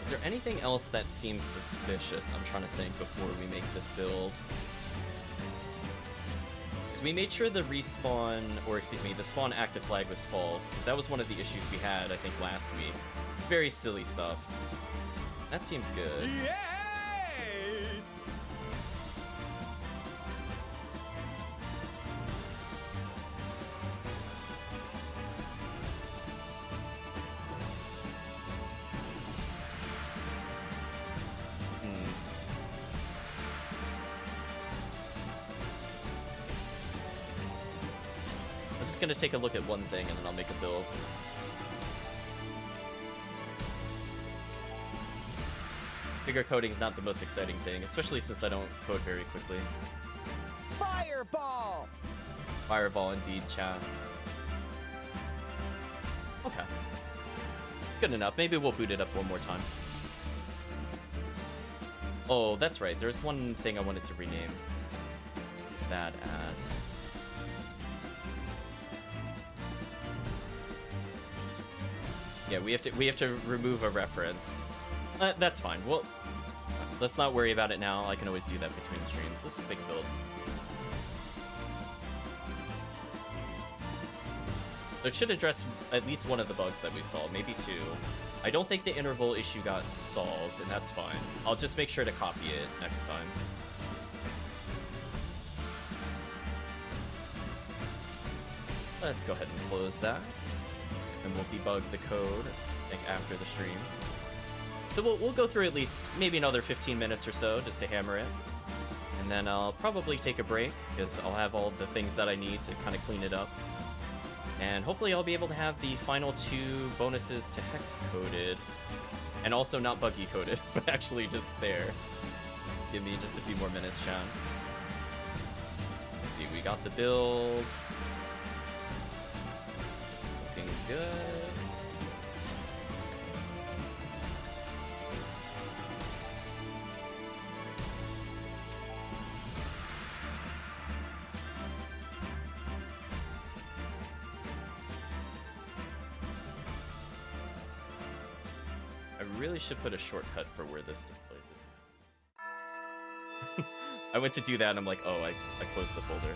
Is there anything else that seems suspicious? I'm trying to think before we make this build. So we made sure the respawn, or excuse me, the spawn active flag was false, because that was one of the issues we had, I think, last week. Very silly stuff. That seems good. Yay! I'm just gonna take a look at one thing and then I'll make a build. figure coding is not the most exciting thing, especially since I don't code very quickly. Fireball! Fireball indeed, chat. Okay. Good enough. Maybe we'll boot it up one more time. Oh, that's right. There's one thing I wanted to rename. Is that at... Yeah, we have to remove a reference. That's fine. Well, let's not worry about it now. I can always do that between streams. This is a big build. So it should address at least one of the bugs that we saw, maybe two. I don't think the interval issue got solved, and that's fine. I'll just make sure to copy it next time. Let's go ahead and close that. And we'll debug the code, I think, after the stream. So we'll go through at least maybe another 15 minutes or so just to hammer it. And then I'll probably take a break, because I'll have all the things that I need to kind of clean it up. And hopefully I'll be able to have the final two bonuses to hex coded. And also not buggy coded, but actually just there. Give me just a few more minutes, chat. Let's see, we got the build. Looking good. I really should put a shortcut for where this displays it. I went to do that and I'm like, oh, I closed the folder.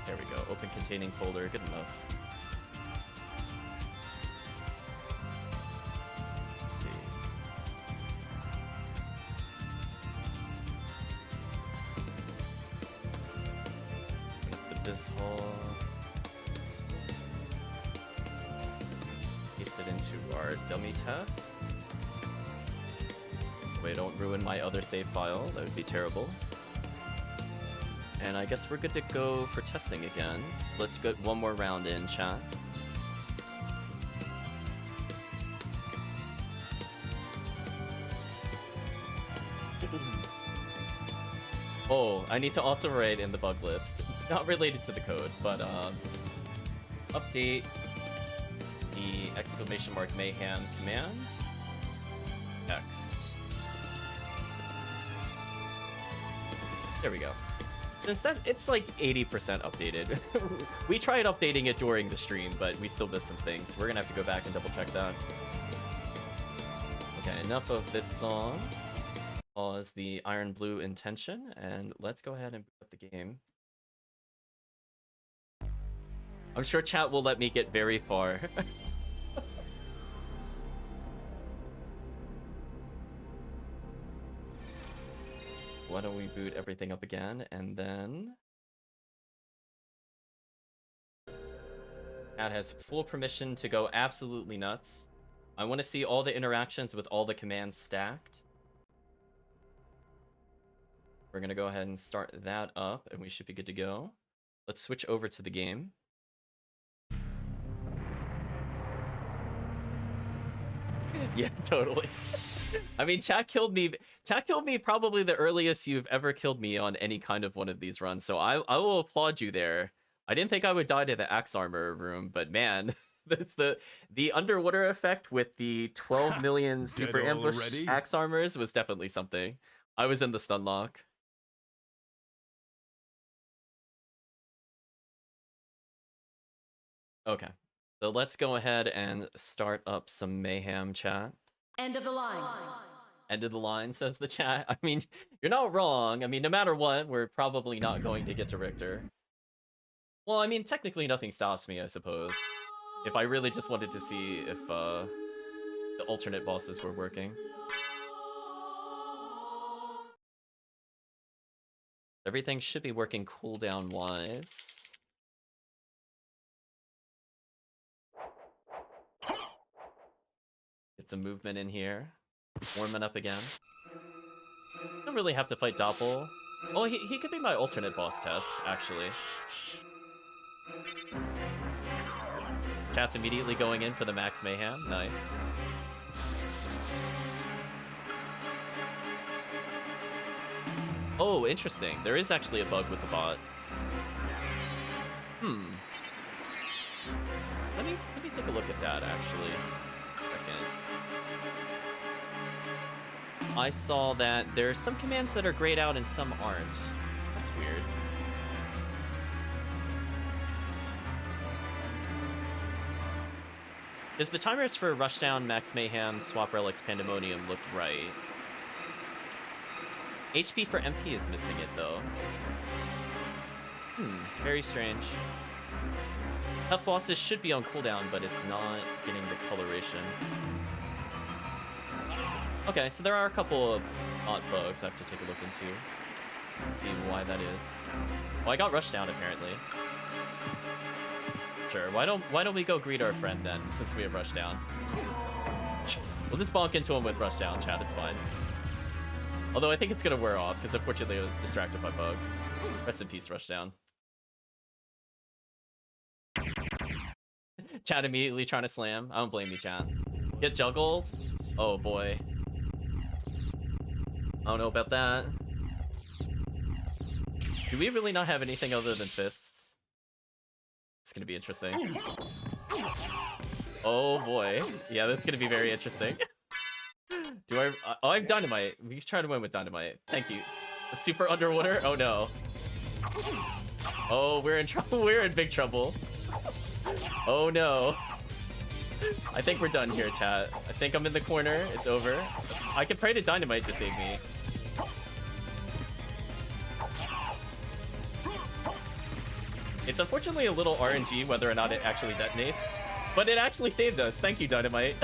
There we go. Open containing folder. Good enough. Let's see. Put this whole... Paste it into our dummy test. Wait, don't ruin my other save file. That would be terrible. And I guess we're good to go for testing again. So let's get one more round in, chat. Oh, I need to also write in the bug list. Not related to the code, but update the exclamation mark mayhem command. X. There we go. Since that, it's like 80% updated. We tried updating it during the stream, but we still missed some things. We're gonna have to go back and double check that. Okay, enough of this song. Pause the Iron Blue intention, and let's go ahead and boot up the game. I'm sure chat will let me get very far. Why don't we boot everything up again, and then... Chat has full permission to go absolutely nuts. I want to see all the interactions with all the commands stacked. We're going to go ahead and start that up, and we should be good to go. Let's switch over to the game. Yeah, totally. I mean, chat killed me. Chat killed me probably the earliest you've ever killed me on any kind of one of these runs. So I will applaud you there. I didn't think I would die to the axe armor room, but man, the underwater effect with the 12 million super ambush already? Axe armors was definitely something. I was in the stun lock. Okay, so let's go ahead and start up some mayhem, chat. End of the line. End of the line, says the chat. I mean, you're not wrong. I mean, no matter what, we're probably not going to get to Richter. Well, I mean, technically nothing stops me, I suppose. If I really just wanted to see if the alternate bosses were working. Everything should be working cooldown-wise. Get some movement in here. Warming up again. Don't really have to fight Doppel. Oh, he could be my alternate boss test, actually. Chat's immediately going in for the max mayhem. Nice. Oh, interesting. There is actually a bug with the bot. Let me take a look at that actually. Second. I saw that there's some commands that are grayed out and some aren't. That's weird. Does the timers for Rushdown, Max Mayhem, Swap Relics, Pandemonium look right? HP for MP is missing it though. Very strange. Health bosses should be on cooldown, but it's not getting the coloration. Okay, so there are a couple of odd bugs I have to take a look into. Let's see why that is. Oh, I got rushed down apparently. Sure, why don't we go greet our friend then, since we have rushed down? We'll just bonk into him with rush down, chat, it's fine. Although I think it's gonna wear off, because unfortunately I was distracted by bugs. Rest in peace, rush down. Chat immediately trying to slam. I don't blame you, chat. Get juggled? Oh boy. I don't know about that. Do we really not have anything other than fists? It's gonna be interesting. Oh boy. Yeah, that's gonna be very interesting. Do I... Oh, I have dynamite. We try to win with dynamite. Thank you. Super underwater? Oh no. Oh, we're in trouble. We're in big trouble. Oh no. I think we're done here, chat. I think I'm in the corner. It's over. I can pray to dynamite to save me. It's unfortunately a little RNG whether or not it actually detonates, but it actually saved us. Thank you, dynamite.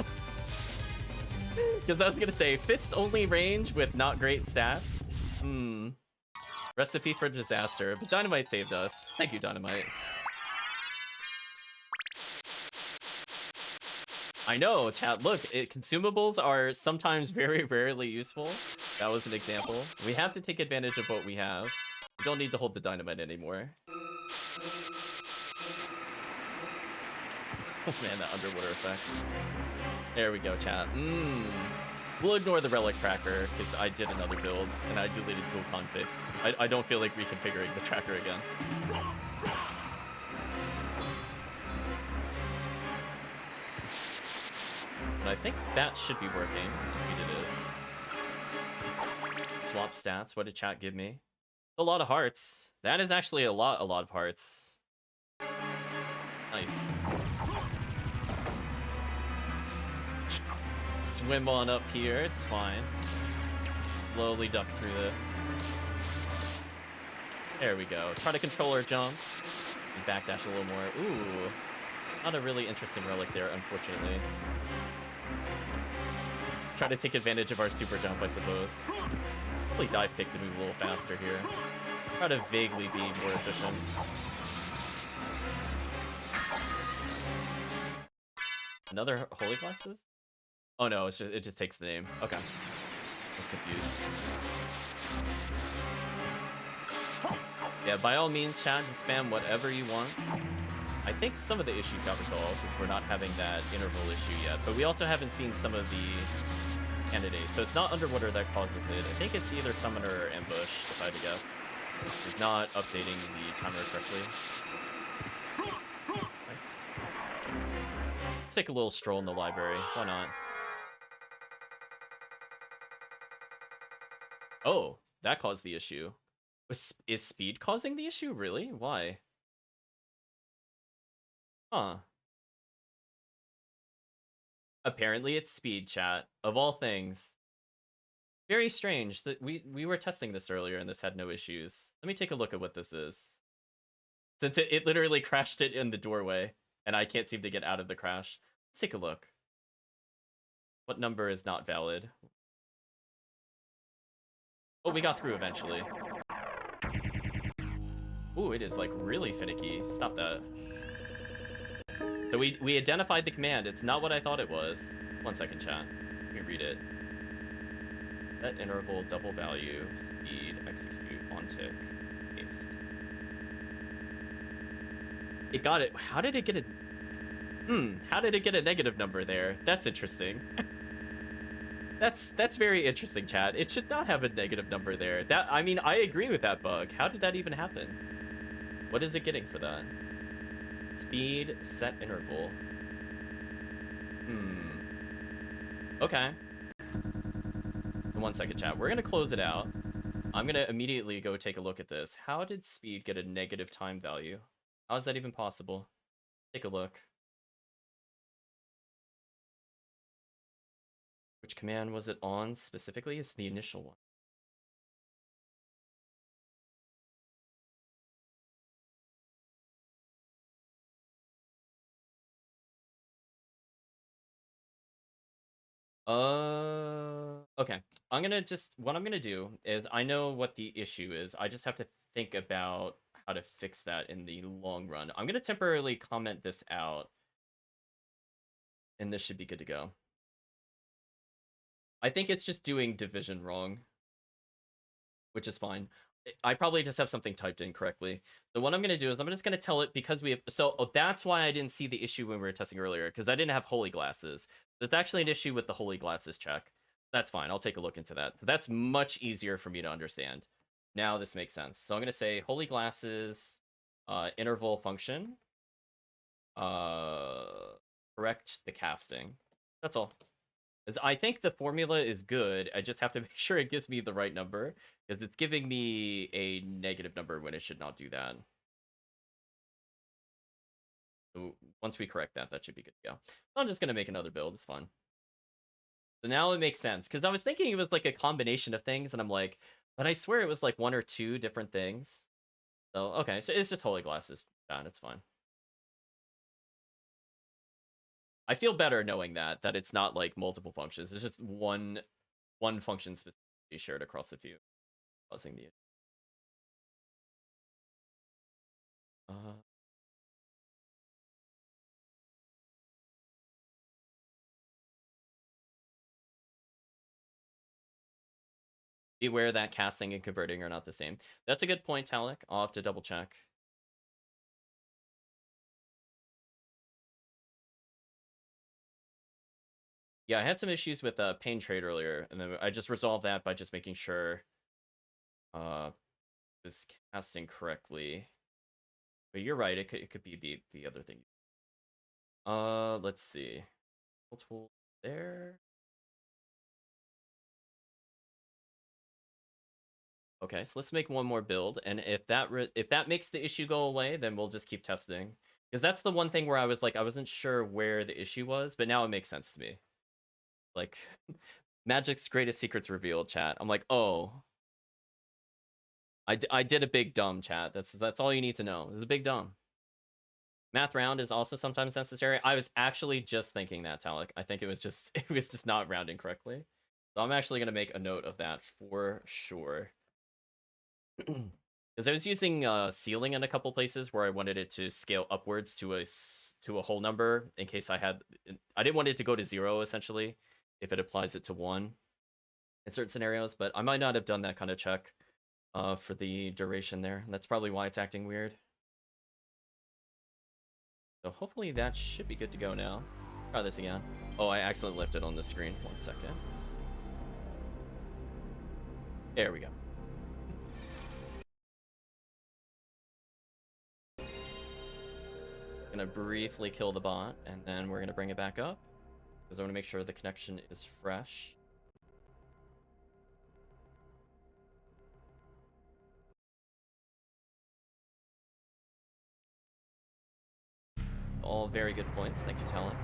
Because I was gonna say, fist only range with not great stats. Recipe for disaster, but dynamite saved us. Thank you, dynamite. I know, chat, look, consumables are sometimes very rarely useful. That was an example. We have to take advantage of what we have. We don't need to hold the dynamite anymore. Oh man, that underwater effect. There we go, chat. We'll ignore the relic tracker, because I did another build, and I deleted tool config. I don't feel like reconfiguring the tracker again. But I think that should be working. Indeed it is. Swap stats, what did chat give me? A lot of hearts. That is actually a lot of hearts. Nice. Just swim on up here, it's fine. Slowly duck through this. There we go. Try to control our jump. And backdash a little more. Ooh. Not a really interesting relic there, unfortunately. Try to take advantage of our super jump, I suppose. Probably dive kick to move a little faster here. Try to vaguely be more efficient. Another holy glasses? Oh no, it just takes the name. Okay. I was confused. Yeah, by all means, chat, spam whatever you want. I think some of the issues got resolved because we're not having that interval issue yet, but we also haven't seen some of the candidates. So it's not underwater that causes it. I think it's either summoner or ambush, if I had to guess. It's not updating the timer correctly. Nice. Let's take a little stroll in the library. Why not? Oh, that caused the issue. Is speed causing the issue? Really? Why? Huh. Apparently it's speed, chat. Of all things. Very strange that we were testing this earlier and this had no issues. Let me take a look at what this is. Since it literally crashed it in the doorway and I can't seem to get out of the crash. Let's take a look. What number is not valid? Oh, we got through eventually. Ooh, it is like really finicky. Stop that. So we identified the command. It's not what I thought it was. 1 second, chat. Let me read it. Set interval, double value, speed, execute, on tick, paste. It got it. How did it get a... How did it get a negative number there? That's interesting. That's very interesting, chat. It should not have a negative number there. I mean, I agree with that bug. How did that even happen? What is it getting for that? Speed, set interval. Okay. 1 second, chat. We're gonna close it out. I'm gonna immediately go take a look at this. How did speed get a negative time value? How is that even possible? Take a look. Which command was it on specifically? It's the initial one. Okay. What I'm gonna do is I know what the issue is. I just have to think about how to fix that in the long run. I'm gonna temporarily comment this out, and this should be good to go. I think it's just doing division wrong, which is fine. I probably just have something typed incorrectly. So what I'm going to do is I'm just going to tell it because we have... So that's why I didn't see the issue when we were testing earlier, because I didn't have holy glasses. There's actually an issue with the holy glasses check. That's fine. I'll take a look into that. So that's much easier for me to understand. Now this makes sense. So I'm going to say holy glasses interval function. Correct the casting. That's all. I think the formula is good. I just have to make sure it gives me the right number, because it's giving me a negative number when it should not do that. So once we correct that, that should be good to go. So I'm just going to make another build. It's fine. So now it makes sense, because I was thinking it was like a combination of things, and I'm like, but I swear it was like 1 or 2 different things. So, okay, so it's just holy glasses. Done. It's fine. I feel better knowing that it's not like multiple functions. It's just one function specifically shared across a few, causing the... Beware that casting and converting are not the same. That's a good point, Talik. I'll have to double check. Yeah, I had some issues with pane trade earlier, and then I just resolved that by just making sure it was casting correctly. But you're right, it could be the other thing. Let's see. Tool there. Okay, so let's make one more build, and if that makes the issue go away, then we'll just keep testing. Because that's the one thing where I was like, I wasn't sure where the issue was, but now it makes sense to me. Like, Magic's greatest secrets revealed, chat. I'm like, oh, I did a big dumb, chat. That's all you need to know. It's a big dumb. Math round is also sometimes necessary. I was actually just thinking that, Talik. I think it was just not rounding correctly. So I'm actually gonna make a note of that for sure. Because I was using ceiling in a couple places where I wanted it to scale upwards to a whole number in case I didn't want it to go to 0 essentially if it applies it to 1 in certain scenarios, but I might not have done that kind of check for the duration there. That's probably why it's acting weird. So hopefully that should be good to go now. Try this again. Oh, I accidentally left it on the screen. 1 second. There we go. Gonna briefly kill the bot, and then we're gonna bring it back up, because I want to make sure the connection is fresh. All very good points. Thank you, Talent.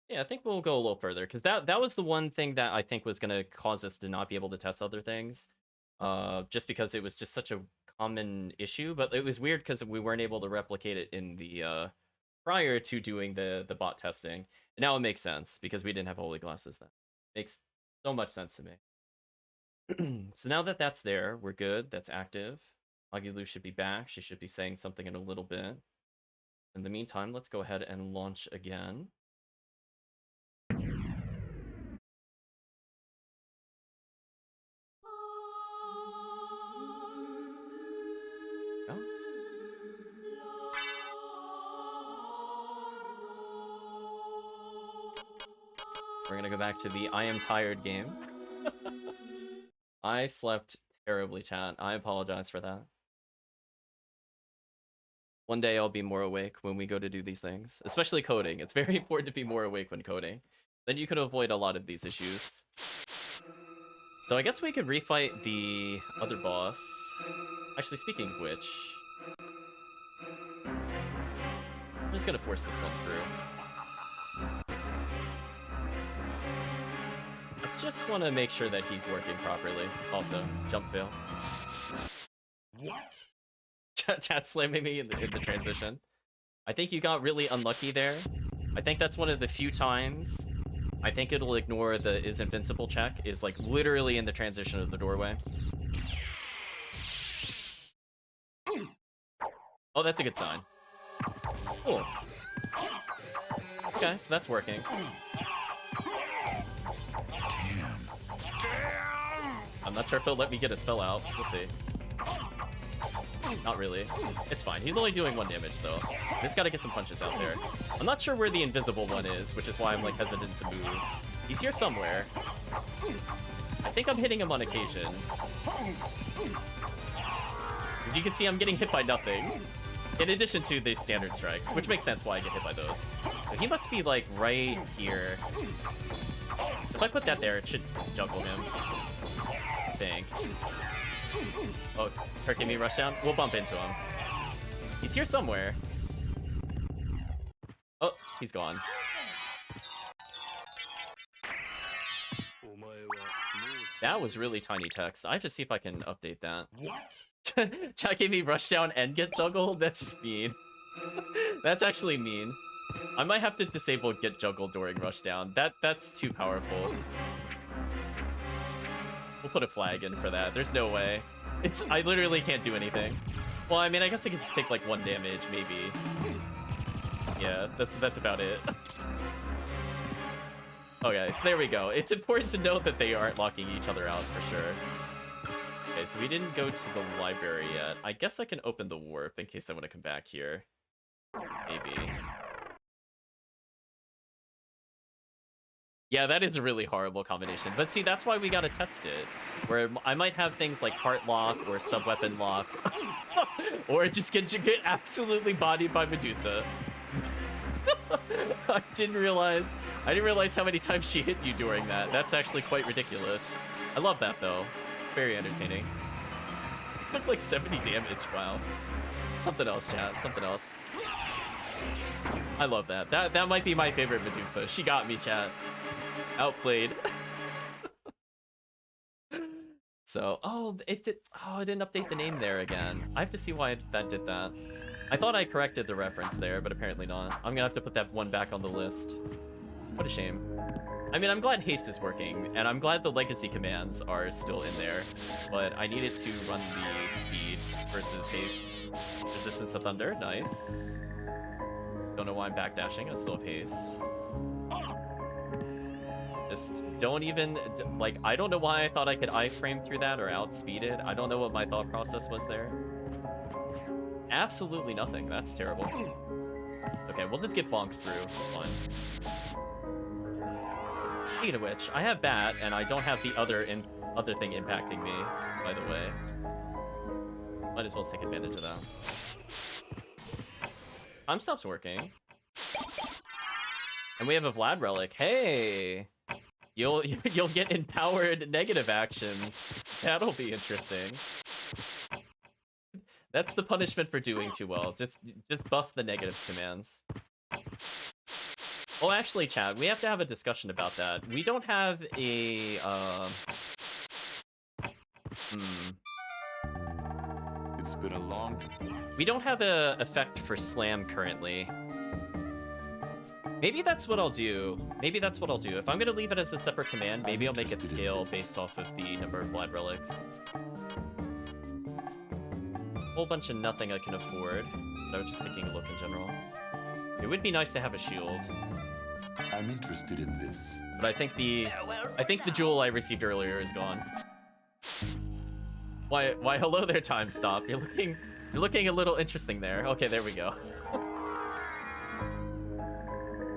Yeah, I think we'll go a little further, because that was the one thing that I think was going to cause us to not be able to test other things, just because it was just such a common issue. But it was weird because we weren't able to replicate it in the prior to doing the bot testing. And now it makes sense because we didn't have holy glasses then. Makes so much sense to me. So now that that's there, we're good. That's active. Agilu should be back. She should be saying something in a little bit. In the meantime, let's go ahead and launch again. Oh. We're gonna go back to the I am tired game. I slept terribly, chat. I apologize for that. One day I'll be more awake when we go to do these things, especially coding. It's very important to be more awake when coding. Then you can avoid a lot of these issues. So I guess we could refight the other boss. Actually, speaking of which, I'm just gonna force this one through. I just want to make sure that he's working properly. Also, jump fail. What? Chat slamming me in the transition. I think you got really unlucky there. I think that's one of the few times I think it'll ignore the is invincible check, is like literally in the transition of the doorway. Oh, that's a good sign. Cool. Okay, so that's working. Damn. I'm not sure if he'll let me get a spell out. Let's see. Not really. It's fine. He's only doing 1 damage, though. Just gotta get some punches out there. I'm not sure where the invisible one is, which is why I'm, like, hesitant to move. He's here somewhere. I think I'm hitting him on occasion. As you can see, I'm getting hit by nothing. In addition to the standard strikes, which makes sense why I get hit by those. But he must be, like, right here. If I put that there, it should juggle him. I think. Oh, Kirk gave me rush down. We'll bump into him. He's here somewhere. Oh, he's gone. That was really tiny text. I have to see if I can update that. What? Chat gave me rush down and get juggled? That's just mean. That's actually mean. I might have to disable get juggled during rush down. That's too powerful. We'll put a flag in for that. There's no way. I literally can't do anything. Well, I mean, I guess I could just take like 1 damage, maybe. Yeah, that's about it. Okay, so there we go. It's important to note that they aren't locking each other out for sure. Okay, so we didn't go to the library yet. I guess I can open the warp in case I want to come back here. Maybe. Yeah, that is a really horrible combination. But see, that's why we gotta test it. Where I might have things like heart lock or sub-weapon lock. Or just get absolutely bodied by Medusa. I didn't realize how many times she hit you during that. That's actually quite ridiculous. I love that though. It's very entertaining. Took like 70 damage, wow. Something else, chat, something else. I love that. That might be my favorite Medusa. She got me, chat. Outplayed. So, it didn't update the name there again. I have to see why that did that. I thought I corrected the reference there, but apparently not. I'm gonna have to put that one back on the list. What a shame. I mean, I'm glad haste is working, and I'm glad the legacy commands are still in there, but I needed to run the speed versus haste. Resistance of Thunder, nice. Don't know why I'm backdashing, I still have haste. Just don't even, like, I don't know why I thought I could iframe through that or outspeed it. I don't know what my thought process was there. Absolutely nothing, that's terrible. Okay, we'll just get bonked through, it's fine. Speaking of which, I have Bat, and I don't have the other thing impacting me, by the way. Might as well take advantage of that. Time stop's working. And we have a Vlad relic. Hey! You'll get empowered negative actions. That'll be interesting. That's the punishment for doing too well. Just buff the negative commands. Oh, actually, Chad, we have to have a discussion about that. We don't have a It's been a long... We don't have a effect for slam currently. Maybe that's what I'll do. Maybe that's what I'll do. If I'm gonna leave it as a separate command, maybe I'll make it scale based off of the number of Vlad relics. Whole bunch of nothing I can afford. But I was just taking a look in general. It would be nice to have a shield. I'm interested in this. But I think the jewel I received earlier is gone. Why hello there, time stop. You're looking a little interesting there. Okay, there we go.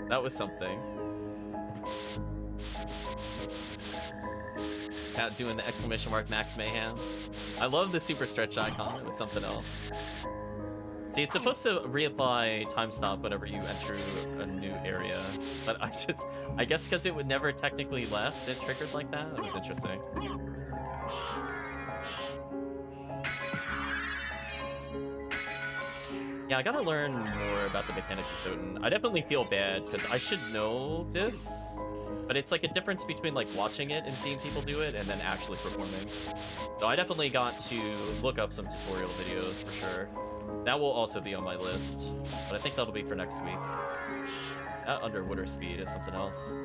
That was something. Cat doing the exclamation mark Max Mayhem. I love the super stretch icon. It was something else. See, it's supposed to reapply time stop whenever you enter a new area, but I guess because it would never technically left, it triggered like that. That was interesting. Yeah, I gotta learn more about the mechanics of SotN. I definitely feel bad because I should know this, but it's like a difference between like watching it and seeing people do it and then actually performing. So I definitely got to look up some tutorial videos for sure. That will also be on my list, but I think that'll be for next week. That underwater speed is something else.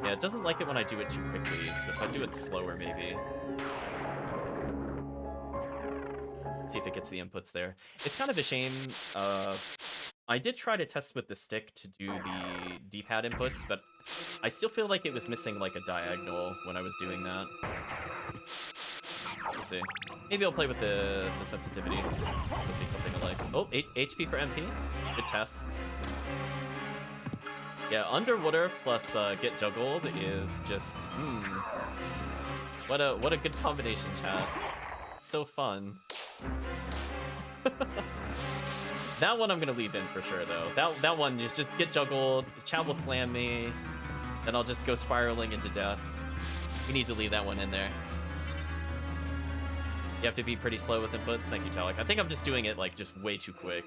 Yeah, it doesn't like it when I do it too quickly, so if I do it slower maybe. See if it gets the inputs there. It's kind of a shame. I did try to test with the stick to do the D-pad inputs, but I still feel like it was missing like a diagonal when I was doing that. Let's see. Maybe I'll play with the sensitivity. It'll be something I like. Oh, HP for MP. Good test. Yeah, underwater plus get juggled is just what a good combination, chat. So fun. That one I'm gonna leave in for sure though. That one just get juggled, Chad will slam me, then I'll just go spiraling into death. We need to leave that one in there. You have to be pretty slow with inputs. Thank you, Talik. I think I'm just doing it like just way too quick.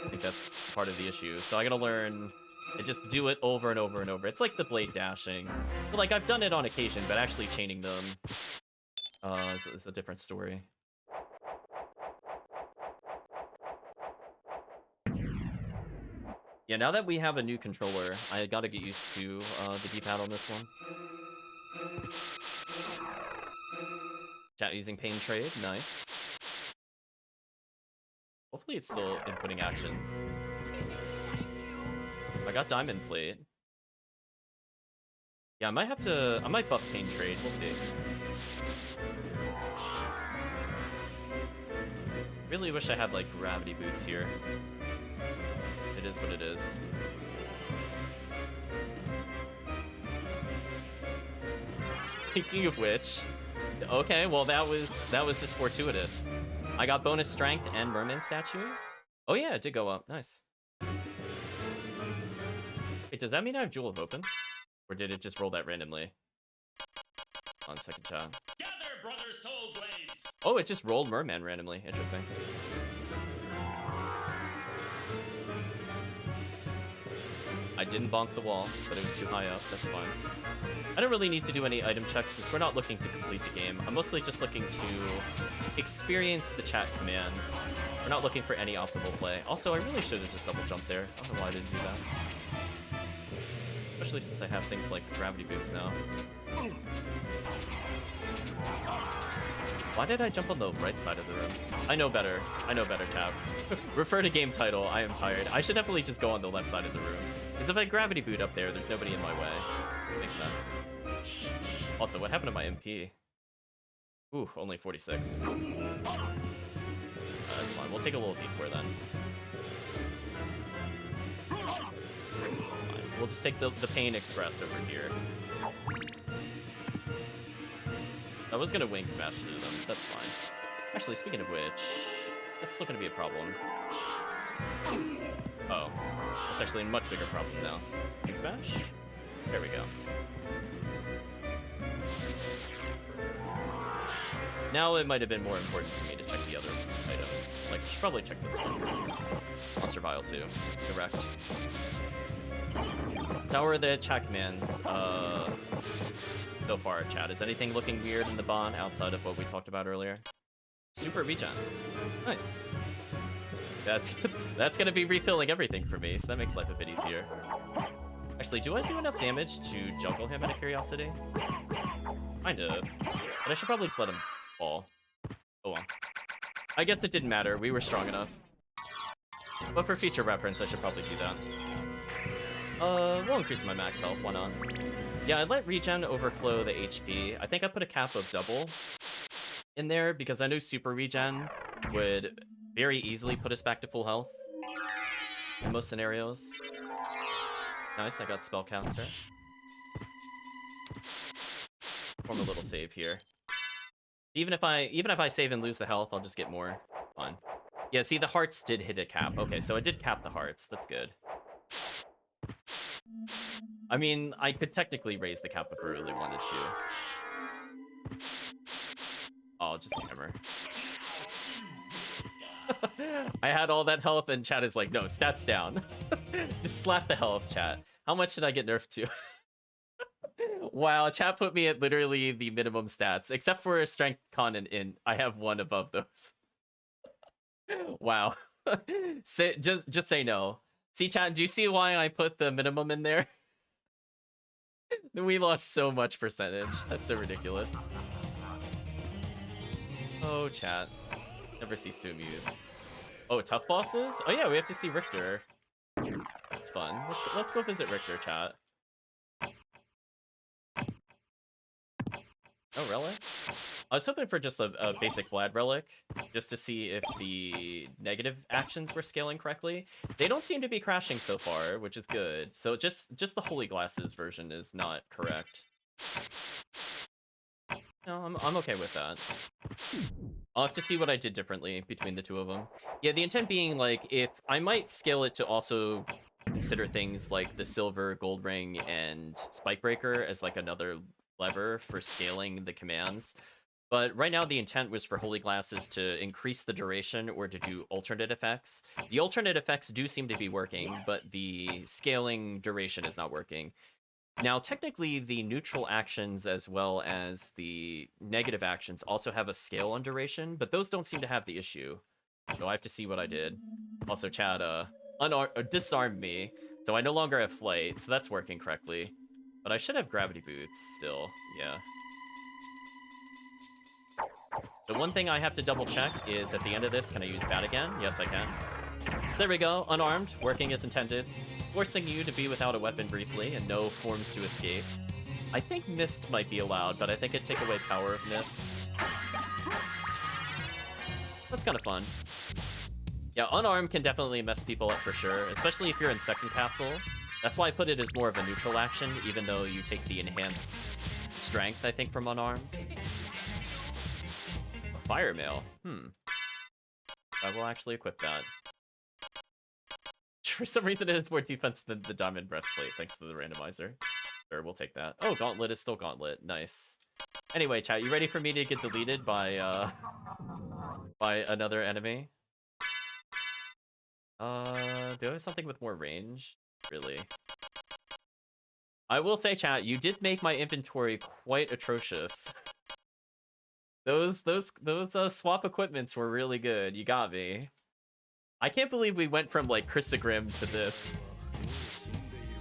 I think that's part of the issue. So I gotta learn and just do it over and over and over. It's like the blade dashing. But like I've done it on occasion, but actually chaining them is a different story. Yeah, now that we have a new controller, I gotta get used to the D-pad on this one. Chat using Pain Trade, nice. Hopefully it's still inputting actions. I got Diamond Plate. Yeah, I might buff Pain Trade, we'll see. Really wish I had like gravity boots here. It is what it is. Speaking of which, okay, well that was just fortuitous. I got bonus strength and merman statue. Oh yeah, it did go up. Nice. Wait, does that mean I have Jewel of Open? Or did it just roll that randomly? On second time. Gather, brother soul blades! Oh, it just rolled merman randomly. Interesting. I didn't bonk the wall, but it was too high up. That's fine. I don't really need to do any item checks since we're not looking to complete the game. I'm mostly just looking to experience the chat commands. We're not looking for any optimal play. Also, I really should have just double jumped there. I don't know why I didn't do that. Especially since I have things like gravity boots now. Why did I jump on the right side of the room? I know better. I know better, Tab. Refer to game title. I am tired. I should definitely just go on the left side of the room. Because if I gravity boot up there, there's nobody in my way. Makes sense. Also, what happened to my MP? Ooh, only 46. That's fine. We'll take a little detour then. Fine. We'll just take the Pain Express over here. I was gonna wing smash through them. That's fine. Actually, speaking of which, that's still gonna be a problem. Oh, that's actually a much bigger problem now. Wing smash? There we go. Now it might have been more important for me to check the other items. Like, I should probably check this one. Monster Vial too. Correct. Tower of the chat commands. So far, chat. Is anything looking weird in the bond outside of what we talked about earlier? Super regen. Nice. That's gonna be refilling everything for me, so that makes life a bit easier. Actually, do I do enough damage to juggle him out of curiosity? Kind of. But I should probably just let him fall. Oh well. I guess it didn't matter. We were strong enough. But for future reference, I should probably do that. We'll increase my max health. Why not? Yeah, I let regen overflow the HP. I think I put a cap of double in there because I know super regen would very easily put us back to full health in most scenarios. Nice, I got Spellcaster. Perform a little save here. Even if I save and lose the health, I'll just get more. It's fine. Yeah, see, the hearts did hit a cap. Okay, so I did cap the hearts. That's good. I mean, I could technically raise the cap if I really wanted to. Oh, just a hammer. I had all that health, and chat is like, no, stats down. Just slap the health, chat. How much did I get nerfed to? Wow, chat put me at literally the minimum stats, except for strength, con, and int. I have one above those. Wow. Just say no. See, chat, do you see why I put the minimum in there? We lost so much percentage. That's so ridiculous. Oh, chat. Never cease to amuse. Oh, tough bosses? Oh yeah, we have to see Richter. That's fun. Let's go visit Richter, chat. Oh, relic? I was hoping for just a basic Vlad relic, just to see if the negative actions were scaling correctly. They don't seem to be crashing so far, which is good. So just the Holy Glasses version is not correct. No, I'm okay with that. I'll have to see what I did differently between the two of them. Yeah, the intent being, like, if I might scale it to also consider things like the silver, gold ring, and spike breaker as like another lever for scaling the commands. But right now the intent was for Holy Glasses to increase the duration or to do alternate effects. The alternate effects do seem to be working, but the scaling duration is not working. Now, technically, the neutral actions as well as the negative actions also have a scale on duration, but those don't seem to have the issue. So I have to see what I did. Also, chat disarmed me, so I no longer have flight, so that's working correctly. But I should have gravity boots still, yeah. The one thing I have to double check is at the end of this, can I use bat again? Yes, I can. There we go, unarmed, working as intended. Forcing you to be without a weapon briefly and no forms to escape. I think Mist might be allowed, but I think it'd take away power of Mist. That's kind of fun. Yeah, unarmed can definitely mess people up for sure, especially if you're in second castle. That's why I put it as more of a neutral action, even though you take the enhanced strength, I think, from unarmed. A fire mail. I will actually equip that. For some reason, it has more defense than the diamond breastplate, thanks to the randomizer. Sure, we'll take that. Oh, gauntlet is still gauntlet. Nice. Anyway, chat, you ready for me to get deleted by another enemy? Do I have something with more range? Really? I will say, chat, you did make my inventory quite atrocious. Those swap equipments were really good. You got me. I can't believe we went from like Chrysogrim to this.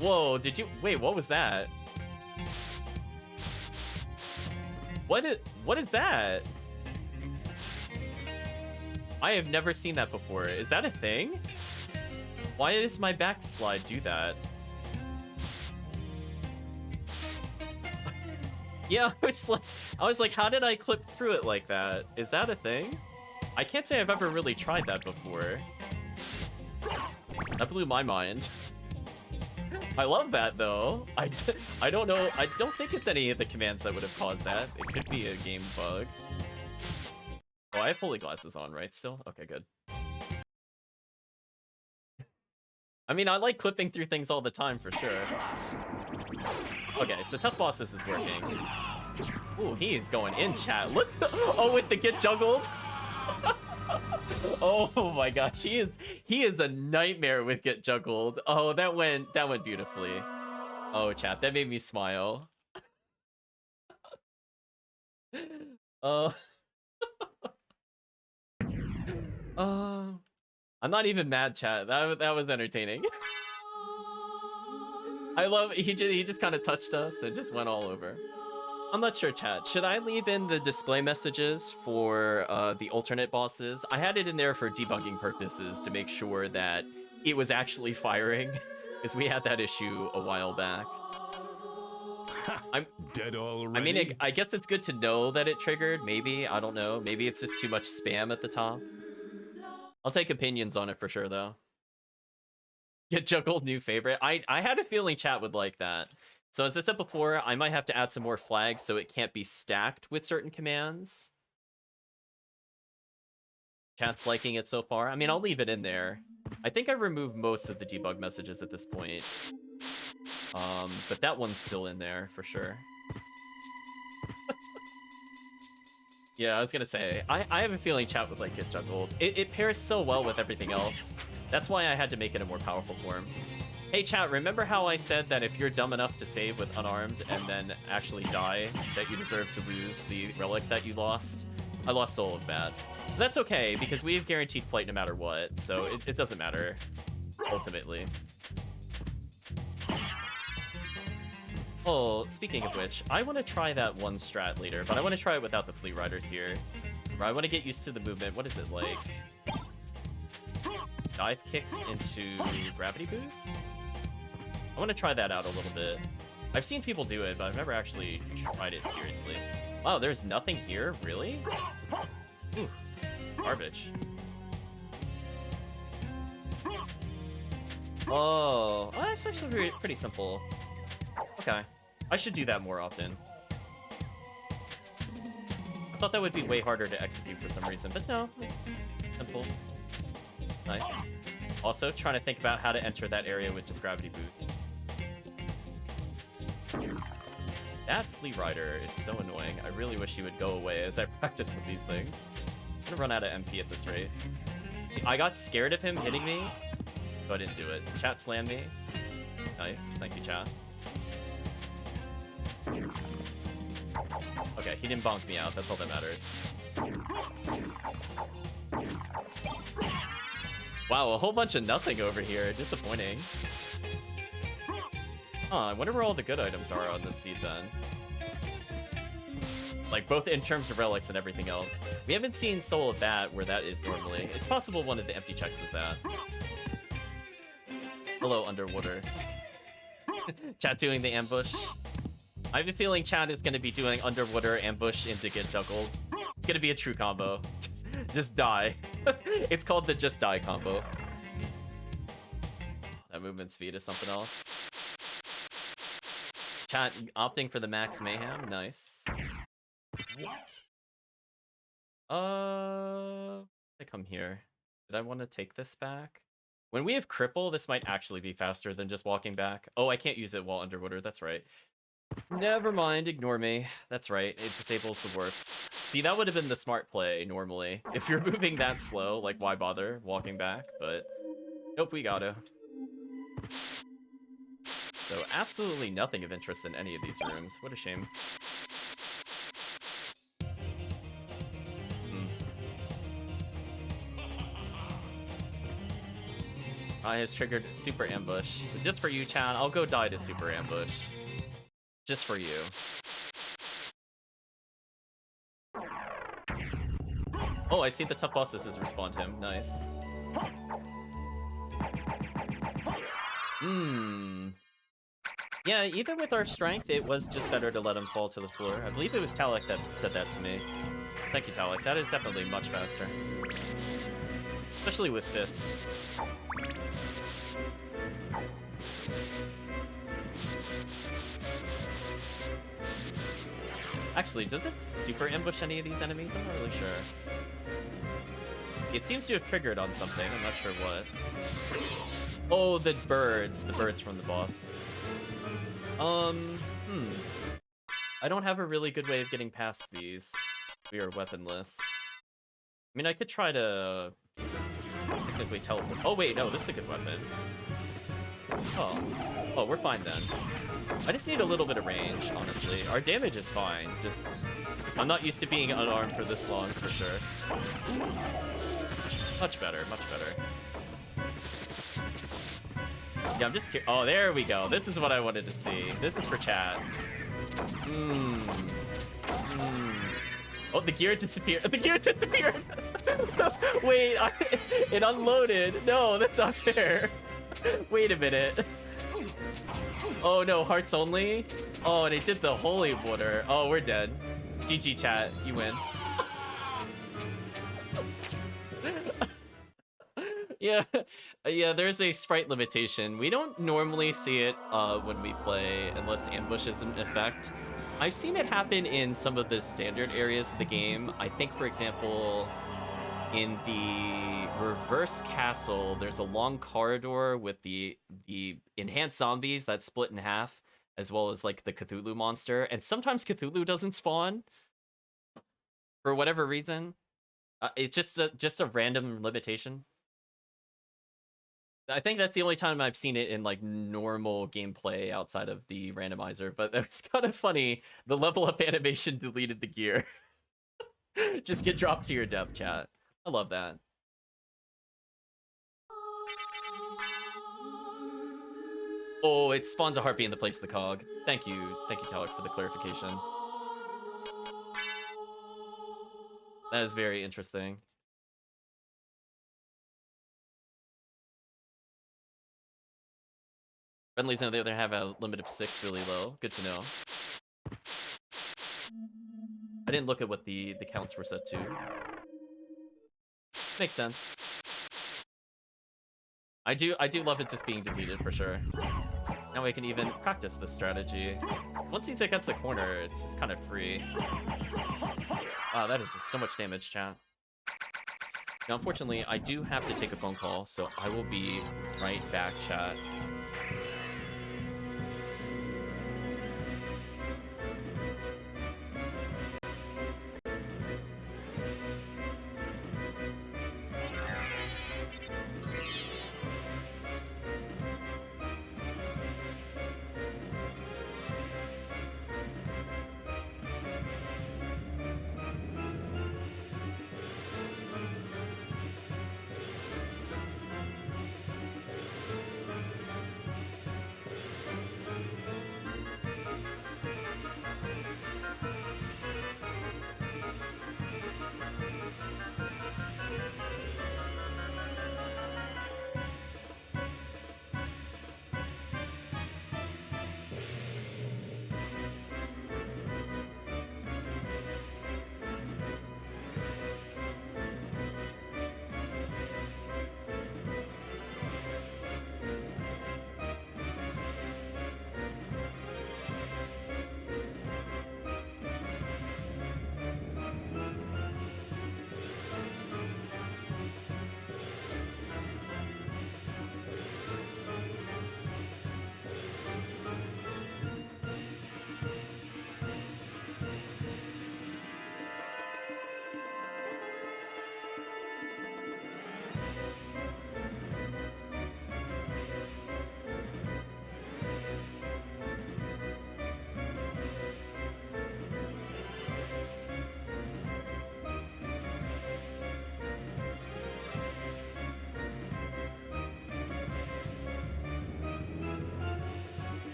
Whoa, did you wait, what was that? What is that? I have never seen that before. Is that a thing? Why does my backslide do that? Yeah, I was like, how did I clip through it like that? Is that a thing? I can't say I've ever really tried that before. That blew my mind. I love that though. I don't know. I don't think it's any of the commands that would have caused that. It could be a game bug. Oh, I have Holy Glasses on, right? Still? Okay, good. I mean, I like clipping through things all the time for sure. Okay, so Tough Bosses is working. Ooh, he is going in, chat. Look! Oh, with the get juggled. Oh my gosh, he is a nightmare with get juggled. Oh, that went beautifully. Oh, chat, that made me smile. Oh. I'm not even mad, chat. That was entertaining. I love he just kind of touched us and just went all over. I'm not sure, chat. Should I leave in the display messages for the alternate bosses? I had it in there for debugging purposes to make sure that it was actually firing, because we had that issue a while back. I'm dead already. I mean, I guess it's good to know that it triggered. Maybe, I don't know. Maybe it's just too much spam at the top. I'll take opinions on it for sure, though. Get juggled, new favorite. I had a feeling chat would like that. So as I said before, I might have to add some more flags so it can't be stacked with certain commands. Chat's liking it so far. I mean, I'll leave it in there. I think I removed most of the debug messages at this point. But that one's still in there for sure. Yeah, I was gonna say, I have a feeling chat would like get juggled. It pairs so well with everything else. That's why I had to make it a more powerful form. Hey chat, remember how I said that if you're dumb enough to save with unarmed and then actually die, that you deserve to lose the relic that you lost? I lost Soul of Bad. That's okay, because we have guaranteed flight no matter what, so it doesn't matter, ultimately. Oh, speaking of which, I want to try that one strat later, but I want to try it without the Fleet Riders here. Or I want to get used to the movement. What is it like? Dive kicks into gravity boots? I want to try that out a little bit. I've seen people do it, but I've never actually tried it seriously. Wow, there's nothing here? Really? Oof. Garbage. Oh, that's actually pretty simple. Okay. I should do that more often. I thought that would be way harder to execute for some reason, but no. Simple. Nice. Also, trying to think about how to enter that area with just gravity boot. That Flea Rider is so annoying. I really wish he would go away as I practice with these things. I'm gonna run out of MP at this rate. See, I got scared of him hitting me, so I didn't do it. Chat slammed me. Nice. Thank you, chat. Okay, he didn't bonk me out. That's all that matters. Wow, a whole bunch of nothing over here. Disappointing. Huh, I wonder where all the good items are on this seed then. Like, both in terms of relics and everything else. We haven't seen Soul of Bat where that is normally. It's possible one of the empty checks was that. Hello, Underwater. Chat doing the ambush. I have a feeling Chat is going to be doing Underwater ambush into get juggled. It's going to be a true combo. Just die. It's called the just die combo. That movement speed is something else. Chat opting for the max mayhem. Nice. I come here. Did I want to take this back? When we have cripple, this might actually be faster than just walking back. Oh, I can't use it while underwater. That's right. Never mind, ignore me. That's right, it disables the warps. See, that would have been the smart play, normally. If you're moving that slow, like, why bother walking back? But, nope, we gotta. So, absolutely nothing of interest in any of these rooms. What a shame. I has triggered Super Ambush. But just for you, Chan, I'll go die to Super Ambush. Just for you. Oh, I see the tough bosses has respawned him. Nice. Yeah, even with our strength, it was just better to let him fall to the floor. I believe it was Talek that said that to me. Thank you, Talek. That is definitely much faster. Especially with Fist. Actually, does it super ambush any of these enemies? I'm not really sure. It seems to have triggered on something. I'm not sure what. Oh, the birds. The birds from the boss. I don't have a really good way of getting past these. We are weaponless. I mean, I could try to technically teleport. Oh, wait, no, this is a good weapon. Oh, we're fine then. I just need a little bit of range, honestly. Our damage is fine, just... I'm not used to being unarmed for this long, for sure. Much better, much better. Yeah, I'm just curious. Oh, there we go. This is what I wanted to see. This is for chat. Oh, the gear disappeared. The gear disappeared! Wait, it unloaded. No, that's not fair. Wait a minute. Oh no, hearts only? Oh, and it did the holy water. Oh, we're dead. GG chat, you win. Yeah, Yeah, there's a sprite limitation. We don't normally see it when we play unless ambush is in effect. I've seen it happen in some of the standard areas of the game. I think, for example, in the reverse castle, there's a long corridor with the enhanced zombies that split in half, as well as like the Cthulhu monster. And sometimes Cthulhu doesn't spawn for whatever reason. It's just a random limitation. I think that's the only time I've seen it in like normal gameplay outside of the randomizer, but it was kind of funny. The level up animation deleted the gear. Just get dropped to your death, chat. I love that. Oh, it spawns a heartbeat in the place of the cog. Thank you, Talik, for the clarification. That is very interesting. Friendlies on the other have a limit of 6 really low. Good to know. I didn't look at what the counts were set to. Makes sense. I do love it just being deleted for sure. Now we can even practice this strategy. Once he's against the corner, it's just kind of free. Wow, that is just so much damage, chat. Now, unfortunately, I do have to take a phone call, so I will be right back, chat.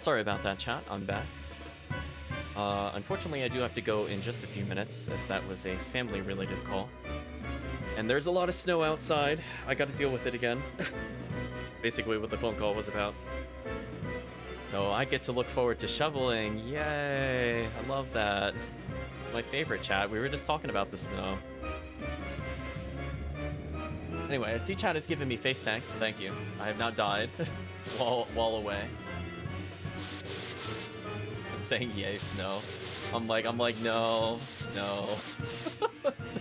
Sorry about that, chat. I'm back. Unfortunately, I do have to go in just a few minutes, as that was a family-related call. And there's a lot of snow outside. I gotta deal with it again. Basically what the phone call was about. So I get to look forward to shoveling. Yay! I love that. It's my favorite, chat. We were just talking about the snow. Anyway, I see chat has given me face tanks, so thank you. I have not died while away. Saying yay snow. I'm like no. No.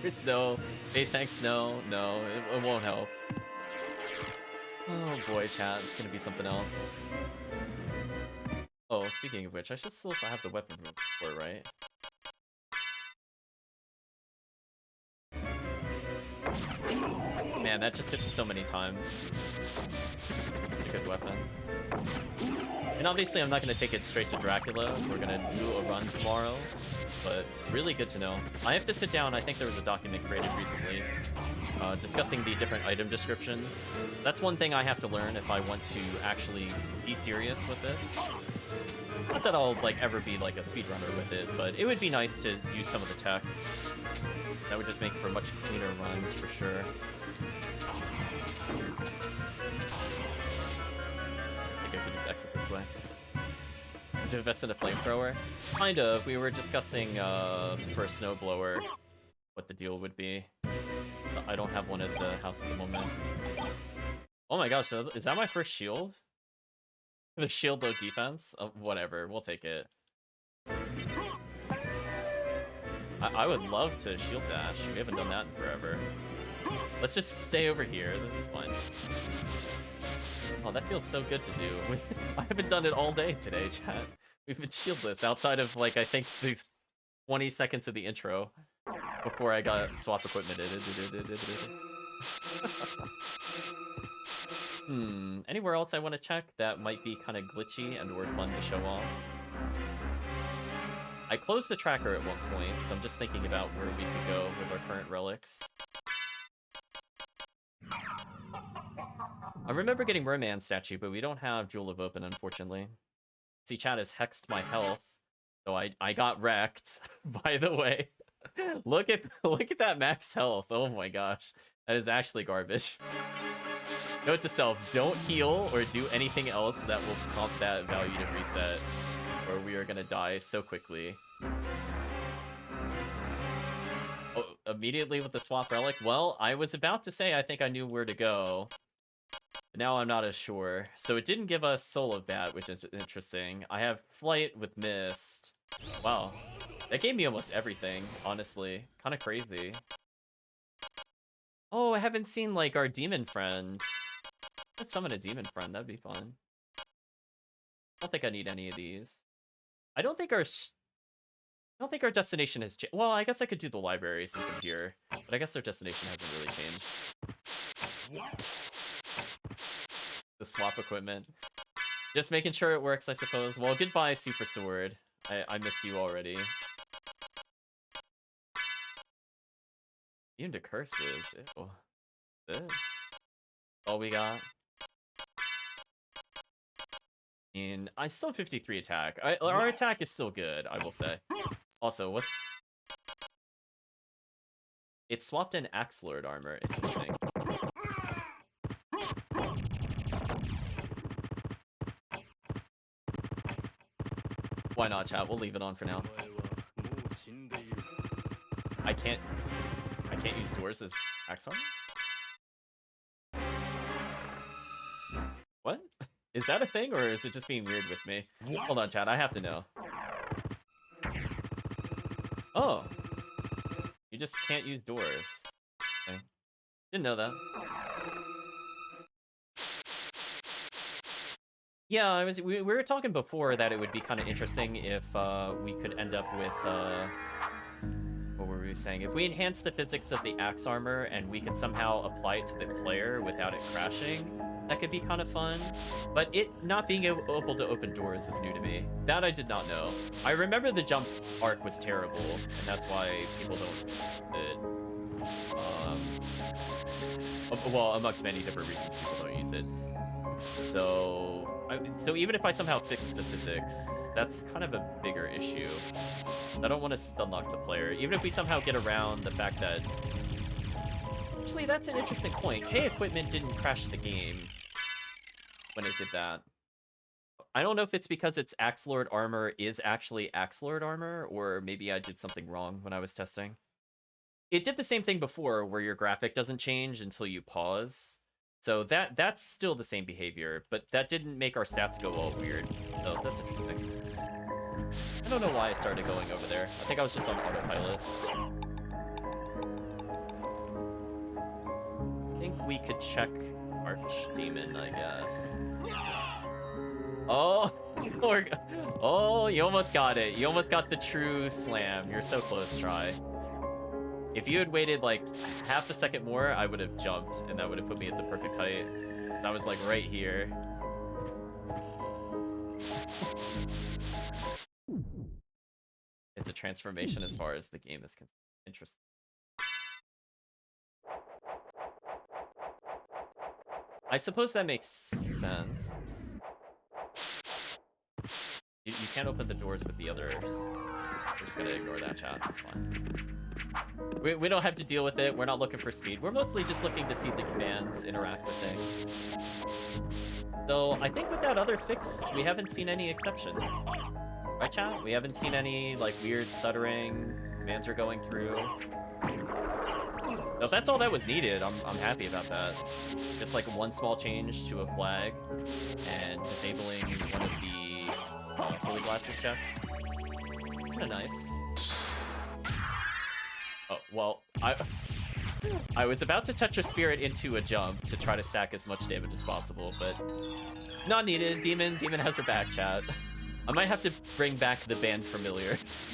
There's no... Base tanks, no. No, it won't help. Oh boy, chat. It's gonna be something else. Oh, speaking of which, I should still have the weapon for it, right? Man, that just hits so many times. It's a good weapon. And obviously I'm not going to take it straight to Dracula if we're going to do a run tomorrow, but really good to know. I have to sit down, I think there was a document created recently discussing the different item descriptions. That's one thing I have to learn if I want to actually be serious with this. Not that I'll like ever be like a speedrunner with it, but it would be nice to use some of the tech. That would just make for much cleaner runs for sure. I think I could just exit this way. To invest in a flamethrower? Kind of. We were discussing for a snowblower what the deal would be. I don't have one at the house at the moment. Oh my gosh, is that my first shield? The shield low defense? Whatever, we'll take it. I would love to shield dash. We haven't done that in forever. Let's just stay over here. This is fun. Oh, that feels so good to do. I haven't done it all day today, chat. We've been shieldless outside of, like, I think the 20 seconds of the intro before I got swap equipment. Anywhere else I want to check that might be kind of glitchy and or fun to show off? I closed the tracker at one point, so I'm just thinking about where we could go with our current relics. I remember getting Merman statue, but we don't have Jewel of Open, unfortunately. See, chat has hexed my health, so I got wrecked. By the way, look at that max health. Oh my gosh, that is actually garbage. Note to self: don't heal or do anything else that will prompt that value to reset, or we are gonna die so quickly. Oh, immediately with the swap relic? Well, I was about to say I think I knew where to go. But now I'm not as sure. So it didn't give us Soul of Bat, which is interesting. I have Flight with Mist. Wow. That gave me almost everything, honestly. Kind of crazy. Oh, I haven't seen, like, our demon friend. Let's summon a demon friend. That'd be fun. I don't think I need any of these. I don't think our destination has changed. Well, I guess I could do the library since I'm here, but I guess their destination hasn't really changed. The swap equipment. Just making sure it works, I suppose. Well, goodbye, Super Sword. I miss you already. Immune to curses. Ew. Good. All we got. And I still have 53 attack. Our attack is still good, I will say. Also, what? It swapped in Axe Lord armor. Interesting. Why not, chat? We'll leave it on for now. I can't use doors as Axe armor? What? Is that a thing, or is it just being weird with me? Hold on, chat. I have to know. Oh. You just can't use doors. Okay. Didn't know that. Yeah, we were talking before that it would be kind of interesting if we could end up with what were we saying? If we enhance the physics of the axe armor and we could somehow apply it to the player without it crashing, that could be kind of fun. But it not being able to open doors is new to me. That I did not know. I remember the jump arc was terrible, and that's why people don't use it. Well, amongst many different reasons people don't use it. So even if I somehow fix the physics, that's kind of a bigger issue. I don't want to stun lock the player. Even if we somehow get around the fact that... Actually, that's an interesting point. K-Equipment didn't crash the game when it did that. I don't know if it's because its Axe Lord armor is actually Axe Lord armor, or maybe I did something wrong when I was testing. It did the same thing before, where your graphic doesn't change until you pause. So that's still the same behavior, but that didn't make our stats go all weird. So that's interesting. I don't know why I started going over there. I think I was just on autopilot. I think we could check Archdemon, I guess. Oh, oh, you almost got it. You almost got the true slam. You're so close, Try. If you had waited like half a second more, I would have jumped, and that would have put me at the perfect height. That was like right here. It's a transformation as far as the game is concerned. Interesting. I suppose that makes sense. You can't open the doors with the others. We're just gonna ignore that, chat. It's fine. We don't have to deal with it. We're not looking for speed. We're mostly just looking to see the commands interact with things. So I think with that other fix, we haven't seen any exceptions. Right, chat? We haven't seen any like weird stuttering. Commands are going through. So if that's all that was needed, I'm happy about that. Just like one small change to a flag and disabling one of the holy glasses checks. Kinda nice. Oh, well, I was about to touch a spirit into a jump to try to stack as much damage as possible, but not needed. Demon has her back, chat. I might have to bring back the band familiars.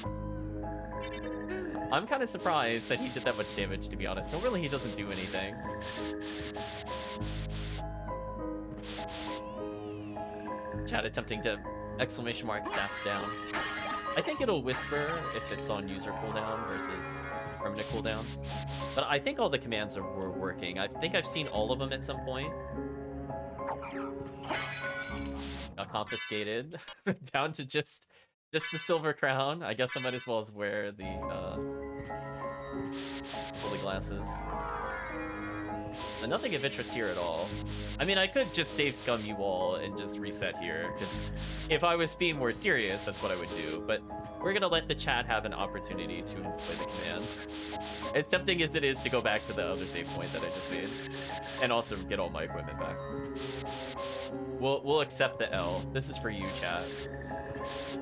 I'm kind of surprised that he did that much damage, to be honest. No, really, he doesn't do anything. Chat attempting to exclamation mark stats down. I think it'll whisper if it's on user cooldown versus permanent cooldown. But I think all the commands were working. I think I've seen all of them at some point. Got confiscated. Down to just the silver crown. I guess I might as well wear the holy glasses. And nothing of interest here at all. I mean, I could just save scum you all and just reset here, because if I was being more serious, that's what I would do. But we're gonna let the chat have an opportunity to enjoy the commands. As tempting as it is to go back to the other save point that I just made, and also get all my equipment back. We'll accept the L. This is for you, chat.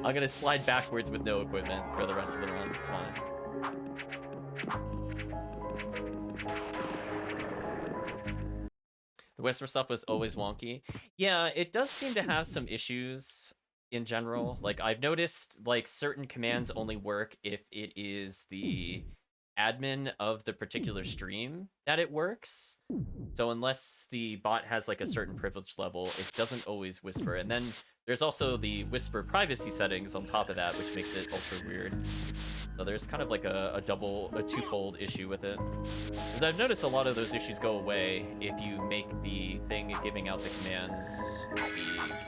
I'm gonna slide backwards with no equipment for the rest of the run. It's fine. The Whisper stuff was always wonky. Yeah, it does seem to have some issues in general. Like, I've noticed, like, certain commands only work if it is the admin of the particular stream that it works. So unless the bot has, like, a certain privilege level, it doesn't always whisper. And then there's also the whisper privacy settings on top of that, which makes it ultra weird. So there's kind of like a twofold issue with it. Because I've noticed a lot of those issues go away if you make the thing giving out the commands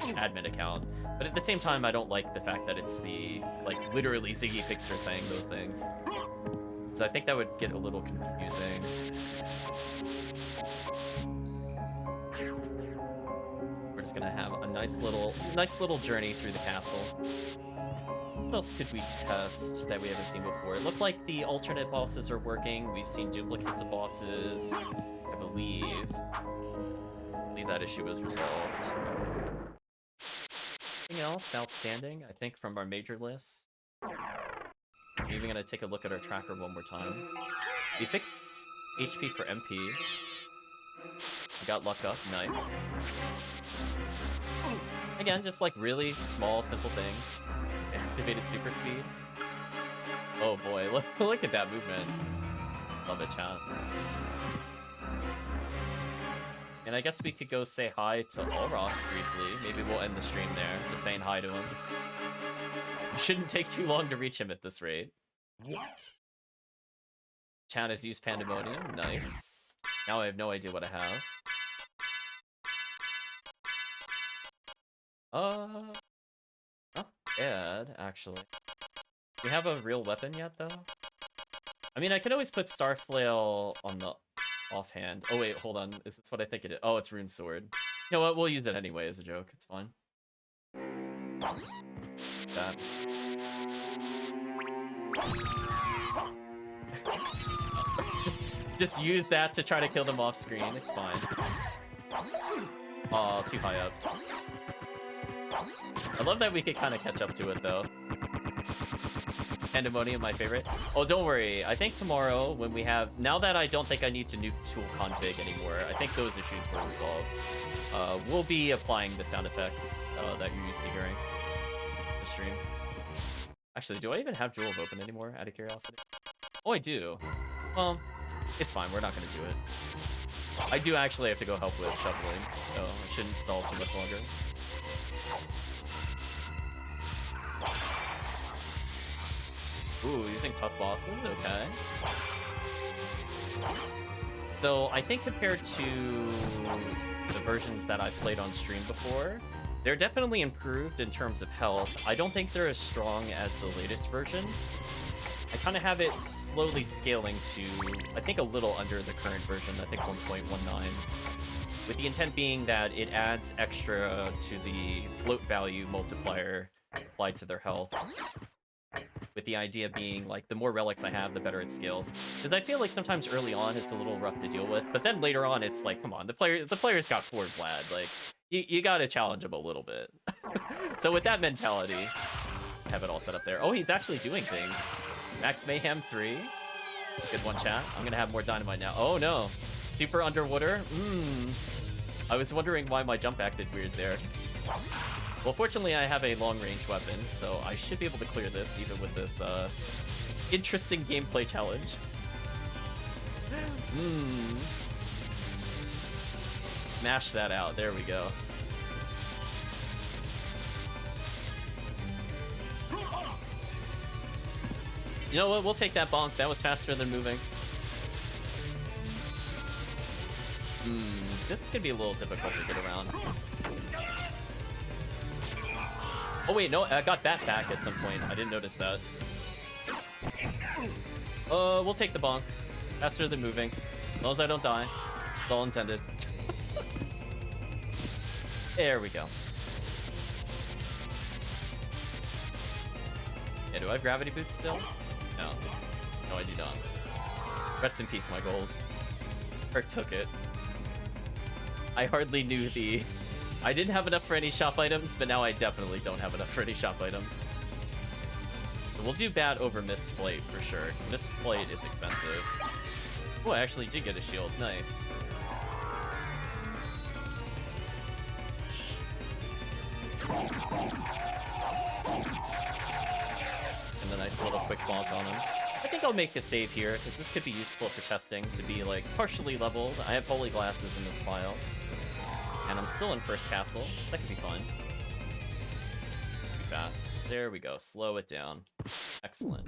the admin account. But at the same time, I don't like the fact that it's the, like, literally Ziggy Pixter saying those things. So I think that would get a little confusing. We're just gonna have a nice little journey through the castle. What else could we test that we haven't seen before? It looked like the alternate bosses are working. We've seen duplicates of bosses. I believe that issue was resolved. Anything else outstanding, I think, from our major list? I'm even gonna take a look at our tracker one more time. We fixed HP for MP. We got luck up, nice. Again, just like really small, simple things. Activated super speed. Oh boy, look at that movement. Love it, chat. And I guess we could go say hi to Allrox briefly. Maybe we'll end the stream there, just saying hi to him. It shouldn't take too long to reach him at this rate. What? Chat has used Pandemonium, nice. Now I have no idea what I have. Not bad, actually. Do we have a real weapon yet, though? I mean, I could always put Starflail on the offhand. Oh, wait, hold on. Is this what I think it is? Oh, it's Rune Sword. You know what? We'll use it anyway as a joke. It's fine. That. just use that to try to kill them off screen. It's fine. Oh, too high up. I love that we could kind of catch up to it, though. Pandemonium, my favorite. Oh, don't worry. I think tomorrow when we have... Now that I don't think I need to nuke tool config anymore, I think those issues were resolved. We'll be applying the sound effects that you're used to hearing in the stream. Actually, do I even have Jewel of Open anymore, out of curiosity? Oh, I do. Well, it's fine. We're not going to do it. I do actually have to go help with shoveling, so I shouldn't stall too much longer. Ooh, using tough bosses, okay. So I think compared to the versions that I've played on stream before, they're definitely improved in terms of health. I don't think they're as strong as the latest version. I kind of have it slowly scaling to, I think, a little under the current version, I think 1.19. With the intent being that it adds extra to the float value multiplier applied to their health. With the idea being, like, the more relics I have, the better it scales. Because I feel like sometimes early on it's a little rough to deal with, but then later on it's like, come on, the player's got Ford Vlad, like, you gotta challenge him a little bit. So with that mentality, have it all set up there. Oh, he's actually doing things. Max Mayhem 3. Good one, chat. I'm gonna have more dynamite now. Oh no. Super underwater? I was wondering why my jump acted weird there. Well, fortunately, I have a long-range weapon, so I should be able to clear this, even with this, interesting gameplay challenge. Mash that out. There we go. You know what? We'll take that bonk. That was faster than moving. This is gonna be a little difficult to get around. Oh wait, no, I got that back at some point. I didn't notice that. We'll take the bonk. Faster than moving. As long as I don't die. It's all intended. There we go. Yeah, do I have gravity boots still? No. No, I do not. Rest in peace, my gold. Or took it. I hardly knew the... I didn't have enough for any shop items, but now I definitely don't have enough for any shop items. We'll do bad over Mist Flight for sure, because Mist Flight is expensive. Oh, I actually did get a shield. Nice. And a nice little quick bonk on him. I think I'll make a save here, because this could be useful for testing, to be, like, partially leveled. I have holy glasses in this file. And I'm still in first castle, so that could be fun. Be fast. There we go. Slow it down. Excellent.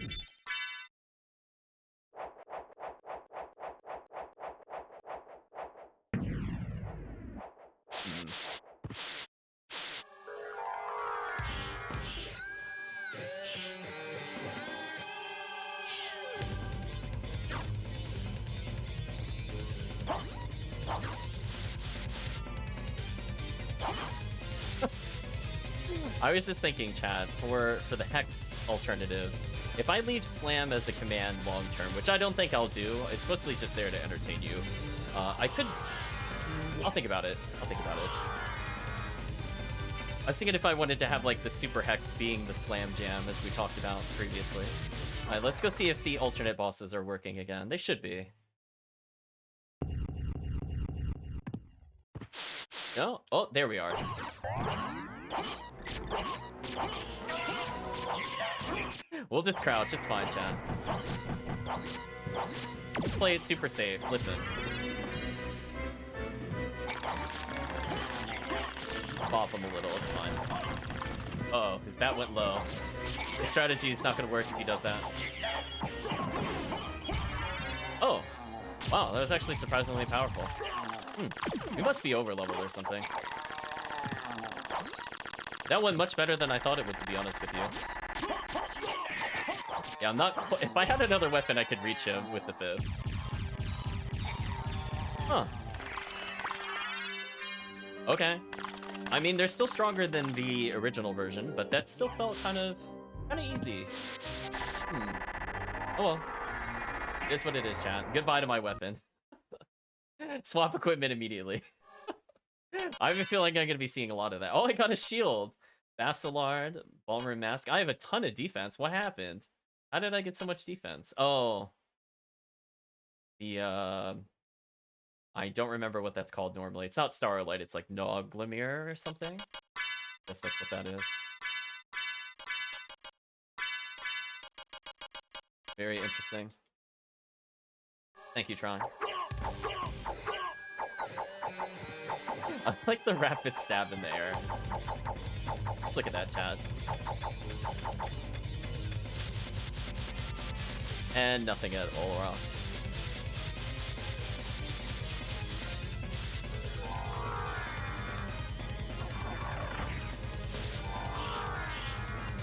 I was just thinking, Chad, for the Hex alternative, if I leave Slam as a command long-term, which I don't think I'll do, it's mostly just there to entertain you, I could... I'll think about it. I'll think about it. I was thinking if I wanted to have, like, the Super Hex being the Slam Jam, as we talked about previously. Alright, let's go see if the alternate bosses are working again. They should be. No? Oh, there we are. We'll just crouch, it's fine, chat. Play it super safe, listen. Pop him a little, it's fine. Uh-oh, his bat went low. His strategy is not gonna work if he does that. Oh! Wow, that was actually surprisingly powerful. We must be over-leveled or something. That went much better than I thought it would, to be honest with you. Yeah, I'm not... If I had another weapon, I could reach him with the fist. Huh. Okay. I mean, they're still stronger than the original version, but that still felt kind of easy. Oh well. It is what it is, chat. Goodbye to my weapon. Swap equipment immediately. I have a feeling I'm going to be seeing a lot of that. Oh, I got a shield. Basilard, Ballroom Mask. I have a ton of defense. What happened? How did I get so much defense? Oh, the I don't remember what that's called normally. It's not Starlight. It's like Noglamir or something. Guess that's what that is. Very interesting. Thank you, Tron. I like the rapid stab in the air. Just look at that, Chad. And nothing at all rocks.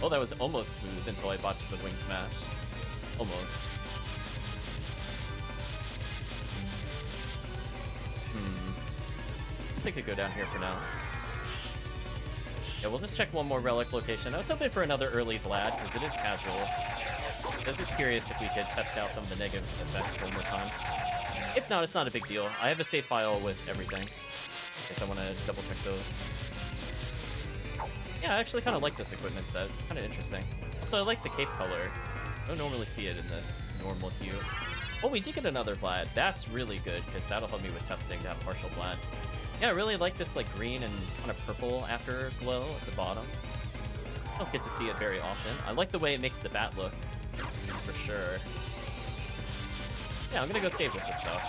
Oh, that was almost smooth until I botched the wing smash. Almost. I guess I could go down here for now. Yeah, we'll just check one more relic location. I was hoping for another early Vlad, because it is casual. I was just curious if we could test out some of the negative effects one more time. If not, it's not a big deal. I have a save file with everything. I guess I want to double check those. Yeah, I actually kind of like this equipment set. It's kind of interesting. Also, I like the cape color. I don't normally see it in this normal hue. Oh, we did get another Vlad. That's really good, because that'll help me with testing to have partial Vlad. Yeah, I really like this like green and kind of purple afterglow at the bottom. I don't get to see it very often. I like the way it makes the bat look, for sure. Yeah, I'm gonna go save with this stuff.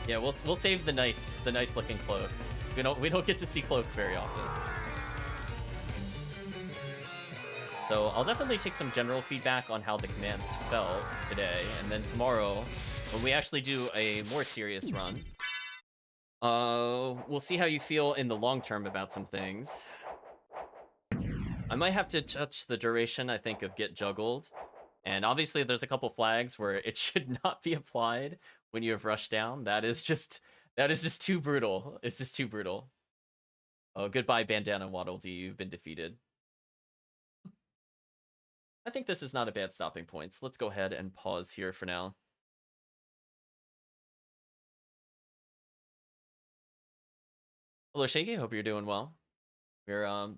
Yeah, we'll save the nice looking cloak. We don't get to see cloaks very often. So I'll definitely take some general feedback on how the commands felt today, and then tomorrow, when we actually do a more serious run, we'll see how you feel in the long term about some things. I might have to touch the duration, I think, of Get Juggled. And obviously there's a couple flags where it should not be applied when you have rushed down. That is just too brutal. It's just too brutal. Oh, goodbye, Bandana Waddle Dee. You've been defeated. I think this is not a bad stopping point. So let's go ahead and pause here for now. Hello, Shaky. Hope you're doing well. We're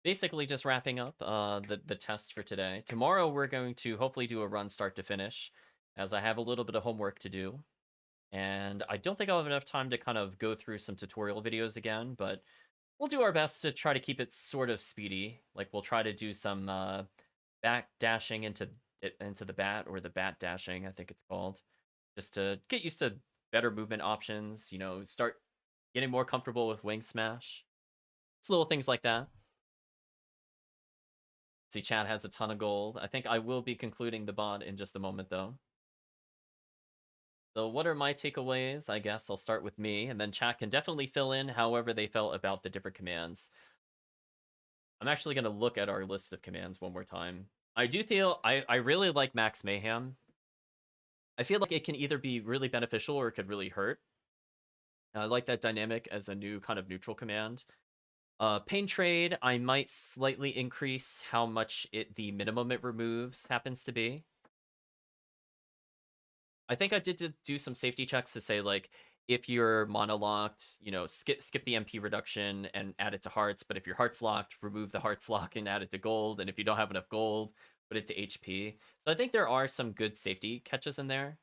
basically just wrapping up the test for today. Tomorrow we're going to hopefully do a run start to finish, as I have a little bit of homework to do. And I don't think I'll have enough time to kind of go through some tutorial videos again, but we'll do our best to try to keep it sort of speedy. Like, we'll try to do some back dashing into the bat, or the bat dashing, I think it's called, just to get used to better movement options, you know, start getting more comfortable with wing smash. It's little things like that. See, chat has a ton of gold. I think I will be concluding the bot in just a moment, though. So what are my takeaways? I guess I'll start with me, and then chat can definitely fill in however they felt about the different commands. I'm actually going to look at our list of commands one more time. I do feel I really like Max Mayhem. I feel like it can either be really beneficial or it could really hurt. I like that dynamic as a new kind of neutral command. Pain Trade, I might slightly increase how much the minimum it removes happens to be. I think I did do some safety checks to say, like, if you're monolocked, you know, skip the MP reduction and add it to hearts, but if your heart's locked, remove the hearts lock and add it to gold, and if you don't have enough gold, put it to HP. So I think there are some good safety catches in there.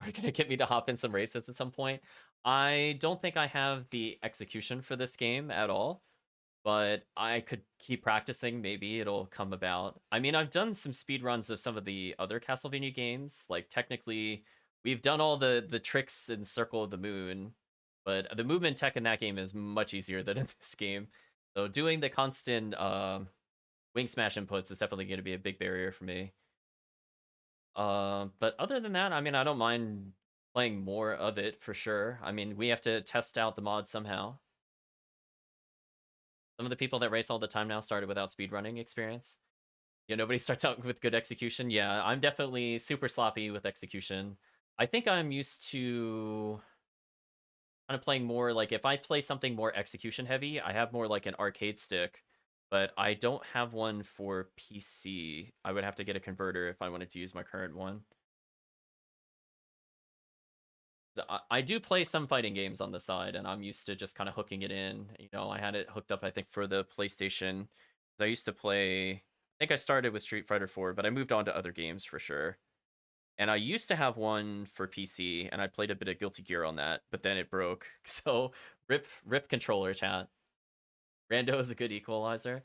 Are you gonna get me to hop in some races at some point? I don't think I have the execution for this game at all, but I could keep practicing. Maybe it'll come about. I mean, I've done some speed runs of some of the other Castlevania games. Like, technically, we've done all the tricks in Circle of the Moon, but the movement tech in that game is much easier than in this game. So doing the constant wing smash inputs is definitely going to be a big barrier for me. But other than that, I mean, I don't mind playing more of it for sure. I mean, we have to test out the mod somehow. Some of the people that race all the time now started without speedrunning experience. Yeah, nobody starts out with good execution. Yeah, I'm definitely super sloppy with execution. I think I'm used to kind of playing more, like, if I play something more execution heavy, I have more like an arcade stick but I don't have one for PC. I would have to get a converter if I wanted to use my current one. I do play some fighting games on the side, and I'm used to just kind of hooking it in. You know, I had it hooked up, I think, for the PlayStation. I used to play. I think I started with Street Fighter 4, but I moved on to other games for sure. And I used to have one for PC, and I played a bit of Guilty Gear on that, but then it broke. So rip controller chat. Rando is a good equalizer.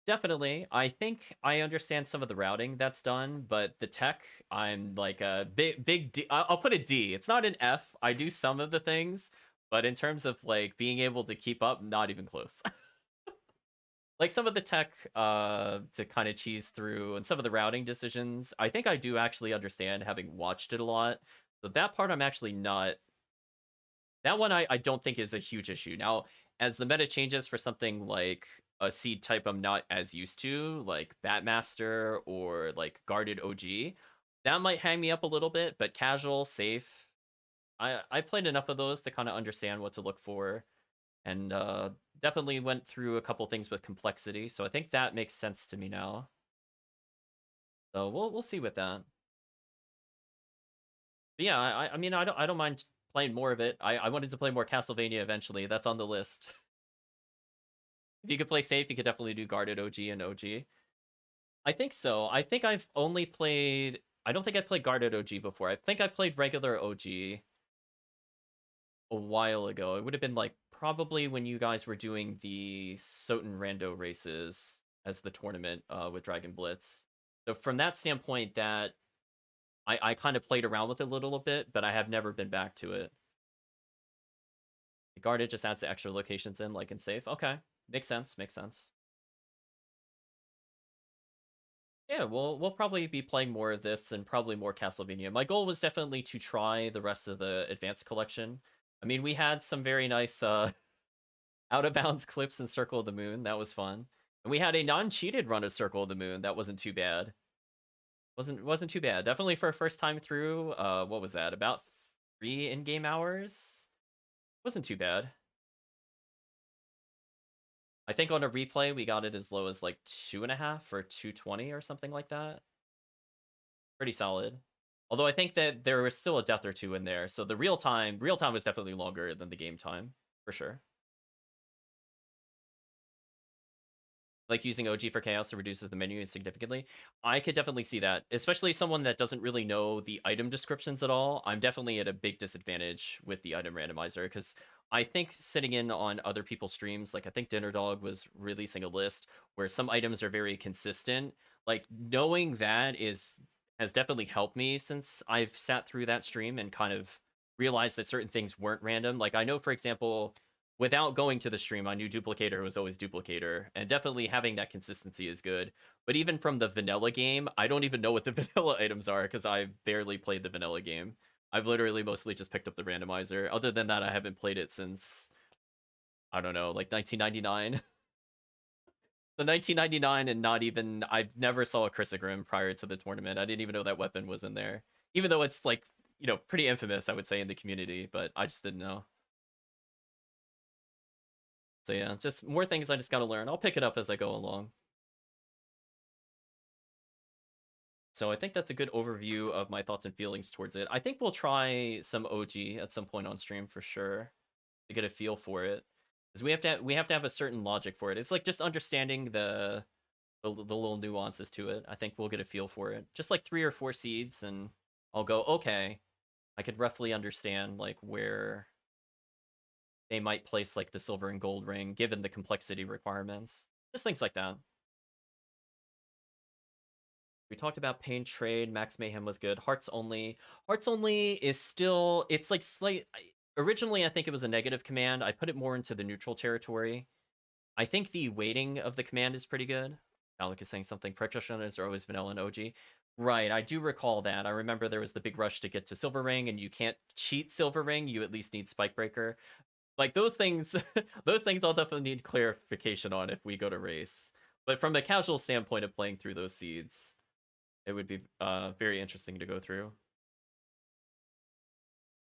Definitely. I think I understand some of the routing that's done, but the tech, I'm like a big D. I'll put a D. It's not an F. I do some of the things, but in terms of like being able to keep up, not even close. Like some of the tech to kind of cheese through and some of the routing decisions, I think I do actually understand having watched it a lot. So that part I'm actually not. That one I don't think is a huge issue. Now, as the meta changes for something like a seed type I'm not as used to, like Batmaster or like Guarded OG, that might hang me up a little bit, but casual, safe. I played enough of those to kind of understand what to look for, and definitely went through a couple things with complexity, so I think that makes sense to me now. So we'll see with that. But yeah, I mean I don't mind playing more of it. I wanted to play more Castlevania eventually. That's on the list. If you could play safe, you could definitely do Guarded OG and OG. I think so. I think I've only played. I don't think I played Guarded OG before. I think I played regular OG a while ago. It would have been like probably when you guys were doing the SotN Rando races as the tournament with Dragon Blitz. So from that standpoint, that I kind of played around with it a little bit, but I have never been back to it. Guarded just adds the extra locations in, like in safe. Okay, makes sense. Makes sense. Yeah, we'll probably be playing more of this and probably more Castlevania. My goal was definitely to try the rest of the Advanced Collection. I mean, we had some very nice out of bounds clips in Circle of the Moon. That was fun. And we had a non-cheated run of Circle of the Moon. That wasn't too bad. Wasn't too bad. Definitely for a first time through. What was that? About 3 in-game hours? Wasn't too bad. I think on a replay we got it as low as like 2.5 or 220 or something like that. Pretty solid. Although I think that there was still a death or two in there, so the real time was definitely longer than the game time, for sure. Like using OG for chaos reduces the menu significantly. I could definitely see that, especially someone that doesn't really know the item descriptions at all. I'm definitely at a big disadvantage with the item randomizer because I think sitting in on other people's streams, like I think Dinner Dog was releasing a list where some items are very consistent. Like knowing that has definitely helped me since I've sat through that stream and kind of realized that certain things weren't random. Like I know, for example, without going to the stream, I knew Duplicator was always Duplicator, and definitely having that consistency is good. But even from the vanilla game, I don't even know what the vanilla items are because I barely played the vanilla game. I've literally mostly just picked up the randomizer. Other than that, I haven't played it since, I don't know, like 1999. The 1999 and not even, I've never saw a Chrysogrim prior to the tournament. I didn't even know that weapon was in there. Even though it's like, you know, pretty infamous, I would say, in the community, but I just didn't know. So yeah, just more things I just gotta learn. I'll pick it up as I go along. So I think that's a good overview of my thoughts and feelings towards it. I think we'll try some OG at some point on stream for sure to get a feel for it. Because we have to have a certain logic for it. It's like just understanding the little nuances to it. I think we'll get a feel for it. Just like 3 or 4 seeds, and I'll go, okay, I could roughly understand like where they might place like the silver and gold ring given the complexity requirements. Just things like that. We talked about Pain Trade. Max Mayhem was good. Hearts Only. Hearts Only is still. It's like originally, I think it was a negative command. I put it more into the neutral territory. I think the weighting of the command is pretty good. Alec is saying something. Practitioners are always vanilla and OG. Right, I do recall that. I remember there was the big rush to get to Silver Ring, and you can't cheat Silver Ring. You at least need Spike Breaker. Like those things, those things I'll definitely need clarification on if we go to race. But from the casual standpoint of playing through those seeds, it would be very interesting to go through.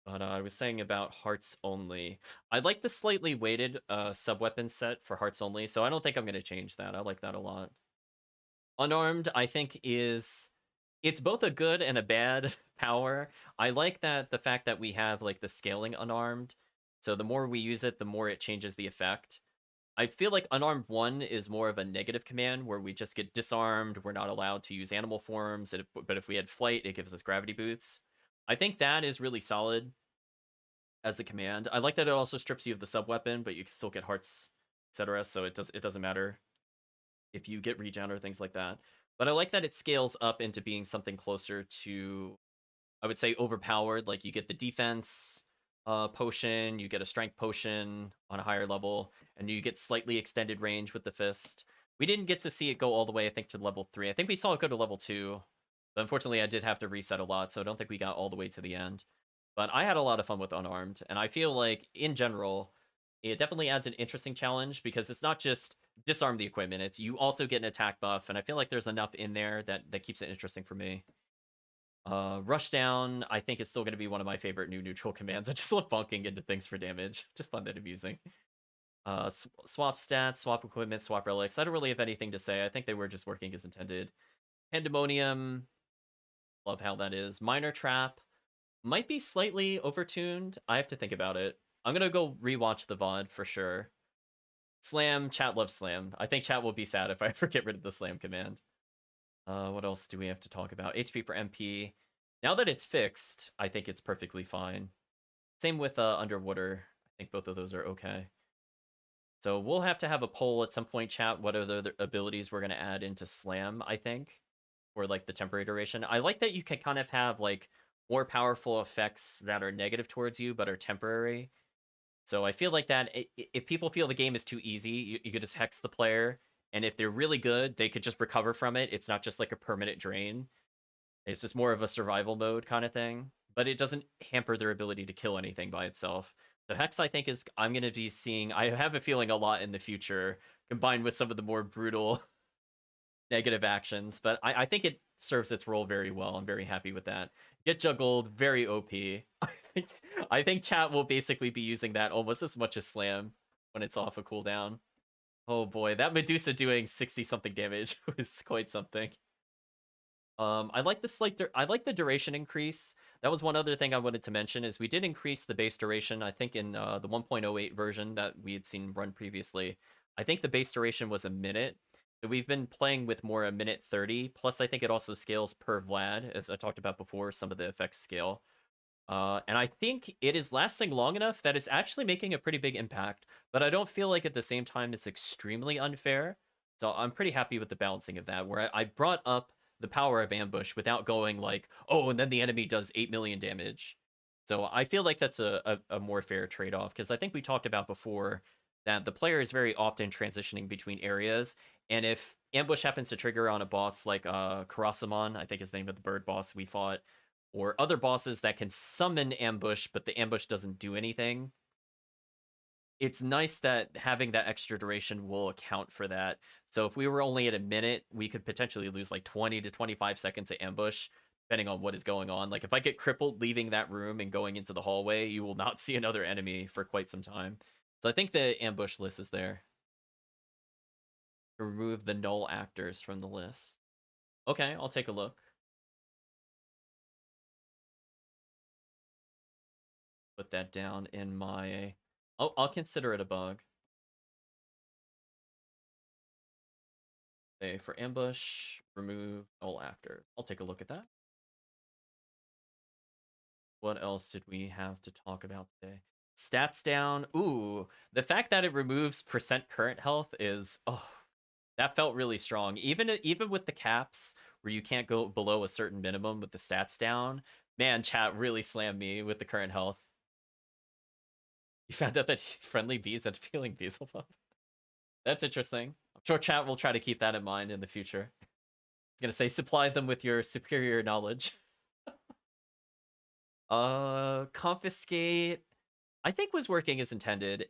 But I was saying about hearts only. I like the slightly weighted sub-weapon set for hearts only, so I don't think I'm going to change that. I like that a lot. Unarmed, I think, it's both a good and a bad power. I like that the fact that we have like the scaling unarmed. So the more we use it, the more it changes the effect. I feel like unarmed 1 is more of a negative command where we just get disarmed. We're not allowed to use animal forms, but if we had flight, it gives us gravity boots. I think that is really solid as a command. I like that it also strips you of the sub weapon, but you can still get hearts, etc. So it doesn't matter if you get regen or things like that. But I like that it scales up into being something closer to, I would say, overpowered. Like you get the defense potion, you get a strength potion on a higher level, and you get slightly extended range with the fist. We didn't get to see it go all the way, I think, to level 3. I think we saw it go to level 2. But unfortunately, I did have to reset a lot, so I don't think we got all the way to the end. But I had a lot of fun with Unarmed, and I feel like, in general, it definitely adds an interesting challenge because it's not just disarm the equipment, it's you also get an attack buff, and I feel like there's enough in there that keeps it interesting for me. Rushdown, I think, is still going to be one of my favorite new neutral commands. I just love bonking into things for damage. Just fun and amusing. Swap stats, swap equipment, swap relics. I don't really have anything to say. I think they were just working as intended. Pandemonium, love how that is. Minor Trap, might be slightly overtuned. I have to think about it. I'm going to go rewatch the VOD for sure. Slam, chat loves Slam. I think chat will be sad if I ever get rid of the Slam command. What else do we have to talk about? HP for MP. Now that it's fixed, I think it's perfectly fine. Same with Underwater. I think both of those are okay. So we'll have to have a poll at some point, chat, what are the other abilities we're going to add into Slam, I think, or like the temporary duration. I like that you can kind of have like more powerful effects that are negative towards you but are temporary. So I feel like that if people feel the game is too easy, you could just hex the player, and if they're really good, they could just recover from it. It's not just like a permanent drain. It's just more of a survival mode kind of thing, but it doesn't hamper their ability to kill anything by itself. The hex, I think, is I'm going to be seeing, I have a feeling, a lot in the future, combined with some of the more brutal negative actions, but I think it serves its role very well. I'm very happy with that. Get juggled, very OP. I think chat will basically be using that almost as much as Slam when it's off a cooldown. Oh boy, that Medusa doing 60-something damage was quite something. I like I like the duration increase. That was one other thing I wanted to mention is we did increase the base duration. I think in the 1.08 version that we had seen run previously, I think the base duration was a minute. So we've been playing with more a minute 30. Plus, I think it also scales per Vlad, as I talked about before. Some of the effects scale. And I think it is lasting long enough that it's actually making a pretty big impact, but I don't feel like at the same time it's extremely unfair. So I'm pretty happy with the balancing of that, where I brought up the power of ambush without going like, oh, and then the enemy does 8 million damage. So I feel like that's a more fair trade-off, because I think we talked about before that the player is very often transitioning between areas, and if ambush happens to trigger on a boss like Karasamon, I think is the name of the bird boss we fought, or other bosses that can summon ambush, but the ambush doesn't do anything, it's nice that having that extra duration will account for that. So if we were only at a minute, we could potentially lose like 20 to 25 seconds of ambush, depending on what is going on. Like if I get crippled leaving that room and going into the hallway, you will not see another enemy for quite some time. So I think the ambush list is there. Remove the null actors from the list. Okay, I'll take a look. Put that down in my... Oh, I'll consider it a bug. Say for ambush, remove all actors. I'll take a look at that. What else did we have to talk about today? Stats down. Ooh, the fact that it removes percent current health is... Oh, that felt really strong. Even with the caps, where you can't go below a certain minimum with the stats down, man, chat really slammed me with the current health. You found out that friendly bees had feeling bezel buff. That's interesting. I'm sure chat will try to keep that in mind in the future. I was gonna say, supply them with your superior knowledge. Confiscate, I think was working as intended.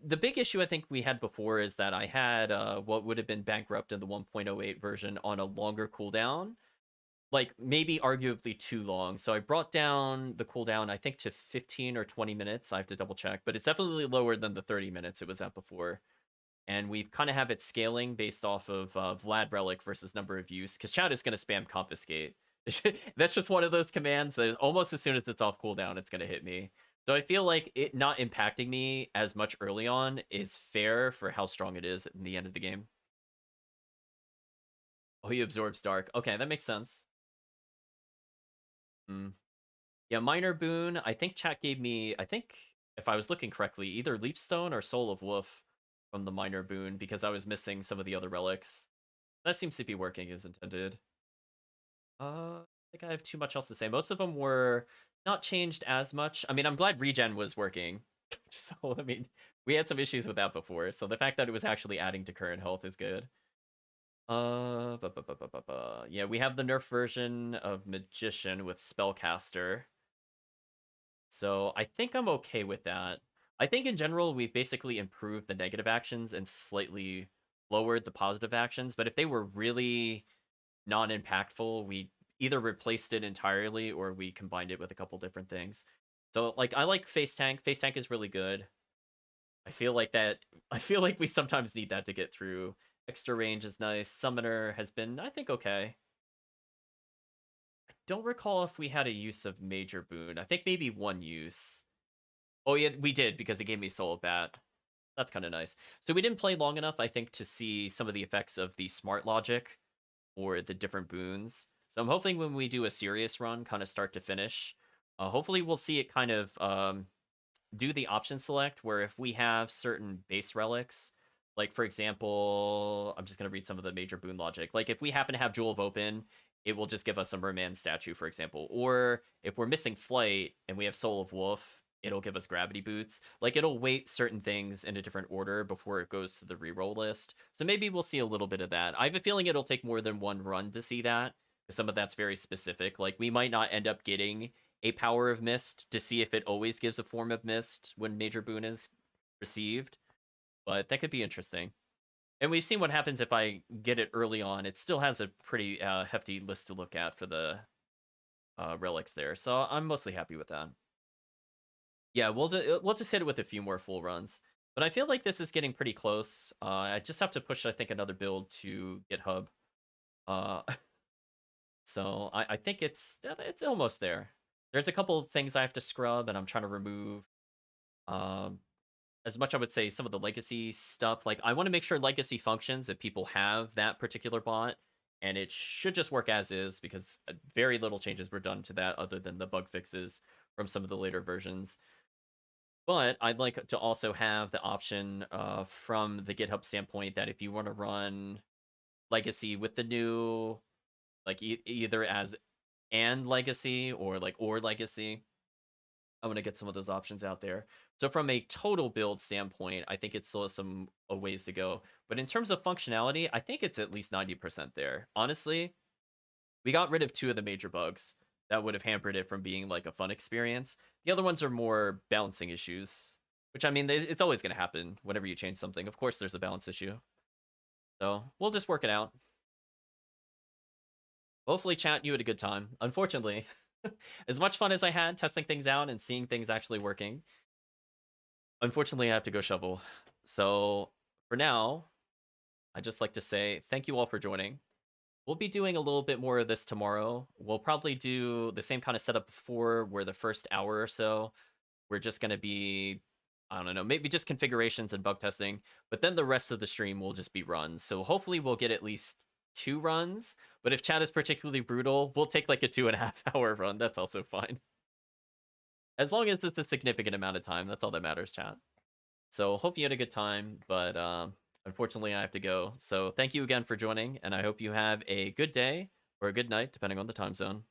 The big issue I think we had before is that I had what would have been bankrupt in the 1.08 version on a longer cooldown. like maybe arguably too long. So I brought down the cooldown, I think, to 15 or 20 minutes. I have to double check, but it's definitely lower than the 30 minutes it was at before. And we've kind of have it scaling based off of Vlad Relic versus number of use, because Chad is going to spam confiscate. That's just one of those commands that almost as soon as it's off cooldown, it's going to hit me. So I feel like it not impacting me as much early on is fair for how strong it is in the end of the game. Oh, he absorbs dark. Okay, that makes sense. Hmm. Yeah, minor boon. I think chat gave me, I think if I was looking correctly, either Leapstone or Soul of Wolf from the minor boon, because I was missing some of the other relics. That seems to be working as intended. I think I have too much else to say. Most of them were not changed as much. I mean, I'm glad regen was working. So, I mean, we had some issues with that before. So the fact that it was actually adding to current health is good. Yeah, we have the nerf version of Magician with Spellcaster. So I think I'm okay with that. I think in general, we've basically improved the negative actions and slightly lowered the positive actions. But if they were really non-impactful, we either replaced it entirely or we combined it with a couple different things. So like I like face tank. Face tank is really good. I feel like we sometimes need that to get through. Extra range is nice. Summoner has been, I think, okay. I don't recall if we had a use of major boon. I think maybe one use. Oh yeah, we did, because it gave me Soul of Bat. That's kind of nice. So we didn't play long enough, I think, to see some of the effects of the smart logic or the different boons. So I'm hoping when we do a serious run, kind of start to finish, hopefully we'll see it kind of do the option select, where if we have certain base relics, like for example, I'm just going to read some of the major boon logic. Like if we happen to have Jewel of Open, it will just give us a merman statue, for example. Or if we're missing Flight and we have Soul of Wolf, it'll give us gravity boots. Like it'll weight certain things in a different order before it goes to the reroll list. So maybe we'll see a little bit of that. I have a feeling it'll take more than one run to see that, because some of that's very specific. Like we might not end up getting a Power of Mist to see if it always gives a form of mist when Major Boon is received, but that could be interesting. And we've seen what happens if I get it early on. It still has a pretty hefty list to look at for the relics there, so I'm mostly happy with that. Yeah, we'll just hit it with a few more full runs, but I feel like this is getting pretty close. I just have to push, I think, another build to GitHub. Uh, so I think it's almost there. There's a couple of things I have to scrub, and I'm trying to remove. As much I would say some of the legacy stuff. Like I want to make sure legacy functions if people have that particular bot, and it should just work as is, because very little changes were done to that other than the bug fixes from some of the later versions. But I'd like to also have the option from the GitHub standpoint that if you want to run legacy with the new, like either as and legacy or like or legacy, I want to get some of those options out there. So from a total build standpoint, I think it's still some a ways to go. But in terms of functionality, I think it's at least 90% there. Honestly, we got rid of two of the major bugs that would have hampered it from being like a fun experience. The other ones are more balancing issues, which I mean, it's always going to happen whenever you change something. Of course, there's a balance issue. So we'll just work it out. Hopefully, chat, you had a good time. Unfortunately, as much fun as I had testing things out and seeing things actually working, unfortunately, I have to go shovel. So for now, I'd just like to say thank you all for joining. We'll be doing a little bit more of this tomorrow. We'll probably do the same kind of setup before, where the first hour or so, we're just going to be, I don't know, maybe just configurations and bug testing. But then the rest of the stream will just be runs. So hopefully we'll get at least 2 runs. But if chat is particularly brutal, we'll take like a 2.5 hour run. That's also fine. As long as it's a significant amount of time, that's all that matters, chat. So hope you had a good time, but unfortunately I have to go. So thank you again for joining, and I hope you have a good day or a good night, depending on the time zone.